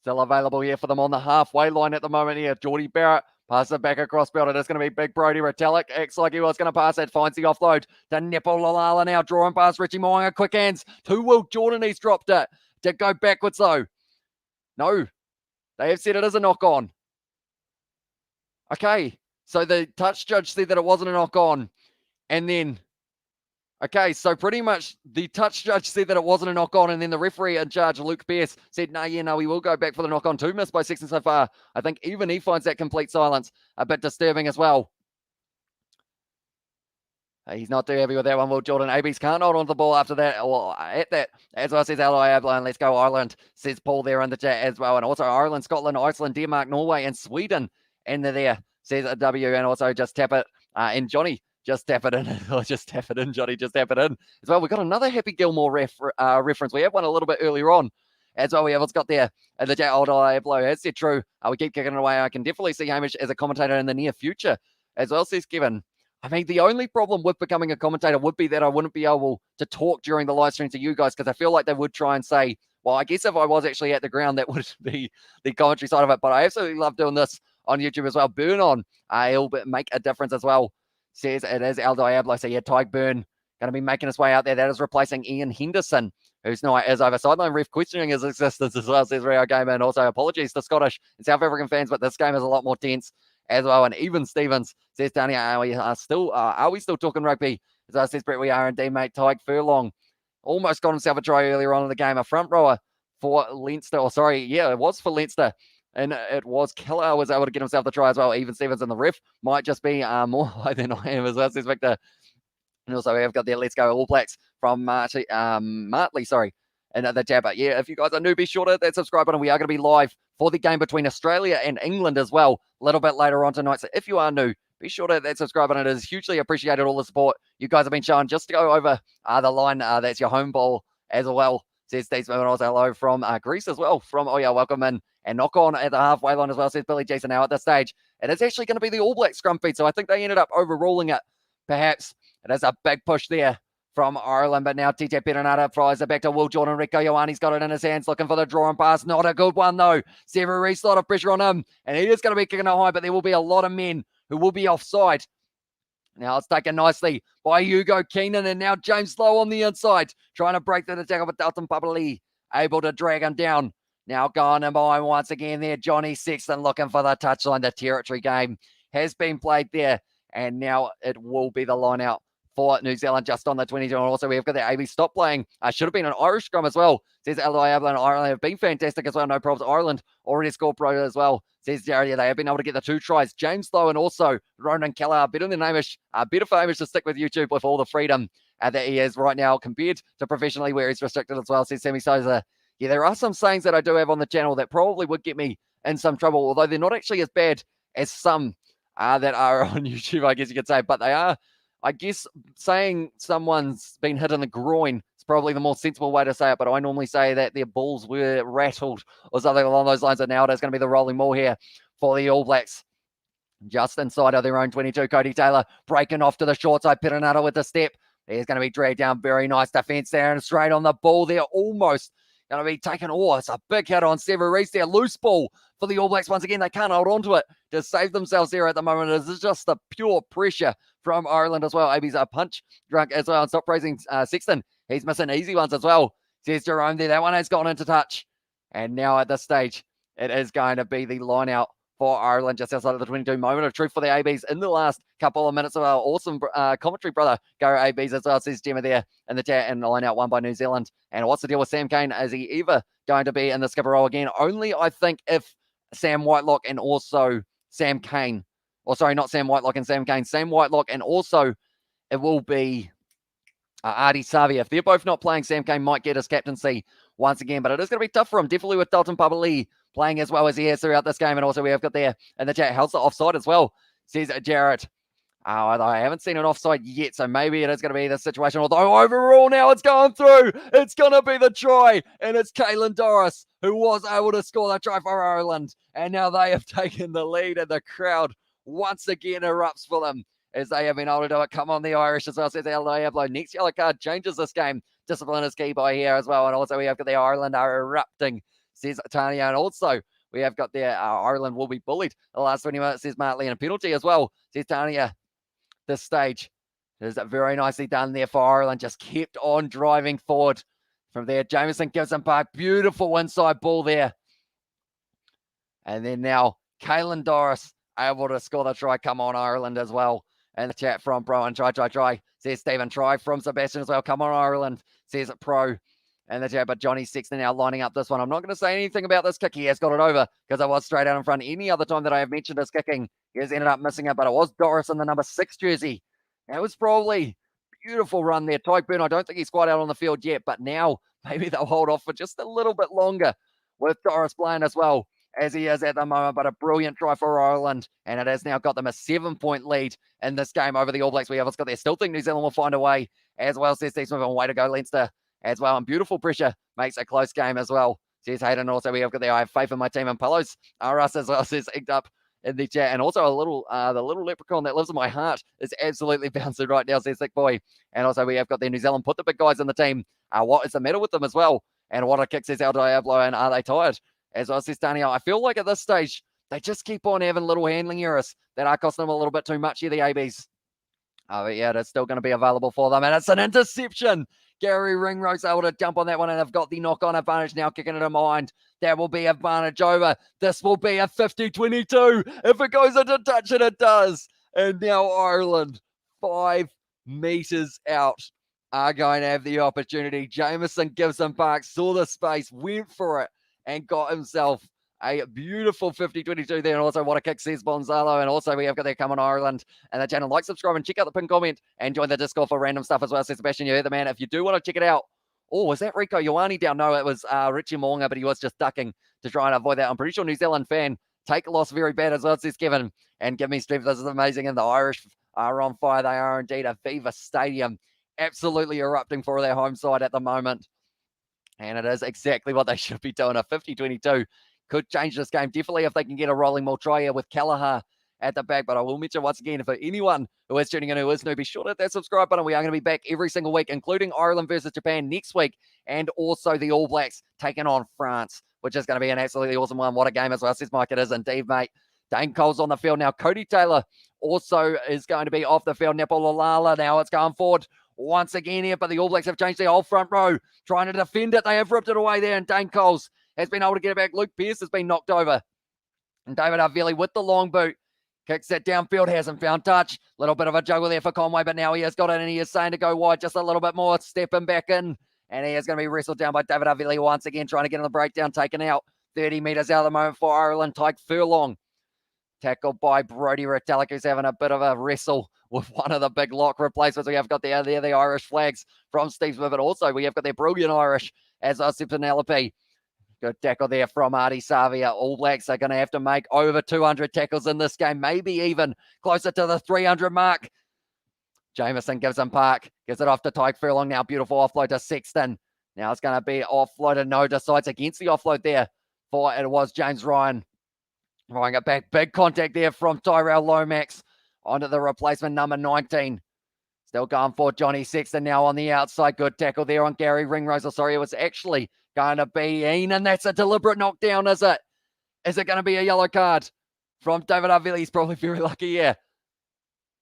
Still available here for them on the halfway line at the moment here. Geordie Barrett passes it back across field. It is going to be Big Brody Retallick. Acts like he was going to pass it. Finds the offload to Nepo Lalala now. Drawing past Richie Mo'unga. Quick hands to Will Jordan. He's dropped it. Did go backwards though. No. They have said it is a knock on. Okay. So the touch judge said that it wasn't a knock on. And then, okay, so pretty much the touch judge said that it wasn't a knock on. And then the referee in charge, Luke Pierce, said, no, we will go back for the knock on. 2 missed by Sexton so far. I think even he finds that complete silence a bit disturbing as well. He's not too happy with that one, Will Jordan. ABs can't hold on to the ball after that, or at that. As well, says Aloy Ablon. Let's go Ireland, says Paul there in the chat as well. And also Ireland, Scotland, Iceland, Denmark, Norway, and Sweden. And they're there. Says a W, and also just tap it. And Johnny, just tap it in. Just tap it in, Johnny. Just tap it in. As well, we've got another Happy Gilmore reference. We have one a little bit earlier on. As well, we have what's got there. The chat, old blow has said true. We keep kicking it away. I can definitely see Hamish as a commentator in the near future. As well, says Kevin. I mean, the only problem with becoming a commentator would be that I wouldn't be able to talk during the live stream to you guys, because I feel like they would try and say, well, I guess if I was actually at the ground, that would be the commentary side of it. But I absolutely love doing this on YouTube as well. Burn on, he'll make a difference as well. Says it is El Diablo. So yeah, Tyke Burn going to be making his way out there. That is replacing Ian Henderson, who's now is over sideline ref questioning his existence as well, says Rio Gamer. And also apologies to Scottish and South African fans, but this game is a lot more tense as well. And even Stevens says down here, are we still talking rugby? As I says, Brett, we are indeed, mate. Tyke Furlong almost got himself a try earlier on in the game. A front rower for Leinster, it was for Leinster. And it was Keller was able to get himself the try as well. Even Stevens and the ref might just be more high than I am as well, says Victor. And also we have got there, let's go All Blacks from Martley, and the chat. But yeah, if you guys are new, be sure to hit that subscribe button. We are going to be live for the game between Australia and England as well, a little bit later on tonight. So if you are new, be sure to hit that subscribe button. It is hugely appreciated, all the support you guys have been showing. Just to go over the line, that's your home ball as well. Says Steve Smith, and also hello from Greece as well. Welcome in. And knock on at the halfway line as well, says Billy Jason. Now at this stage, it is actually going to be the All Black scrum feed. So I think they ended up overruling it, perhaps. It is a big push there from Ireland. But now TJ Perenata flies it back to Will Jordan. Rico Ioane's got it in his hands, looking for the draw and pass. Not a good one, though. Severin Reese, a lot of pressure on him. And he is going to be kicking it high, but there will be a lot of men who will be offside. Now it's taken nicely by Hugo Keenan, and now James Lowe on the inside, trying to break the tackle, but Dalton Papali able to drag him down. Now going in behind once again there, Johnny Sexton looking for the touchline. The territory game has been played there, and now it will be the line out for New Zealand just on the 22. And also we've got the AB stop playing. Should have been an Irish scrum as well. Says Aloy Ablon. Ireland have been fantastic as well. No problems. Ireland already scored pro as well. Says Jared, they have been able to get the 2 tries. James Lowe and also Ronan Keller. Better for Hamish to stick with YouTube with all the freedom that he has right now compared to professionally where he's restricted as well. Says Sammy Souza. Yeah, there are some sayings that I do have on the channel that probably would get me in some trouble, although they're not actually as bad as some that are on YouTube, I guess you could say. But they are, I guess, saying someone's been hit in the groin is probably the more sensible way to say it. But I normally say that their balls were rattled or something along those lines. And now it's going to be the rolling ball here for the All Blacks. Just inside of their own 22, Cody Taylor breaking off to the short side. Perenata with the step. He's going to be dragged down. Very nice defense there and straight on the ball there. Almost going to be taken. It's a big hit on Severin Reese there. Loose ball for the All Blacks. Once again, they can't hold on to it to save themselves there at the moment. This is just the pure pressure from Ireland as well. AB's a punch drunk as well. And stop praising Sexton. He's missing easy ones as well. Says Jerome there. That one has gone into touch. And now at this stage, it is going to be the line out for Ireland just outside of the 22. Moment of truth for the ABs in the last couple of minutes of our awesome commentary, brother. Go ABs as well, says Gemma there in the chat, and the line out one by New Zealand. And what's the deal with Sam Cane? Is he ever going to be in the skipper role again? Only, I think, if Sam Whitelock and also Sam Cane, or sorry, not Sam Whitelock and Sam Cane, Sam Whitelock, and also it will be Adi Savi. If they're both not playing, Sam Cane might get his captaincy once again, but it is going to be tough for him, definitely with Dalton Pabali playing as well as he has throughout this game. And also we have got there in the chat, how's the offside as well, says Jarrett. Oh, I haven't seen an offside yet, so maybe it is going to be the situation. Although overall now it's going through. It's going to be the try, and it's Caelan Doris who was able to score the try for Ireland. And now they have taken the lead, and the crowd once again erupts for them as they have been able to do it. Come on, the Irish as well, says Diablo. Next yellow card changes this game. Discipline is key by here as well. And also we have got the Ireland are erupting, says Tanya. And also we have got there Ireland will be bullied the last 20 minutes, says Martley, and a penalty as well, says Tanya. This stage is very nicely done there for Ireland. Just kept on driving forward from there. Jameson gives them back. Beautiful inside ball there. And then now Caelan Doris able to score the try. Come on, Ireland as well. And the chat from Pro and try, says Stephen. Try from Sebastian as well. Come on, Ireland, says Pro. And the chat, but Johnny Sexton now lining up this one. I'm not going to say anything about this kick. He has got it over because I was straight out in front. Any other time that I have mentioned his kicking, he has ended up missing it, but it was Doris in the number 6 jersey. That was probably beautiful run there. Tyke Byrne, I don't think he's quite out on the field yet, but now maybe they'll hold off for just a little bit longer with Doris playing as well as he is at the moment. But a brilliant try for Ireland, and it has now got them a 7-point lead in this game over the All Blacks. We have got there. Still think New Zealand will find a way as well, says Steve Smith. Way to go, Leinster as well. And beautiful pressure makes a close game as well, says Hayden. Also, we have got there. I have faith in my team, and pillows are us as well, says Inked Up in the chat. And also a little, the little leprechaun that lives in my heart is absolutely bouncing right now, says Thick Boy. And also we have got there New Zealand put the big guys in the team. What is the matter with them as well? And what a kick, says El Diablo. And are they tired? As well, says Daniel. I feel like at this stage, they just keep on having little handling errors that are costing them a little bit too much here, the ABs. But yeah, it's still going to be available for them. And it's an interception. Gary Ringrose able to jump on that one, and they've got the knock-on advantage now, kicking it in behind. That will be advantage over. This will be a 50-22. If it goes into touch, and it does. And now Ireland, 5 meters out, are going to have the opportunity. Jameson Gibson Park saw the space, went for it, and got himself a beautiful 50-22 there. And also what a kick, says Bonzalo. And also we have got there, come on Ireland. And the channel, like, subscribe, and check out the pin comment, and join the Discord for random stuff as well, says Sebastian. You hear the man. If you do want to check it out. Oh, was that Rico Ioane down? No, it was Richie Moonga, but he was just ducking to try and avoid that. I'm pretty sure New Zealand fan take a loss very bad as well, says Kevin. And give me strength. This is amazing. And the Irish are on fire. They are indeed. Aviva Stadium absolutely erupting for their home side at the moment. And it is exactly what they should be doing. A 50-22 could change this game. Definitely if they can get a rolling more try here with Kelleher at the back. But I will mention once again, for anyone who is tuning in who is new, be sure to hit that subscribe button. We are going to be back every single week, including Ireland versus Japan next week, and also the All Blacks taking on France, which is going to be an absolutely awesome one. What a game as well, says Mike. It is indeed, mate. Dane Cole's on the field now. Cody Taylor also is going to be off the field. Nepalala now, it's going forward once again here, but the All Blacks have changed their whole front row, trying to defend it. They have ripped it away there, and Dane Coles has been able to get it back. Luke Pearce has been knocked over. And David Arveli with the long boot. Kicks it downfield, hasn't found touch. Little bit of a juggle there for Conway, but now he has got it, and he is saying to go wide just a little bit more. Stepping back in. And he is going to be wrestled down by David Arveli once again, trying to get on the breakdown, taken out. 30 metres out of the moment for Ireland. Tyke Furlong. Tackled by Brodie Retallick, who's having a bit of a wrestle with one of the big lock replacements. We have got there the Irish flags from Steve Smith, but also we have got their brilliant Irish as Penelope. Good tackle there from Adi Savia. All Blacks are going to have to make over 200 tackles in this game, maybe even closer to the 300 mark. Jameson gives him Park, gives it off to Tyke Furlong now. Beautiful offload to Sexton. Now it's going to be offloaded. No, decides against the offload there for it was James Ryan. Throwing it back. Big contact there from Tyrell Lomax onto the replacement number 19. Still going for Johnny Sexton now on the outside. Good tackle there on Gary Ringrose. Oh, sorry, it was actually going to be Ian, and that's a deliberate knockdown, is it? Is it going to be a yellow card from David Arveli? He's probably very lucky, yeah.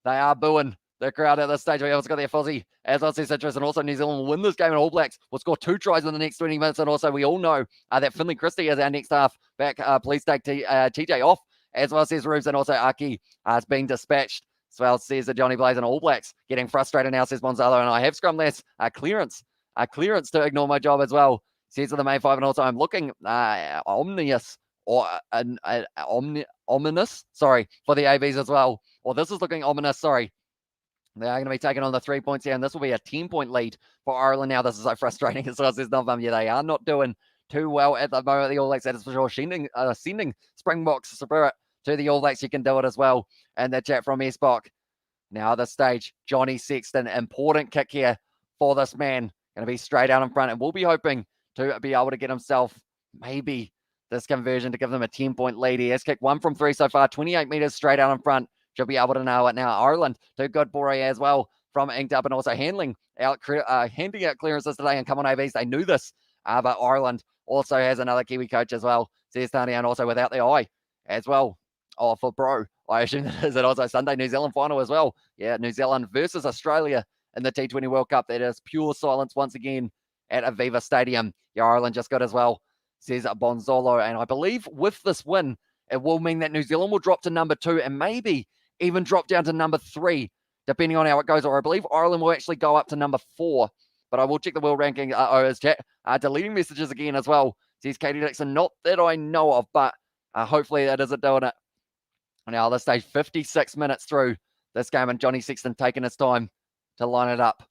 They are booing the crowd at this stage. We also got their Fozzie as Aussie Citrus, and also New Zealand will win this game, and All Blacks will score 2 tries in the next 20 minutes. And also we all know that Finley Christie is our next half back. Please take TJ off, as well, says Roofs, and also Aki has been dispatched. As well, says Johnny Blaze, and All Blacks getting frustrated now, says Bonzalo, and I have scrum less clearance to ignore my job as well, says the main 5. And also I'm looking ominous or ominous, sorry, for the ABs as well. Well, this is looking ominous, sorry. They are going to be taking on the 3 points here, and this will be a 10-point lead for Ireland now. This is so frustrating as well. There's no yeah, they are not doing too well at the moment. The All Blacks, that is for sure. Sending Springboks spirit to the All Blacks. You can do it as well. And the chat from Esbok. Now the stage, Johnny Sexton. Important kick here for this man. Going to be straight out in front, and we'll be hoping to be able to get himself maybe this conversion to give them a 10-point lead. He has kicked 1 from 3 so far, 28 metres straight out in front. Should be able to nail it now. Ireland, too good for as well from Inked Up, and also handing out clearances today. And come on, ABs, they knew this. But Ireland also has another Kiwi coach as well. Says Tanya, and also without the eye as well. Oh, for Bro. I assume that is it. Also Sunday New Zealand final as well. Yeah, New Zealand versus Australia in the T20 World Cup. That is pure silence once again at Aviva Stadium. Yeah, Ireland just good as well, says Bonzolo. And I believe with this win, it will mean that New Zealand will drop to number 2 and maybe even drop down to number 3, depending on how it goes. Or I believe Ireland will actually go up to number 4. But I will check the world ranking. His chat deleting messages again as well, says Katie Dixon. Not that I know of, but hopefully that isn't doing it. Now, this stage, 56 minutes through this game, and Johnny Sexton taking his time to line it up.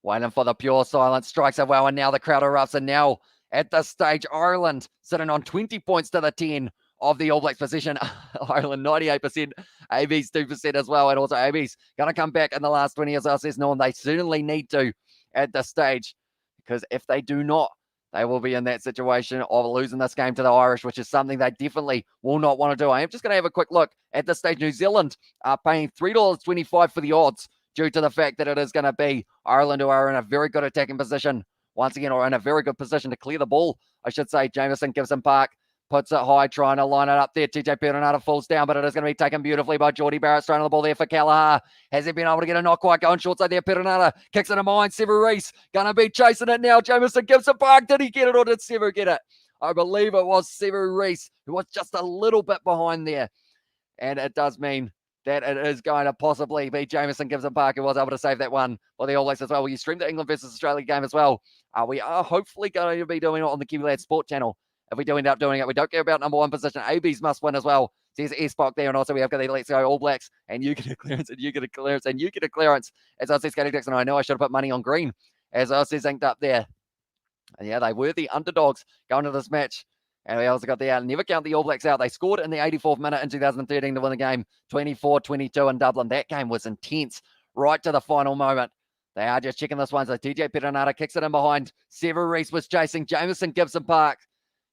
Waiting for the pure silence. Strikes it well, and now the crowd erupts. And now, at this stage, Ireland sitting on 20 points to the 10 of the All Blacks position. Ireland 98%, AB's 2% as well. And also AB's going to come back in the last 20 as well, says Norm. They certainly need to at this stage, because if they do not, they will be in that situation of losing this game to the Irish, which is something they definitely will not want to do. I am just going to have a quick look at this stage. New Zealand are paying $3.25 for the odds due to the fact that it is going to be Ireland, who are in a very good attacking position once again, or in a very good position to clear the ball, I should say. Jameson Gibson Park puts it high, trying to line it up there. TJ Perenara falls down, but it is going to be taken beautifully by Geordie Barrett. Throwing the ball there for Kelleher. Has he been able to get a not quite going short side there? Perenara kicks it in behind. Sever Reese going to be chasing it now. Jameson Gibson Park. Did he get it, or did Sever get it? I believe it was Sever Reese, who was just a little bit behind there. And it does mean that it is going to possibly be Jameson Gibson Park who was able to save that one for the All Blacks as well. Will you stream the England versus Australia game as well? We are hopefully going to be doing it on the Kiwi Lads Sport channel. If we do end up doing it, we don't care about number 1 position. ABs must win as well. There's S-Spock there, and also we have got the Let's Go All Blacks, and you get a clearance, and you get a clearance, and you get a clearance. As I said, Scotty Dixon, I know I should have put money on green, as I said, Inked Up there. And yeah, they were the underdogs going to this match. And we also got the never count the All Blacks out. They scored in the 84th minute in 2013 to win the game 24-22 in Dublin. That game was intense right to the final moment. They are just checking this one. So TJ Perenara kicks it in behind. Sever Reese was chasing. Jameson Gibson Park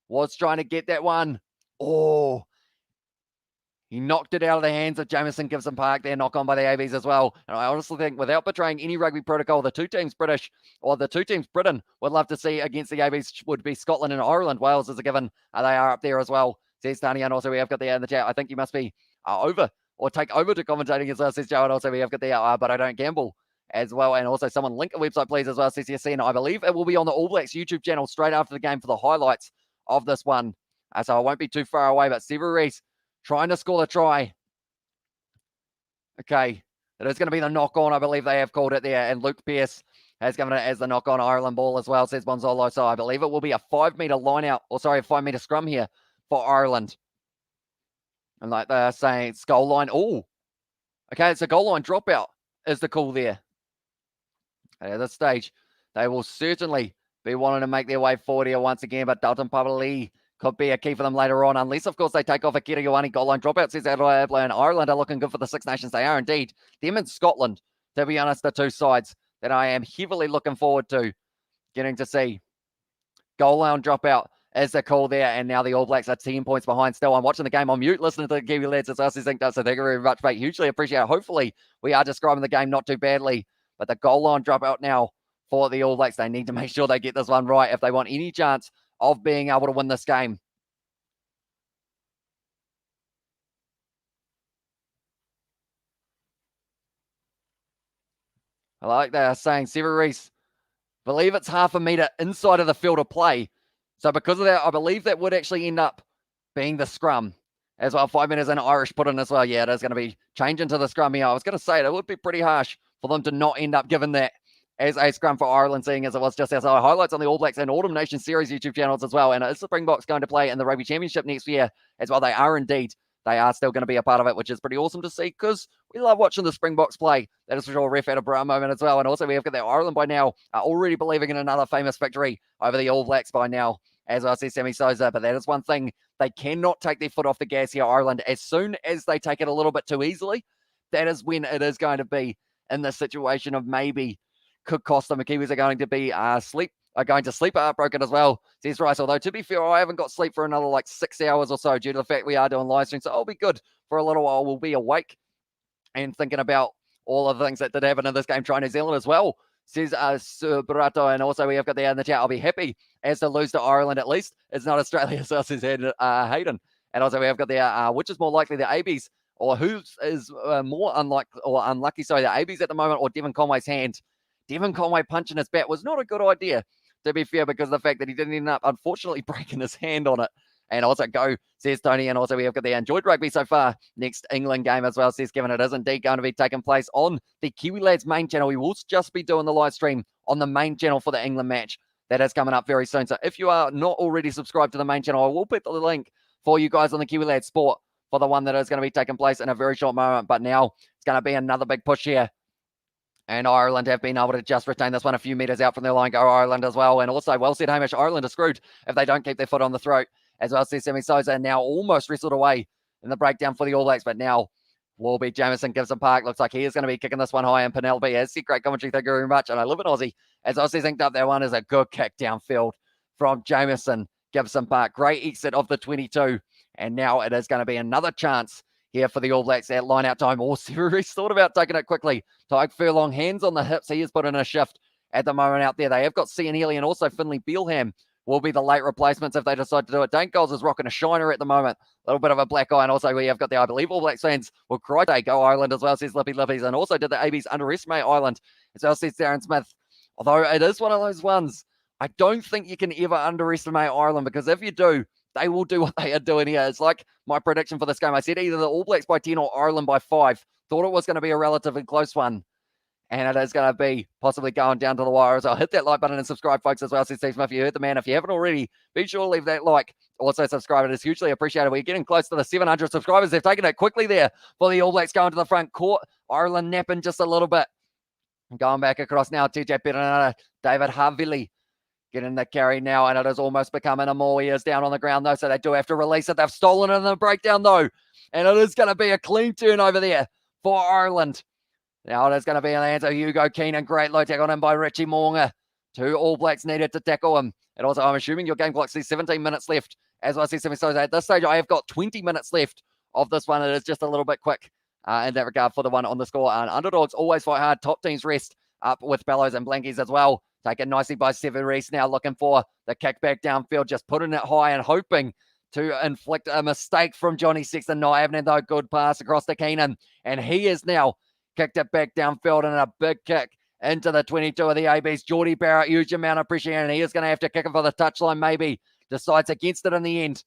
was trying to get that one. Oh, he knocked it out of the hands of Jameson Gibson Park there, knock on by the ABs as well. And I honestly think, without betraying any rugby protocol, the two teams Britain would love to see against the ABs would be Scotland and Ireland. Wales is a given. They are up there as well, says Tanya. And also we have got the in the chat. I think you must be over or take over to commentating as well, says Joe. And also we have got the but I don't gamble as well. And also someone link a website, please, as well, says yes. And I believe it will be on the All Blacks YouTube channel straight after the game for the highlights of this one. So I won't be too far away, but Sever Reese trying to score a try. Okay, it is going to be the knock-on. I believe they have called it there. And Luke Pearce has given it as the knock-on Ireland ball as well, says Bonzolo. So I believe it will be a 5-metre line out, or sorry, a 5-metre scrum here for Ireland. And like they're saying, it's goal line. Oh, okay, it's a goal line dropout is the call there. At this stage, they will certainly be wanting to make their way forward here once again, but Dalton Pavali could be a key for them later on, unless, of course, they take off a Kira Ioane goal line dropout, says Adelaide, and Ireland are looking good for the Six Nations. They are indeed. Them and Scotland, to be honest, the two sides that I am heavily looking forward to getting to see. Goal line dropout is the call there, and now the All Blacks are 10 points behind still. I'm watching the game on mute, listening to the Kiwi Lads as us, so thank you very much, mate. Hugely appreciate it. Hopefully, we are describing the game not too badly, but the goal line dropout now for the All Blacks. They need to make sure they get this one right if they want any chance of being able to win this game. I like they are saying Sever Reese, believe it's half a metre inside of the field of play. So because of that, I believe that would actually end up being the scrum as well. 5 minutes and Irish put in as well. Yeah, it is going to be changing to the scrum here. I was going to say it would be pretty harsh for them to not end up giving that as a scrum for Ireland, seeing as it was just outside. Highlights on the All Blacks and Autumn Nation Series YouTube channels as well. And it's the Springboks going to play in the Rugby Championship next year as well. They are indeed. they are still going to be a part of it, which is pretty awesome to see because we love watching the Springboks play. That is for sure. Ref had a bra moment as well. And also we have got that Ireland by now already believing in another famous victory over the All Blacks by now, as I see Sammy Sosa. But that is one thing. They cannot take their foot off the gas here, Ireland. As soon as they take it a little bit too easily, that is when it is going to be in the situation of maybe could cost them. The Kiwis are going to be going to sleep heartbroken as well, says Rice. Although, to be fair, I haven't got sleep for another like 6 hours or so due to the fact we are doing live stream. So I'll be good for a little while. We'll be awake and thinking about all of the things that did happen in this game. Try New Zealand as well, says Sir Barato. And also we have got there in the chat, I'll be happy as to lose to Ireland at least. It's not Australia, so says Hayden. And also we have got there, which is more likely, the ABs, or who is more unlucky, sorry, the ABs at the moment, or Devon Conway's hand. Devon Conway punching his bat was not a good idea, to be fair, because of the fact that he didn't end up, unfortunately, breaking his hand on it. And also go, says Tony. And also we have got the enjoyed rugby so far. Next England game as well, says Kevin. It is indeed going to be taking place on the Kiwi Lads main channel. We will just be doing the live stream on the main channel for the England match. That is coming up very soon. So if you are not already subscribed to the main channel, I will put the link for you guys on the Kiwi Lads Sport for the one that is going to be taking place in a very short moment. But now it's going to be another big push here. And Ireland have been able to just retain this one a few metres out from their line. Go Ireland as well. And also, well said, Hamish, Ireland are screwed if they don't keep their foot on the throat. As well, says Sammy Sosa, now almost wrestled away in the breakdown for the All Blacks. But now will be Jamison Gibson Park. Looks like he is going to be kicking this one high. And Penelope has said, great commentary, thank you very much. And I live in Aussie. As Aussie synced up, that one is a good kick downfield from Jamison Gibson Park. Great exit of the 22. And now it is going to be another chance here for the All Blacks at line out time. Or Series thought about taking it quickly. Tyke Furlong, hands on the hips. He has put in a shift at the moment out there. They have got Cian Healy and also Finlay Bealham will be the late replacements if they decide to do it. Dane Goals is rocking a shiner at the moment. A little bit of a black eye. And also we have got the, I believe, All Blacks fans will cry day. Go Ireland as well, says Lippy Lippies. And also did the ABs underestimate Ireland as well, says Darren Smith. Although it is one of those ones, I don't think you can ever underestimate Ireland, because if you do, they will do what they are doing here. It's like my prediction for this game. I said either the All Blacks by 10 or Ireland by 5. Thought it was going to be a relatively close one. And it is going to be possibly going down to the wire as well. Hit that like button and subscribe, folks, as well, says Steve Smith. You heard the man. If you haven't already, be sure to leave that like. Also subscribe. It is hugely appreciated. We're getting close to the 700 subscribers. They've taken it quickly there for the All Blacks going to the front court. Ireland napping just a little bit. Going back across now, TJ Perenara, David Havili getting the carry now, and it is almost becoming a more. He is down on the ground, though, so they do have to release it. They've stolen it in the breakdown, though, and it is going to be a clean turn over there for Ireland. Now it is going to be in the hands of Hugo Keenan. Great low tackle on him by Richie Moonga. 2 All Blacks needed to tackle him. And also, I'm assuming your game clock says 17 minutes left. As I see, so at this stage, I have got 20 minutes left of this one. It is just a little bit quick in that regard for the one on the score. And underdogs always fight hard. Top teams rest up with Bellows and Blankies as well. Taken nicely by Seven Reese. Now looking for the kickback downfield, just putting it high and hoping to inflict a mistake from Johnny Sexton. Not having it, though. Good pass across to Keenan. And he is now kicked it back downfield and a big kick into the 22 of the ABs. Geordie Barrett, huge amount of pressure, and he is going to have to kick it for the touchline maybe. Decides against it in the end.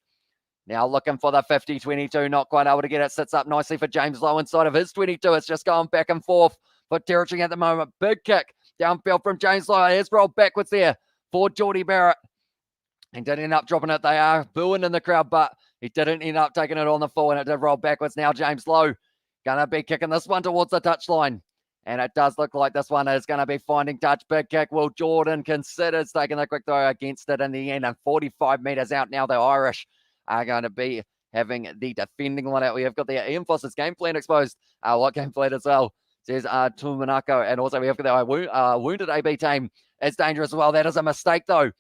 Now looking for the 50-22, not quite able to get it. Sits up nicely for James Lowe inside of his 22. It's just going back and forth for territory at the moment. Big kick downfield from James Lowe. He has rolled backwards there for Geordie Barrett. And didn't end up dropping it. They are booing in the crowd, but he didn't end up taking it on the full, and it did roll backwards. Now James Lowe going to be kicking this one towards the touchline. And it does look like this one is going to be finding touch. Big kick. Will Jordan considers taking the quick throw against it in the end. And 45 metres out now, the Irish are going to be having the defending one out. We have got the Ian Foster's game plan exposed. What game plan as well, says Tumanako. And also we have got the wounded AB team. It's dangerous as well. That is a mistake, though,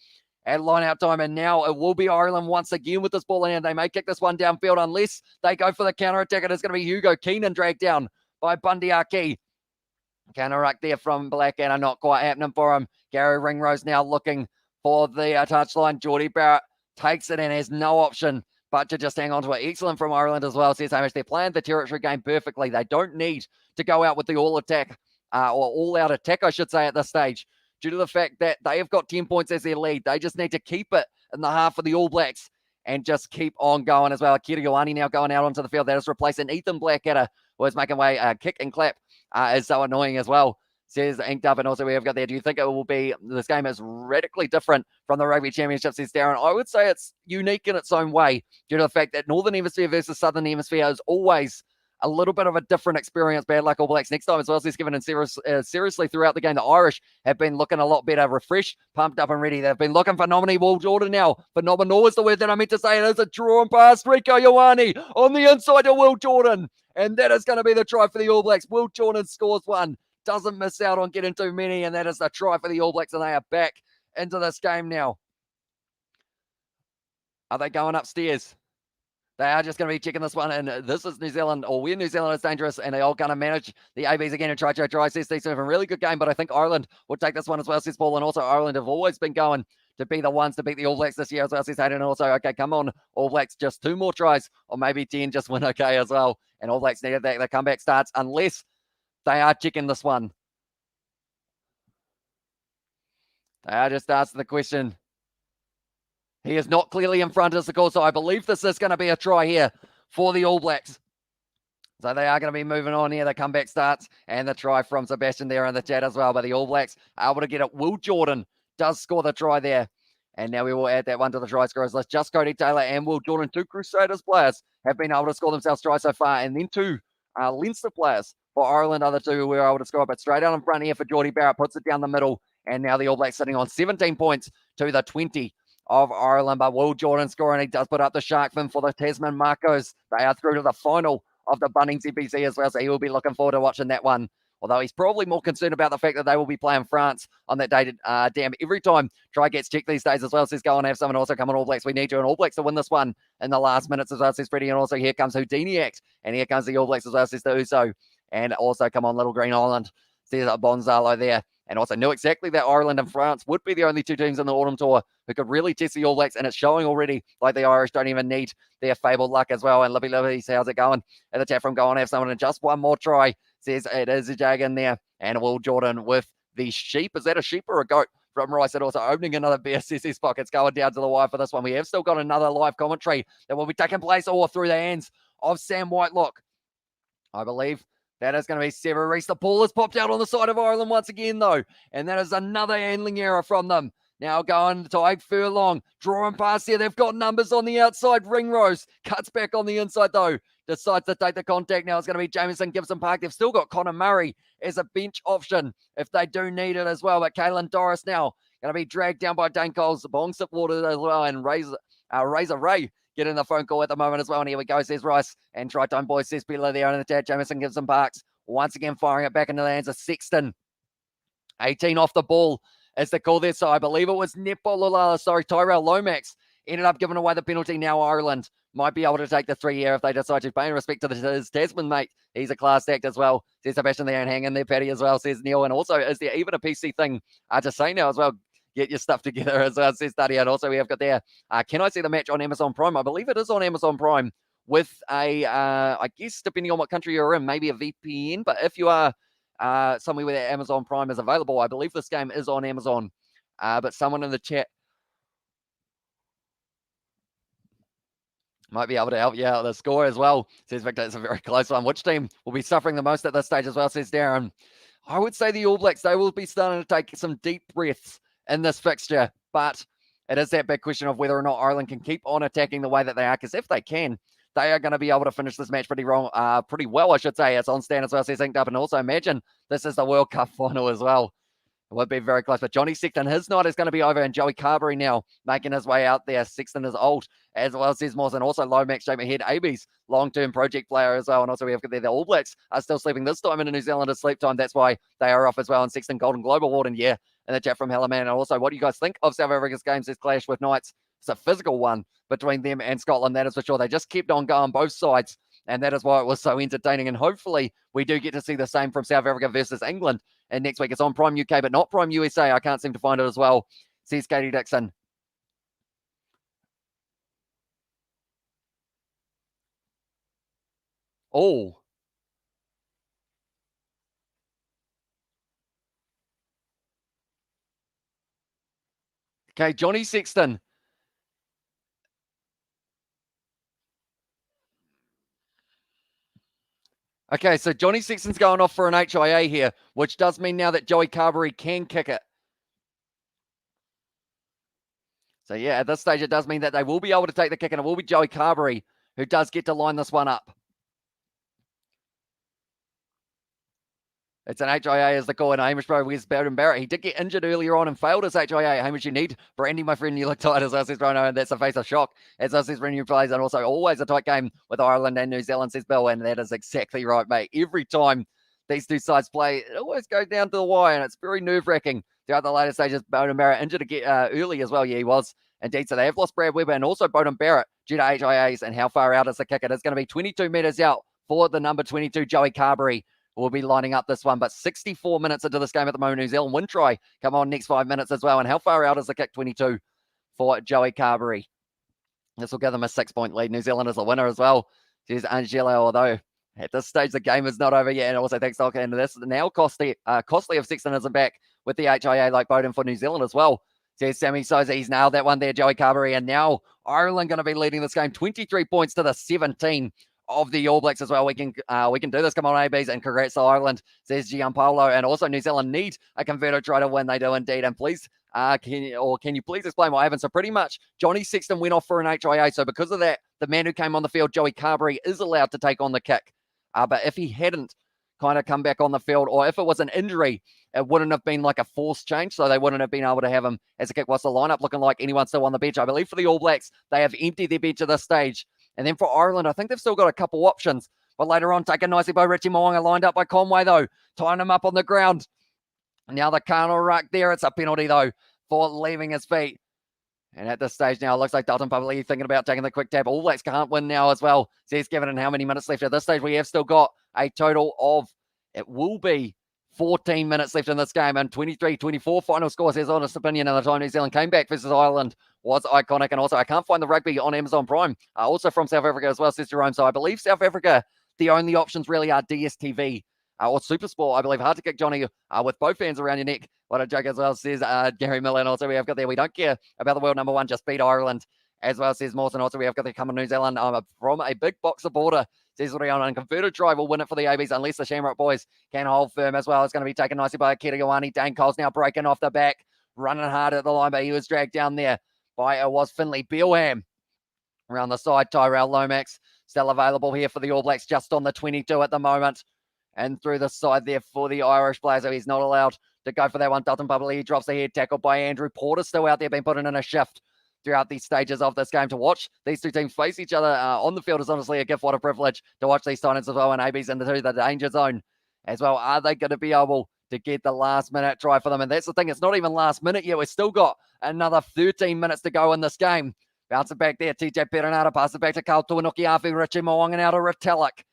at line out time. And now it will be Ireland once again with this ball in. They may kick this one downfield unless they go for the counter-attack. It is going to be Hugo Keenan dragged down by Bundy Aki. Counter-ruck there from Blackadder, not quite happening for him. Gary Ringrose now looking for the touchline. Geordie Barrett takes it and has no option but to just hang on to it. Excellent from Ireland as well, says Hamish. They're playing the territory game perfectly. They don't need to go out with the all-attack, or all-out attack, I should say, at this stage, due to the fact that they have got 10 points as their lead. They just need to keep it in the half of the All Blacks and just keep on going as well. Akira Ioane now going out onto the field. That is replacing Ethan Blackadder, who is making way. Kick and clap is so annoying as well, says inked up. And also we have got there, do you think it will be, this game is radically different from the Rugby Championship, says Darren? I would say it's unique in its own way due to the fact that Northern Hemisphere versus Southern Hemisphere is always a little bit of a different experience. Bad luck All Blacks next time as well as he's given in seriously throughout the game. The Irish have been looking a lot better, refreshed, pumped up and ready. They've been looking for nominee Will Jordan now. Phenomenal is the word that I meant to say. It is a drawn past Rico Ioane on the inside to Will Jordan. And that is going to be the try for the All Blacks. Will Jordan scores one. Doesn't miss out on getting too many. And that is the try for the All Blacks. And they are back into this game now. Are they going upstairs? They are just going to be checking this one, and this is New Zealand, or where New Zealand is dangerous, and they're all going to manage the ABs again and try to try. Says Steve Smith, a really good game, but I think Ireland would take this one as well, says Paul, and also Ireland have always been going to be the ones to beat the All Blacks this year as well, says Hayden, and also, okay, come on, All Blacks, just 2 more tries, or maybe 10, just win okay as well, and All Blacks needed that. The comeback starts unless they are checking this one. They are just asking the question. He is not clearly in front of the call, so I believe this is going to be a try here for the All Blacks. So they are going to be moving on here. The comeback starts, and the try from Sebastian there in the chat as well. But the All Blacks are able to get it. Will Jordan does score the try there. And now we will add that one to the try scorers list. Just Cody Taylor and Will Jordan, 2 Crusaders players, have been able to score themselves tries so far. And then 2 Leinster players for Ireland, other 2 who were able to score. But straight out in front here for Geordie Barrett, puts it down the middle. And now the All Blacks sitting on 17 points to the 20 of Ireland. But Will Jordan scoring, he does put up the shark fin for the Tasman Marcos. They are through to the final of the Bunnings EPC as well, so he will be looking forward to watching that one. Although he's probably more concerned about the fact that they will be playing France on that day. Damn, every time try gets checked these days as well. Says go and have someone also come on All Blacks. We need you and All Blacks to win this one in the last minutes as well, says Freddie. And also here comes Houdiniac. And here comes the All Blacks as well, says the Uso. And also come on Little Green Island, says Bonzalo there. And also knew exactly that Ireland and France would be the only 2 teams in the autumn tour who could really test the All Blacks. And it's showing already like the Irish don't even need their fabled luck as well. And Libby, how's it going? In the chat from go and have someone and just one more try. Says it is a jag in there. And Will Jordan with the sheep. Is that a sheep or a goat? From Rice, and also opening another BSS's pockets, going down to the wire for this one. We have still got another live commentary that will be taking place all through the hands of Sam Whitelock. I believe that is going to be Sarah Reese. The ball has popped out on the side of Ireland once again, though. And that is another handling error from them. Now going to Ike Furlong. Drawing past here. They've got numbers on the outside. Ringrose cuts back on the inside, though. Decides to take the contact. Now it's going to be Jamieson Gibson Park. They've still got Connor Murray as a bench option if they do need it as well. But Kaylin Doris now going to be dragged down by Dane Coles. Bong supported as well. And Razor Ray getting the phone call at the moment as well. And here we go, says Rice. And try time boys, says Bella there in the chat. Jamieson Gibson Parks once again firing it back into the hands of Sexton. 18 off the ball is the call there. So I believe it was Tyrell Lomax ended up giving away the penalty. Now Ireland might be able to take the 3 here if they decide to. Pay respect to his Tasman mate. He's a class act as well. Says Sebastian there and hanging there, Paddy as well, says Neil. And also, is there even a PC thing to say now as well? Get your stuff together as well, says Study. And also we have got there, can I see the match on Amazon Prime? I believe it is on Amazon Prime with a, I guess, depending on what country you're in, maybe a VPN. But if you are somewhere where Amazon Prime is available, I believe this game is on Amazon. But someone in the chat might be able to help you out the score as well, says Victor. It's a very close one. Which team will be suffering the most at this stage as well, says Darren? I would say the All Blacks. They will be starting to take some deep breaths in this fixture, but it is that big question of whether or not Ireland can keep on attacking the way that they are, because if they can, they are going to be able to finish this match pretty well, I should say. It's on stand as well, says Inked Up. And also imagine this is the World Cup final as well. It would be very close. But Johnny Sexton, his night is going to be over. And Joey Carberry now making his way out there. Sexton is old, as well, says Moss. And also Lomax, Jamie Head, AB's long-term project player as well. And also we have there the All Blacks are still sleeping this time in the New Zealanders sleep time. That's why they are off as well. And Sexton Golden Globe Award. And yeah, in the chat from Hellerman. And also, what do you guys think of South Africa's games this clash with Knights? It's a physical one between them and Scotland, that is for sure. They just kept on going both sides, and that is why it was so entertaining. And hopefully we do get to see the same from South Africa versus England. And next week it's on Prime UK, but not Prime USA. I can't seem to find it as well, says Katie Dixon. Oh. Okay, Johnny Sexton. Okay, so Johnny Sexton's going off for an HIA here, which does mean now that Joey Carberry can kick it. So yeah, at this stage, it does mean that they will be able to take the kick, and it will be Joey Carberry who does get to line this one up. It's an HIA as the call, and Hamish Bro with Baron Barrett. He did get injured earlier on and failed his HIA. Hamish, you need Brandy, my friend. You look tight as us, says Rono, and that's a face of shock. As us, says Brandy plays, and also always a tight game with Ireland and New Zealand, says Bill, and that is exactly right, mate. Every time these two sides play, it always goes down to the wire, and it's very nerve-wracking throughout the later stages. Bowden Barrett injured early as well. Yeah, he was. Indeed, so they have lost Brad Webber and also Bowden Barrett due to HIAs, and how far out is the kick? It is going to be 22 metres out for the number 22, Joey Carberry. We'll be lining up this one, but 64 minutes into this game at the moment. New Zealand win try come on next 5 minutes as well. And how far out is the kick? 22 for Joey Carberry. This will give them a 6-point lead. New Zealand is the winner as well. Here's Angela, although at this stage the game is not over yet. And also thanks to and this is now costly if Sexton isn't back with the HIA like Bowden for New Zealand as well. Here's Sammy Souza. He's nailed that one there, Joey Carberry. And now Ireland going to be leading this game 23 points to the 17 of the All Blacks as well. We can do this. Come on, ABs, and congrats to Ireland, says Gianpaolo. And also New Zealand need a converter try to win. They do indeed. And please, can you please explain what happened? So pretty much Johnny Sexton went off for an HIA. So because of that, the man who came on the field, Joey Carberry, is allowed to take on the kick. But if he hadn't kind of come back on the field, or if it was an injury, it wouldn't have been like a forced change, so they wouldn't have been able to have him as a kick. What's the lineup looking like? Anyone still on the bench? I believe for the All Blacks, they have emptied their bench at this stage. And then for Ireland, I think they've still got a couple options. But later on, taken nicely by Richie Mo'unga, lined up by Conway, though. Tying him up on the ground. Now the Carnal ruck there. It's a penalty, though, for leaving his feet. And at this stage now, it looks like Dalton probably thinking about taking the quick tap. All Blacks can't win now as well. Says Kevin, and how many minutes left? At this stage, we have still got a total of, it will be 14 minutes left in this game, and 23-24 final score, says honest opinion. And the time New Zealand came back versus Ireland was iconic. And also, I can't find the rugby on Amazon Prime. Also from South Africa as well, says Jerome. So I believe South Africa, the only options really are DSTV or Supersport. I believe hard to kick Johnny with both hands around your neck. What a joke as well, says Gary Miller. And also we have got there, we don't care about the world number one, just beat Ireland as well, says Mawson. Also we have got there coming New Zealand from a big box supporter, says Rihanna, and converted try will win it for the ABs unless the Shamrock boys can hold firm as well. It's going to be taken nicely by Akira Ioane. Dane Cole's now breaking off the back, running hard at the line, but he was dragged down there by it was Finlay Bealham. Around the side, Tyrell Lomax still available here for the All Blacks, just on the 22 at the moment. And through the side there for the Irish players, so he's not allowed to go for that one. Dalton Bubbly, he drops the head, tackled by Andrew Porter, still out there, been putting in a shift throughout these stages of this game. To watch these two teams face each other on the field is honestly a gift. What a privilege to watch these signings as well, and ABs into the danger zone as well. Are they going to be able to get the last minute try for them? And that's the thing, it's not even last minute yet. We've still got another 13 minutes to go in this game. Bounce it back there, TJ Perenara, pass it back to Carl Tuanuki, Afi, Richie Mo'unga, and out of Retallick.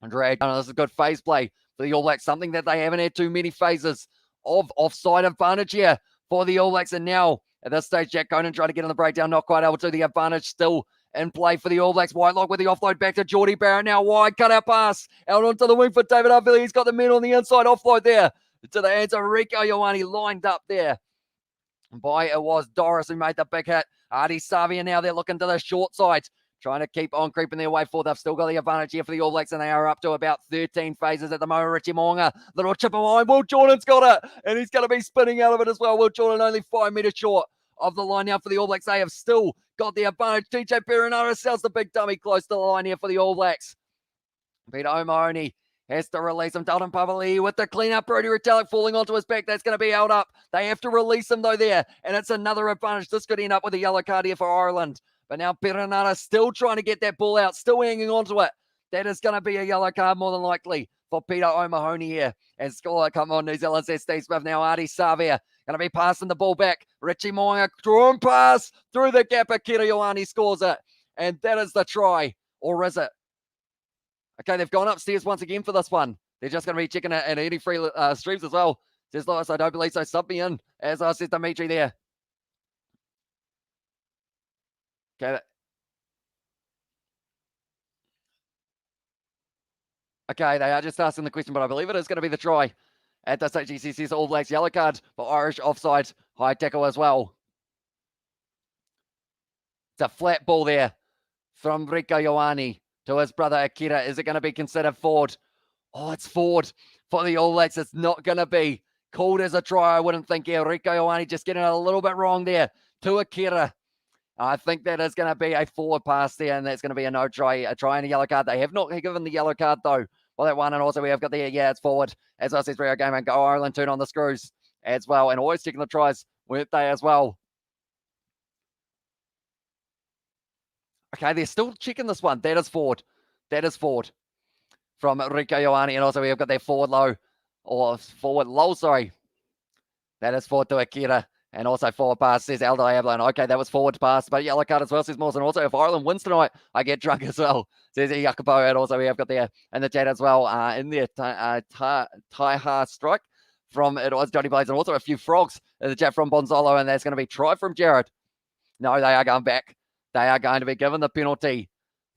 And drag, this is a good phase play for the All Blacks, something that they haven't had too many phases of offside advantage here for the All Blacks. And now, at this stage, Jack Conan trying to get in the breakdown, not quite able to. The advantage still in play for the All Blacks. Whitelock with the offload back to Geordie Barrett. Now wide, cut out pass out onto the wing for David Havili. He's got the men on the inside, offload there to the hands of Rieko Ioane, lined up there by it was Doris who made the big hit. Artie Savia now, they're looking to the short side, trying to keep on creeping their way forward. They've still got the advantage here for the All Blacks, and they are up to about 13 phases at the moment. Richie Mo'unga, little chip away. Will Jordan's got it, and he's going to be spinning out of it as well. Will Jordan only 5 metres short of the line now for the All Blacks. They have still got the advantage. TJ Perenara sells the big dummy close to the line here for the All Blacks. Peter O'Mahony has to release him. Dalton Pavali with the clean up. Brodie Retallick falling onto his back. That's going to be held up. They have to release him though there, and it's another advantage. This could end up with a yellow card here for Ireland. But now Perenara still trying to get that ball out, still hanging on to it. That is going to be a yellow card more than likely for Peter O'Mahony here. And score, come on, New Zealand, says Steve Smith. Now Artie Savia going to be passing the ball back. Richie Mo'unga, drawn pass through the gap. Akira Ioane scores it. And that is the try. Or is it? Okay, they've gone upstairs once again for this one. They're just going to be checking it and any free streams as well. Says Lois, I don't believe so. Sub me in, as I said, Dimitri there. Okay. Okay, they are just asking the question, but I believe it is going to be the try. At the stage, he says All Blacks yellow card for Irish offside. High tackle as well. It's a flat ball there from Rieko Ioane. to his brother Akira. Is it going to be considered forward? Oh, it's forward for the All Blacks. It's not going to be called as a try, I wouldn't think. Rieko Ioane just getting it a little bit wrong there to Akira. I think that is going to be a forward pass there, and that's going to be a no try, a try and a yellow card. They have not given the yellow card, though, for that one. And also we have got the, it's forward. As I said, Rio game and go Ireland, turn on the screws as well. And always checking the tries, weren't they, as well? Okay, they're still checking this one. That is forward. That is forward from Rieko Ioane. And also we have got their forward low, or forward low, sorry. That is forward to Akira. And also forward pass, says Aldo Ablon. Okay, that was forward pass, but yellow card as well, says Mawson. Also, if Ireland wins tonight, I get drunk as well, says Jacopo. And also we have got there in the chat as well, in there, Taiha strike from, it was Johnny Blades, and also a few frogs in the chat from Bonzolo, and that's going to be try from Jared. No, they are going back. They are going to be given the penalty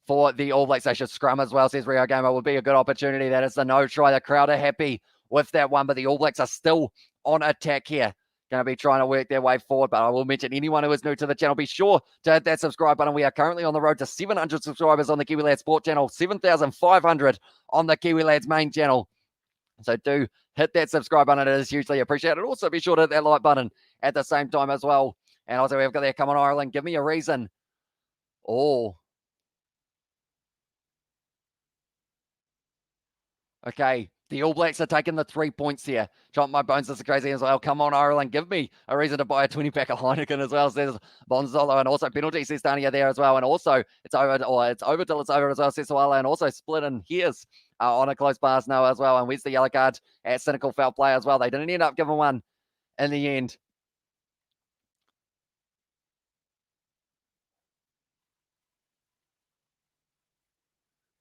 for the All Blacks. They should scrum as well, says Rio Gamer. Would be a good opportunity. That is the no try. The crowd are happy with that one, but the All Blacks are still on attack here. Going to be trying to work their way forward, but I will mention anyone who is new to the channel, be sure to hit that subscribe button. We are currently on the road to 700 subscribers on the Kiwi Lads Sport channel, 7,500 on the Kiwi Lads main channel. So do hit that subscribe button. It is hugely appreciated. Also, be sure to hit that like button at the same time as well. And also, we've got there, come on, Ireland, give me a reason. Oh. Okay. The All Blacks are taking the 3 points here. Chomp my bones, this is crazy as well. Come on, Ireland, give me a reason to buy a 20-pack of Heineken as well, says Bonzolo. And also penalty, says Dania there as well. And also, it's over till it's over as well, says Sawala. And also split in here's on a close pass now as well. And where's the yellow card at cynical foul play as well? They didn't end up giving one in the end.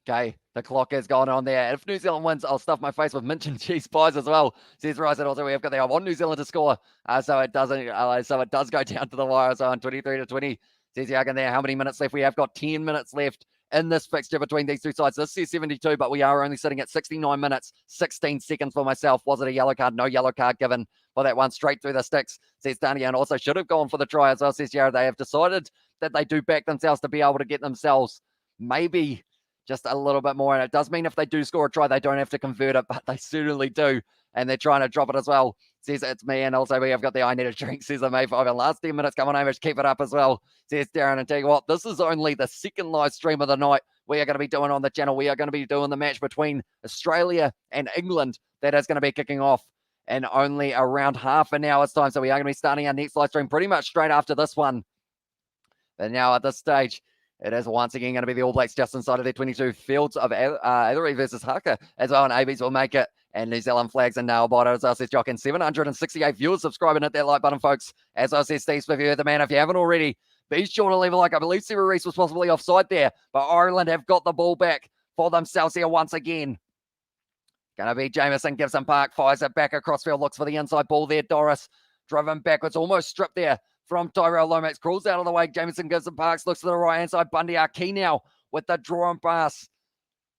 Okay, the clock has gone on there. If New Zealand wins, I'll stuff my face with mint and cheese pies as well, says Rice. And also we have got there. I want New Zealand to score, so it doesn't. So it does go down to the wire. So on 23-20, says Yagan there. How many minutes left? We have got 10 minutes left in this fixture between these two sides. This is 72, but we are only sitting at 69 minutes, 16 seconds for myself. Was it a yellow card? No yellow card given for that one, straight through the sticks, says Dania. And also should have gone for the try as well, says Jared. They have decided that they do back themselves to be able to get themselves maybe just a little bit more. And it does mean if they do score a try, they don't have to convert it, but they certainly do. And they're trying to drop it as well. Says it's me. And also we have got the I need a drink, says the May5. And last 10 minutes, come on, Amish, keep it up as well, says Darren. And tell you what, this is only the second live stream of the night we are going to be doing on the channel. We are going to be doing the match between Australia and England that is going to be kicking off in only around half an hour's time. So we are going to be starting our next live stream pretty much straight after this one. But now at this stage, it is once again going to be the All Blacks just inside of their 22 fields of Ellery versus Haka as well. And ABs will make it. And New Zealand flags and nail biter, as I said, Jock. And 768 viewers subscribing, hit that like button, folks. As I said, Steve Smith, you're the man. If you haven't already, be sure to leave a like. I believe Sarah Reese was possibly offside there, but Ireland have got the ball back for themselves here once again. Going to be Jameson, Gibson Park, fires it back across field, looks for the inside ball there. Doris driven backwards, almost stripped there from Tyrell Lomax, crawls out of the way. Jameson Gibson Parks looks to the right-hand side. Bundy Arki now with the draw and pass.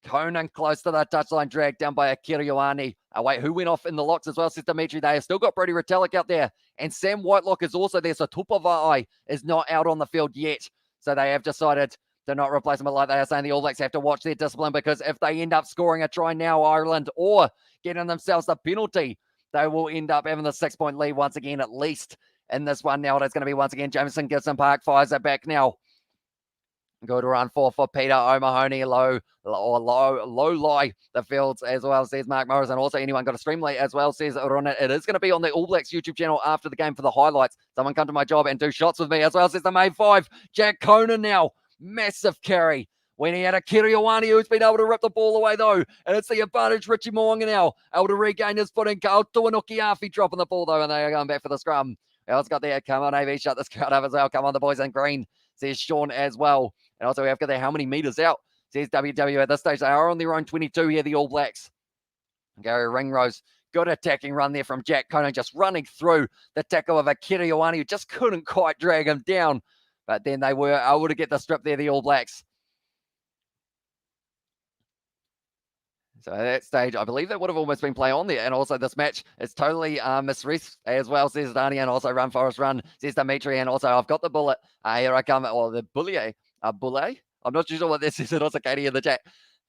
Conan close to the touchline, dragged down by Akira Ioane. Wait, who went off in the locks as well, says Dimitri. They have still got Brody Retallick out there. And Sam Whitelock is also there. So Tupavai is not out on the field yet. So they have decided to not replace him. But like they are saying, the All Blacks have to watch their discipline, because if they end up scoring a try now, Ireland, or getting themselves the penalty, they will end up having the 6-point lead once again, at least in this one. Now it's going to be once again Jameson Gibson Park fires it back now. Good run for Peter O'Mahony. Low lie the fields as well, says Mark Morris. And also anyone got a stream late as well, says Ronit. It is going to be on the All Blacks YouTube channel after the game for the highlights. Someone come to my job and do shots with me as well, says the May 5. Jack Conan now. Massive carry when he had a Ioane who's been able to rip the ball away though. And it's the advantage. Richie Mo'unga now able to regain his footing. Carl Tuanukiafi dropping the ball though, and they are going back for the scrum. It's got there. Come on, AV, shut this crowd up as well. Come on, the boys in green, says Sean as well. And also we have got there, how many meters out, says WW. At this stage, they are on their own 22 here, the All Blacks. Gary Ringrose, good attacking run there from Jack Conan, just running through the tackle of Akira Ioane, who just couldn't quite drag him down. But then they were able to get the strip there, the All Blacks. So at that stage, I believe that would have almost been play on there. And also this match is totally misread as well, says Dani. And also run, Forest, run, says Dimitri. And also I've got the bullet. Here I come. Or the bully. Bullet. I'm not too sure what this is. It's also Katie in the chat.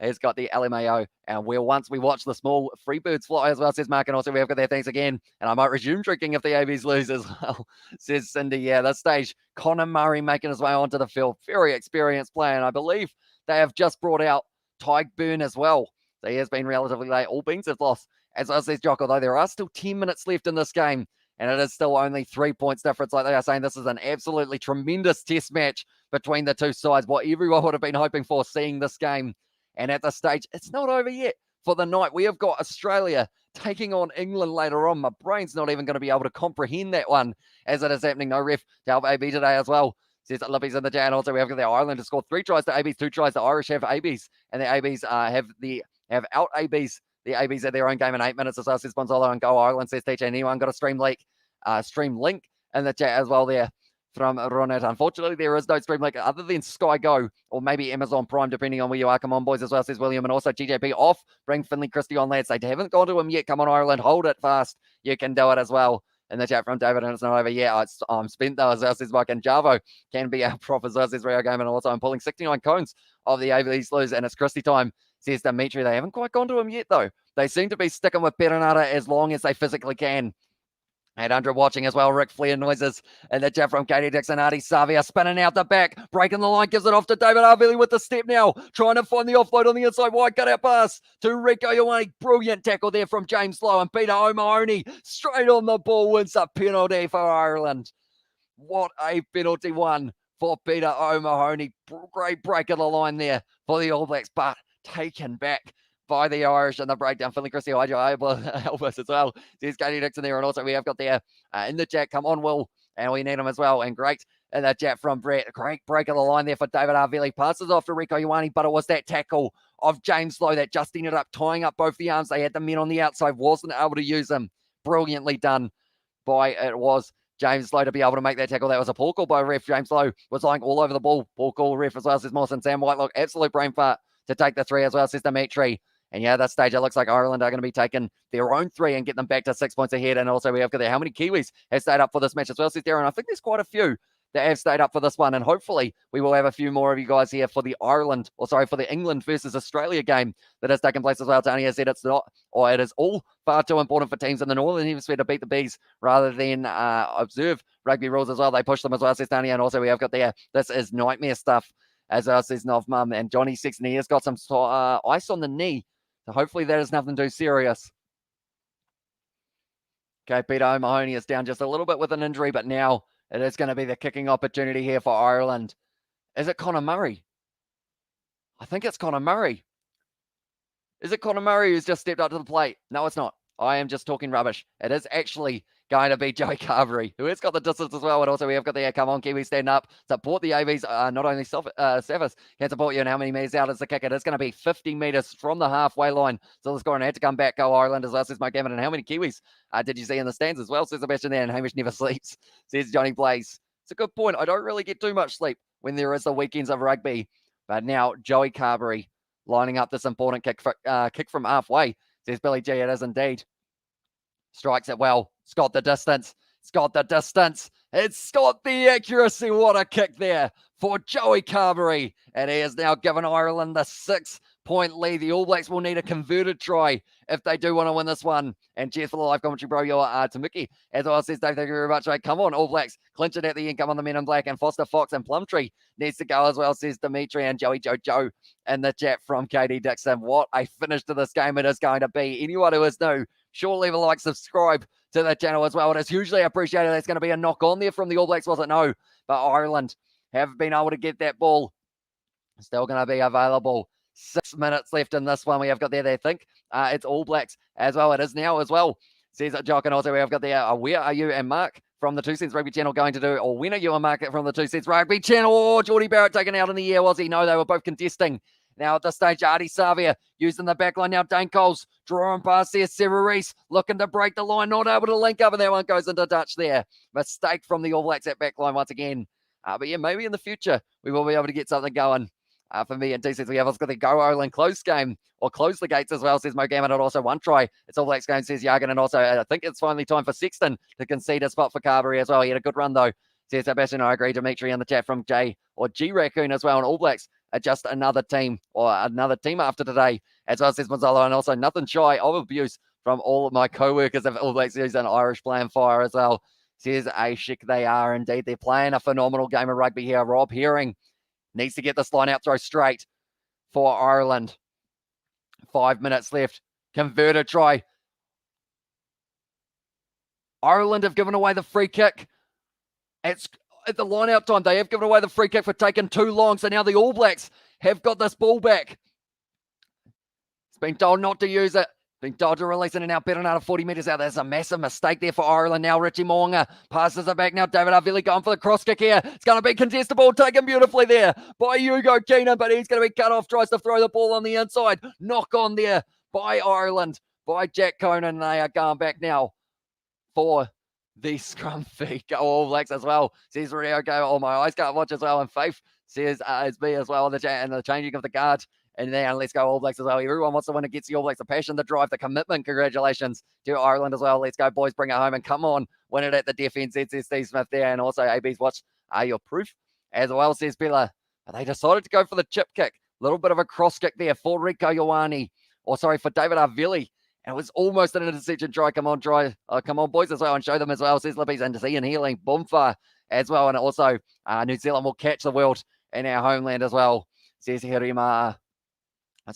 He's got the LMAO. And once we watch the small free birds fly as well, says Mark. And also we have got their thanks again. And I might resume drinking if the ABs lose as well, says Cindy. Yeah, this stage, Connor Murray making his way onto the field. Very experienced player. And I believe they have just brought out Tyke Byrne as well. So he has been relatively late. All Beans have lost. As well says Jock, although there are still 10 minutes left in this game. And it is still only 3 points difference. Like they are saying, this is an absolutely tremendous test match between the two sides. What everyone would have been hoping for seeing this game. And at this stage, it's not over yet for the night. We have got Australia taking on England later on. My brain's not even going to be able to comprehend that one as it is happening. No ref to help AB today as well. Says that Lippy's in the chat. Also, we have got the Ireland to score 3 tries to ABs, 2 tries. The Irish have ABs, and the ABs have out ABs. The ABs at their own game in 8 minutes. As well says Bonzolo and Go Ireland, says teacher. Anyone got a stream link in the chat as well there from Ronette. Unfortunately, there is no stream link other than Sky Go or maybe Amazon Prime, depending on where you are. Come on, boys, as well, says William. And also GJP off. Bring Finley Christie on, lads. They haven't gone to him yet. Come on, Ireland. Hold it fast. You can do it as well. In the chat from David, and it's not over yet. I'm spent though, as well says Mike. And Javo can be our prop as well says Rio Game. And also I'm pulling 69 cones of the ABs lose, and it's Christie time, says Dimitri. They haven't quite gone to him yet, though. They seem to be sticking with Perenara as long as they physically can. And under watching as well, Rick Flair noises in the chat from Katie Dixon. Artie Savia spinning out the back, breaking the line, gives it off to David Arvili with the step now, trying to find the offload on the inside, wide cutout pass to Rico Ioane. Brilliant tackle there from James Lowe, and Peter O'Mahony straight on the ball wins a penalty for Ireland. What a penalty one for Peter O'Mahony. Great break of the line there for the All Blacks, but taken back by the Irish and the breakdown. Finley Christie, able to help us as well. There's Katie Dixon there, and also we have got there in the chat. Come on, Will, and we need him as well. And great in the chat from Brett. Great break of the line there for David Arvili. Passes off to Rico Ioane, but it was that tackle of James Lowe that just ended up tying up both the arms. They had the men on the outside, wasn't able to use them. Brilliantly done by James Lowe to be able to make that tackle. That was a poor call by ref. James Lowe was lying all over the ball. Poor call ref as well, says Mawson. Sam Whitelock, absolute brain fart to take the 3 as well, says Dimitri. And yeah, at that stage, it looks like Ireland are going to be taking their own 3 and get them back to 6 points ahead. And also, we have got there how many Kiwis have stayed up for this match as well, says Darren. I think there's quite a few that have stayed up for this one. And hopefully, we will have a few more of you guys here for the for the England versus Australia game that has taken place as well. Tony has said it is all far too important for teams in the Northern Hemisphere to beat the Bees rather than observe rugby rules as well. They push them as well, says Tony. And also, we have got there, this is nightmare stuff, as well, says Nov Mum. And Johnny Sexton, he has got some ice on the knee. So hopefully that is nothing too serious. Okay, Peter O'Mahony is down just a little bit with an injury, but now it is going to be the kicking opportunity here for Ireland. Is it Connor Murray? I think it's Connor Murray. Is it Connor Murray who's just stepped up to the plate? No, it's not. I am just talking rubbish. It is actually going to be Joey Carberry, who has got the distance as well. And also we have got the come on, Kiwi, stand up. Support the AVs. Not only Savas can support you, and how many metres out is the kick? It is going to be 50 metres from the halfway line. So the scorer had to come back. Go Ireland as well, says Mike Gammon. And how many Kiwis did you see in the stands as well, says Sebastian there. And Hamish never sleeps, says Johnny Blaze. It's a good point. I don't really get too much sleep when there is the weekends of rugby. But now Joey Carberry lining up this important kick from halfway, says Billy G. It is indeed. Strikes it well. It's got the distance. It's got the distance. It's got the accuracy. What a kick there for Joey Carberry. And he has now given Ireland the 6-point lead. The All Blacks will need a converted try if they do want to win this one. And cheers for the live commentary, bro. You're Tamiki. As well says Dave, thank you very much. Right, come on, All Blacks. Clinch it at the end. Come on, the men in black. And Foster Fox and Plumtree needs to go as well, says Dimitri. And Joey Joe in the chat from Katie Dixon. What a finish to this game it is going to be. Anyone who is new, sure, leave a like, subscribe to the channel as well. It is hugely appreciated. There's going to be a knock on there from the All Blacks, was it? No, but Ireland have been able to get that ball. Still going to be available. 6 minutes left in this one. We have got there, they think. It's All Blacks as well. It is now as well, says Jock. And also we have got there, where are you and Mark from the 2 Cents Rugby channel going to do? Or when are you and Mark from the 2 Cents Rugby channel? Oh, Geordie Barrett taken out in the air, was he? No, they were both contesting. Now at this stage, Artie Savia using the back line. Now Dane Coles drawing past there. Sarah Reese looking to break the line, not able to link up, and that one goes into touch there. Mistake from the All Blacks at back line once again. But yeah, maybe in the future we will be able to get something going. For me and TCs, we have got the Go Ireland close game, or close the gates as well, says Mo Gammon, and also 1 try. It's All Blacks game, says Yagan, and also I think it's finally time for Sexton to concede a spot for Carberry as well. He had a good run though, says Sebastian. I agree. Dimitri in the chat from J or G Raccoon as well, and All Blacks just another team or another team after today, as well, says Mazzolo, and also nothing shy of abuse from all of my co-workers of All Blacks News and Irish Playing Fire as well. Says Ashik, they are indeed. They're playing a phenomenal game of rugby here. Rob Herring needs to get this line out throw straight for Ireland. 5 minutes left. Converted try. Ireland have given away the free kick. It's at the line out time. They have given away the free kick for taking too long. So now the All Blacks have got this ball back. It's been told not to use it. Been told to release it and now bet another 40 metres out. There's a massive mistake there for Ireland. Now Richie Mo'unga passes it back. Now David Arvili going for the cross kick here. It's going to be contestable. Taken beautifully there by Hugo Keenan, but he's going to be cut off. Tries to throw the ball on the inside. Knock on there by Ireland, by Jack Conan. They are going back now for the scrum feed. Go All Blacks as well. Says Rio, go, oh, my eyes can't watch as well. And Faith says it's me as well. And the changing of the guard. And then let's go All Blacks as well. Everyone wants to win against the All Blacks. The passion, the drive, the commitment. Congratulations to Ireland as well. Let's go, boys. Bring it home and come on. Win it at the defence. Says Steve Smith there. And also AB's watch. Are your proof? As well, says Bella. They decided to go for the chip kick. Little bit of a cross kick there for Rico Ioane. Or sorry, for David Arvili. And it was almost an interception try. Come on, try. Come on, boys, as well, and show them as well. Says Libby's and Ian Healing. Boomfa as well. And also, New Zealand will catch the world in our homeland as well. Says Hirima.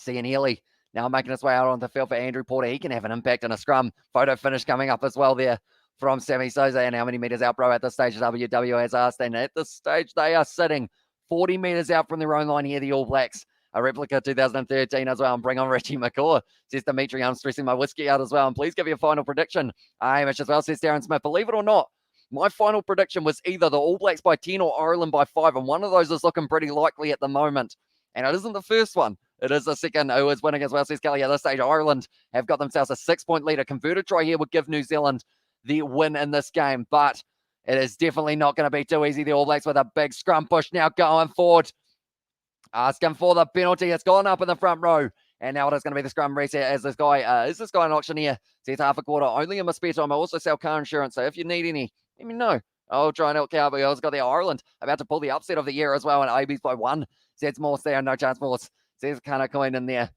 Ian Healy now making his way out on the field for Andrew Porter. He can have an impact in a scrum. Photo finish coming up as well there from Sammy Souza. And how many metres out, bro, at this stage? WW has asked. And at this stage, they are sitting 40 metres out from their own line here, the All Blacks. A replica 2013 as well. And bring on Richie McCaw. Says Dimitri, I'm stressing my whiskey out as well. And please give your final prediction, Hamish, as well, says Darren Smith. Believe it or not, my final prediction was either the All Blacks by 10 or Ireland by 5. And one of those is looking pretty likely at the moment. And it isn't the first one. It is the second who is winning as well, says Kelly. At this stage, Ireland have got themselves a 6-point lead. A converted try here would give New Zealand the win in this game. But it is definitely not going to be too easy. The All Blacks with a big scrum push now going forward. Asking for the penalty. It's gone up in the front row. And now it is going to be the scrum reset as this guy, is this guy an auctioneer? Says half a quarter. Only in my spare time. I also sell car insurance. So if you need any, let me know. I'll try and help out. But we also got the Ireland about to pull the upset of the year as well. And AB's by 1. Says Morse there. No chance Morse. Says Kana Coin in there.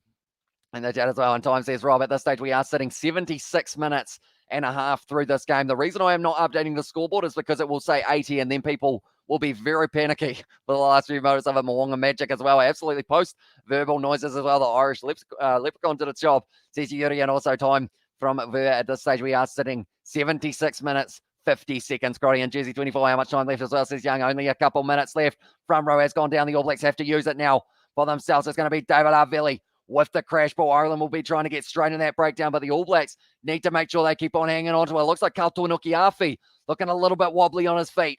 And the chat as well. And time says Rob. At this stage, we are sitting 76 minutes and a half through this game. The reason I am not updating the scoreboard is because it will say 80 and then people will be very panicky for the last few moments of a Mo'unga magic as well. Absolutely post-verbal noises as well. The Irish leprechaun did its job. Says Yuri, and also time from Ver. At this stage, we are sitting 76 minutes, 50 seconds. Scotty and Jersey 24. How much time left as well? Says Young. Only a couple minutes left. Front row has gone down. The All Blacks have to use it now for themselves. It's going to be David Arvili with the crash ball. Ireland will be trying to get straight in that breakdown, but the All Blacks need to make sure they keep on hanging on to it. Looks like Kaltuanuki Afi looking a little bit wobbly on his feet.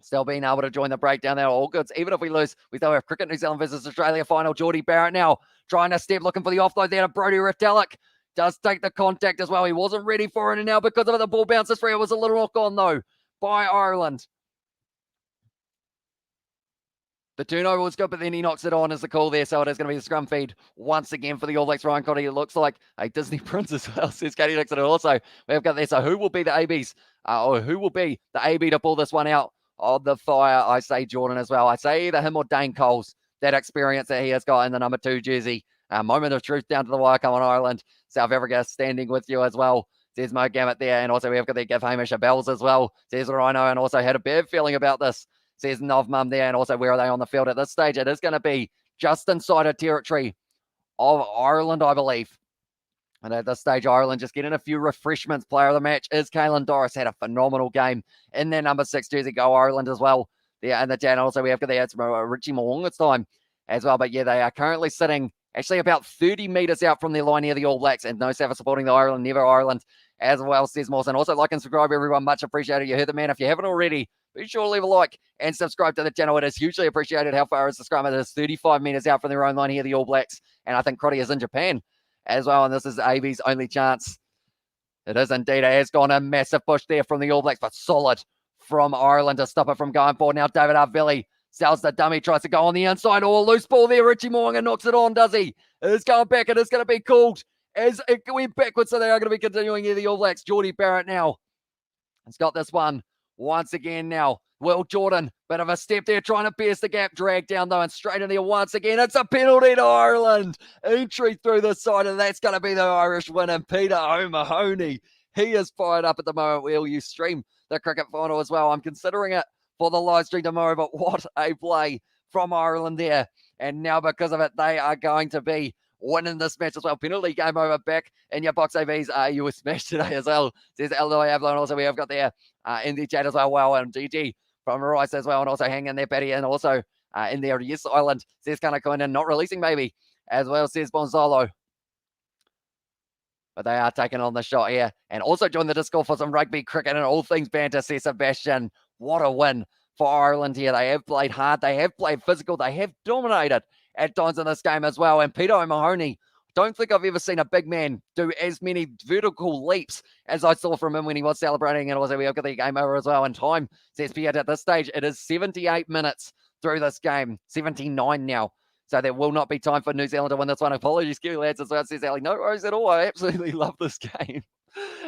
Still being able to join the breakdown there. All goods. Even if we lose, we still have cricket New Zealand versus Australia final. Geordie Barrett now trying to step, looking for the offload there to Brodie Retallick. Does take the contact as well. He wasn't ready for it, and now because of it, the ball bounces free. It was a little knock on though by Ireland. The turnover was good, but then he knocks it on as the call there. So it is going to be the scrum feed once again for the All Blacks. Ryan Cotty, it looks like a Disney prince as well, says Katie Dixon. Also, we've got there. So who will be the ABs? Or who will be the AB to pull this one out of the fire? I say Jordan as well. I say either him or Dane Coles. That experience that he has got in the number 2 jersey. Moment of truth down to the wire. Come on, Ireland. South Africa standing with you as well. Says Mo Gammett there. And also we've got the give Hamish a bells as well. Says Rhino. And also had a bad feeling about this. Says Novmum there. And also where are they on the field at this stage? It is going to be just inside a territory of Ireland, I believe. And at this stage, Ireland just getting a few refreshments. Player of the match is Caelan Doris. Had a phenomenal game in their number 6 jersey. Go Ireland as well. Yeah, and the chat. Also, we have got the Richie Mo'unga's time as well. But yeah, they are currently sitting actually about 30 metres out from their line here, the All Blacks. And no Savage supporting the Ireland, never Ireland as well, says Mawson. Also, like and subscribe, everyone. Much appreciated. You heard the man. If you haven't already, be sure to leave a like and subscribe to the channel. It is hugely appreciated. How far is the scrum? It is 35 metres out from their own line here, the All Blacks. And I think Crotty is in Japan as well. And this is AB's only chance. It is indeed. It has gone a massive push there from the All Blacks, but solid from Ireland to stop it from going forward. Now David Arvili sells the dummy, tries to go on the inside. Oh, loose ball there. Richie Mo'unga knocks it on, does he? It is going back. It is going to be called as it went backwards. So they are going to be continuing here, the All Blacks. Geordie Barrett now has got this one once again now. Will Jordan, bit of a step there, trying to pierce the gap, drag down though, and straight in there once again. It's a penalty to Ireland. Entry through the side, and that's going to be the Irish win. And Peter O'Mahony, he is fired up at the moment. Will you stream the cricket final as well? I'm considering it for the live stream tomorrow, but what a play from Ireland there. And now because of it, they are going to be winning this match as well. Penalty, game over, back in your box, AVs. You were smashed today as well, says Eldoy Avalon. Also, we have got there in the chat as well. Wow, and GG from Rice as well, and also hanging there, Patty, and also in there, yes, Ireland, says Kanakona, not releasing maybe, as well, says Bonzalo. But they are taking on the shot here, and also join the Discord for some rugby, cricket, and all things banter, says Sebastian. What a win for Ireland here. They have played hard, they have played physical, they have dominated at times in this game as well, and Peter O'Mahony, don't think I've ever seen a big man do as many vertical leaps as I saw from him when he was celebrating. And also, we have got the game over as well. And time, says Pierre, at this stage, it is 78 minutes through this game. 79 now. So there will not be time for New Zealand to win this one. Apologies, Kiwi lads, as well, says Ali. No worries at all. I absolutely love this game.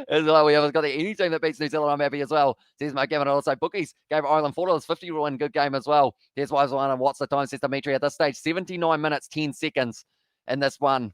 As well, we haven't got any team that beats New Zealand. I'm happy as well. Says Mike Gavin. Also, bookies gave Ireland $4.50 to win. Good game as well. Here's why one. And what's the time? Says Dimitri at this stage. 79 minutes, 10 seconds in this one.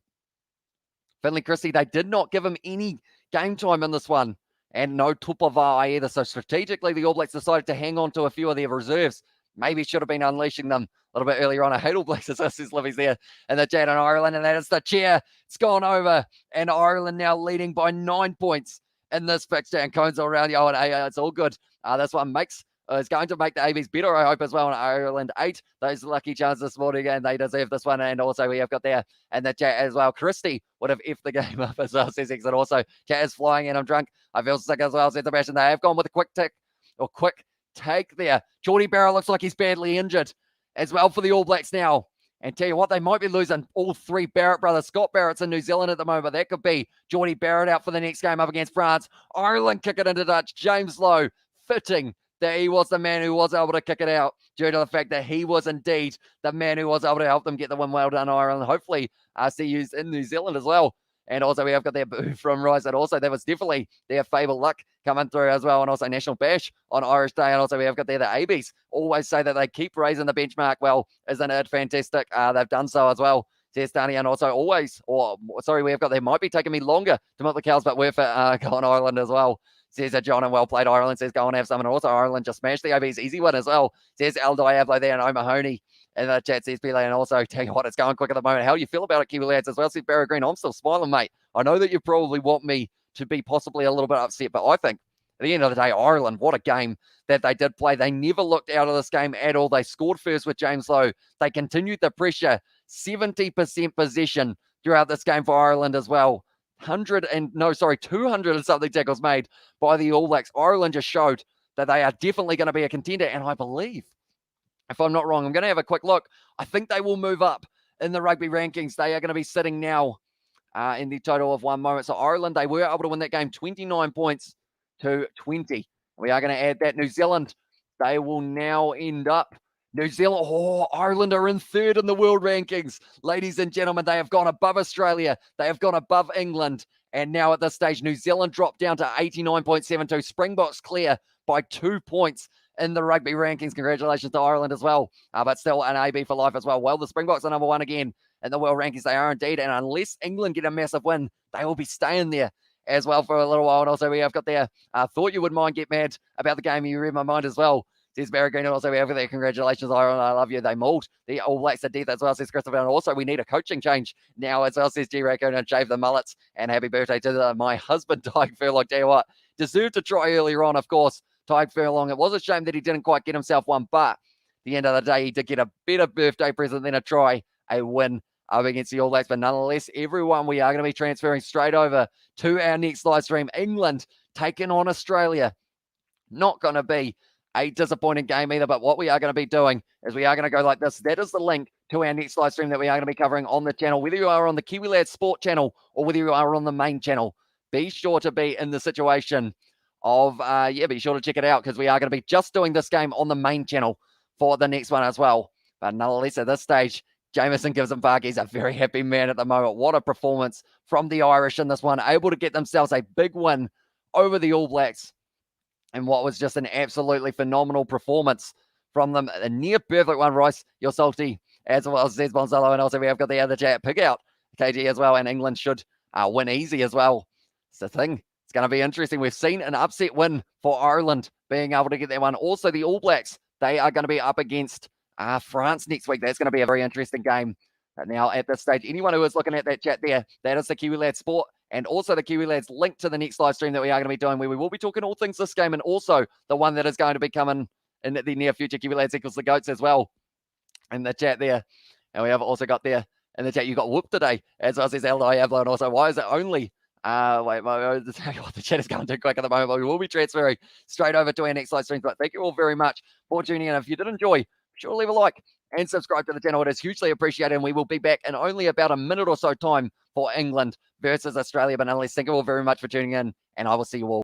Finley Christie, they did not give him any game time in this one. And no Tupava either. So strategically, the All Blacks decided to hang on to a few of their reserves. Maybe should have been unleashing them a little bit earlier on. I hate All Blacks, as says Livy's there in the chat on Ireland. And that is the chair. It's gone over. And Ireland now leading by 9 points in this fixture. And Cone's all around. Oh, and it's all good. This one is going to make the ABs better, I hope, as well. In Ireland 8, those lucky chances this morning, and they deserve this one. And also, we have got there in the chat as well. Christie would have effed the game up as well, says Exit. Also, chat is flying in. I'm drunk. I feel sick as well, says Sebastian. They have gone with a quick take there. Geordie Barrow looks like he's badly injured as well for the All Blacks now. And tell you what, they might be losing all three Barrett brothers. Scott Barrett's in New Zealand at the moment. That could be Geordie Barrett out for the next game up against France. Ireland kick it into Dutch. James Lowe, fitting that he was the man who was able to kick it out due to the fact that he was indeed the man who was able to help them get the win. Well done, Ireland. Hopefully, see you in New Zealand as well. And also, we have got their boo from Rice. And also, that was definitely their Fable Luck coming through as well. And also, National Bash on Irish Day. And also, we have got there the ABs. Always say that they keep raising the benchmark. Well, isn't it fantastic? They've done so as well. Says Danny. And also, we have got there. Might be taking me longer to milk the cows, but worth it. Go on Ireland as well. Says John, and well played, Ireland. Says go and have some. And also, Ireland just smashed the ABs. Easy one as well. Says El Diablo there and O'Mahony. And the chat says Pele, and also tell you what, it's going quick at the moment. How do you feel about it, Kiwi lads, as well? Says Barrow Green. I'm still smiling, mate. I know that you probably want me to be possibly a little bit upset, but I think at the end of the day, Ireland, what a game that they did play. They never looked out of this game at all. They scored first with James Lowe. They continued the pressure. 70% possession throughout this game for Ireland as well. 200 and something tackles made by the All Blacks. Ireland just showed that they are definitely going to be a contender, and I believe, if I'm not wrong, I'm going to have a quick look. I think they will move up in the rugby rankings. They are going to be sitting now in the total of 1 moment. So Ireland, they were able to win that game 29 points to 20. We are going to add that. New Zealand, they will now end up. Ireland are in third in the world rankings. Ladies and gentlemen, they have gone above Australia. They have gone above England. And now at this stage, New Zealand dropped down to 89.72. Springboks clear by 2 points in the rugby rankings. Congratulations to Ireland as well. But still an AB for life as well. Well, the Springboks are number 1 again in the world rankings. They are indeed. And unless England get a massive win, they will be staying there as well for a little while. And also we have got there, thought you wouldn't mind, get mad about the game. You read my mind as well. Says Barry Green. Also we have there, congratulations, Ireland. I love you. They mauled the All Blacks to death as well, says Christopher. And also we need a coaching change now as well, says G. Raccoon, and shave the mullets. And happy birthday to my husband, Tyke Furlong. Tell you what, deserved to try earlier on, of course. Tyke Furlong. It was a shame that he didn't quite get himself one, but at the end of the day, he did get a better birthday present than a win up against the All Blacks. But nonetheless, everyone, we are going to be transferring straight over to our next live stream. England taking on Australia. Not going to be a disappointing game either, but what we are going to be doing is we are going to go like this. That is the link to our next live stream that we are going to be covering on the channel. Whether you are on the Kiwi Lads Sport channel or whether you are on the main channel, be sure to be in the situation of, be sure to check it out, because we are going to be just doing this game on the main channel for the next one as well. But nonetheless, at this stage, Jamison Gibson Park is a very happy man at the moment. What a performance from the Irish in this one, able to get themselves a big win over the All Blacks. and what was just an absolutely phenomenal performance from them. A near perfect one, Royce. You're salty, as well as Zez Bonzalo, and also we have got the other chat pick out KG as well, and England should win easy as well. It's the thing. It's going to be interesting. We've seen an upset win for Ireland being able to get that one. Also, the All Blacks, they are going to be up against France next week. That's going to be a very interesting game. Now, at this stage, anyone who is looking at that chat there, that is the Kiwi Lads Sport, and also the Kiwi Lads link to the next live stream that we are going to be doing, where we will be talking all things this game, and also the one that is going to be coming in the near future, Kiwi Lads equals the Goats as well, in the chat there. And we have also got there in the chat, you got whooped today, as well as Diablo, and also why is it only the chat is going too quick at the moment, but we will be transferring straight over to our next live stream. But thank you all very much for tuning in. If you did enjoy, be sure to leave a like and subscribe to the channel. It is hugely appreciated, and we will be back in only about a minute or so time for England versus Australia. But nonetheless, thank you all very much for tuning in, and I will see you all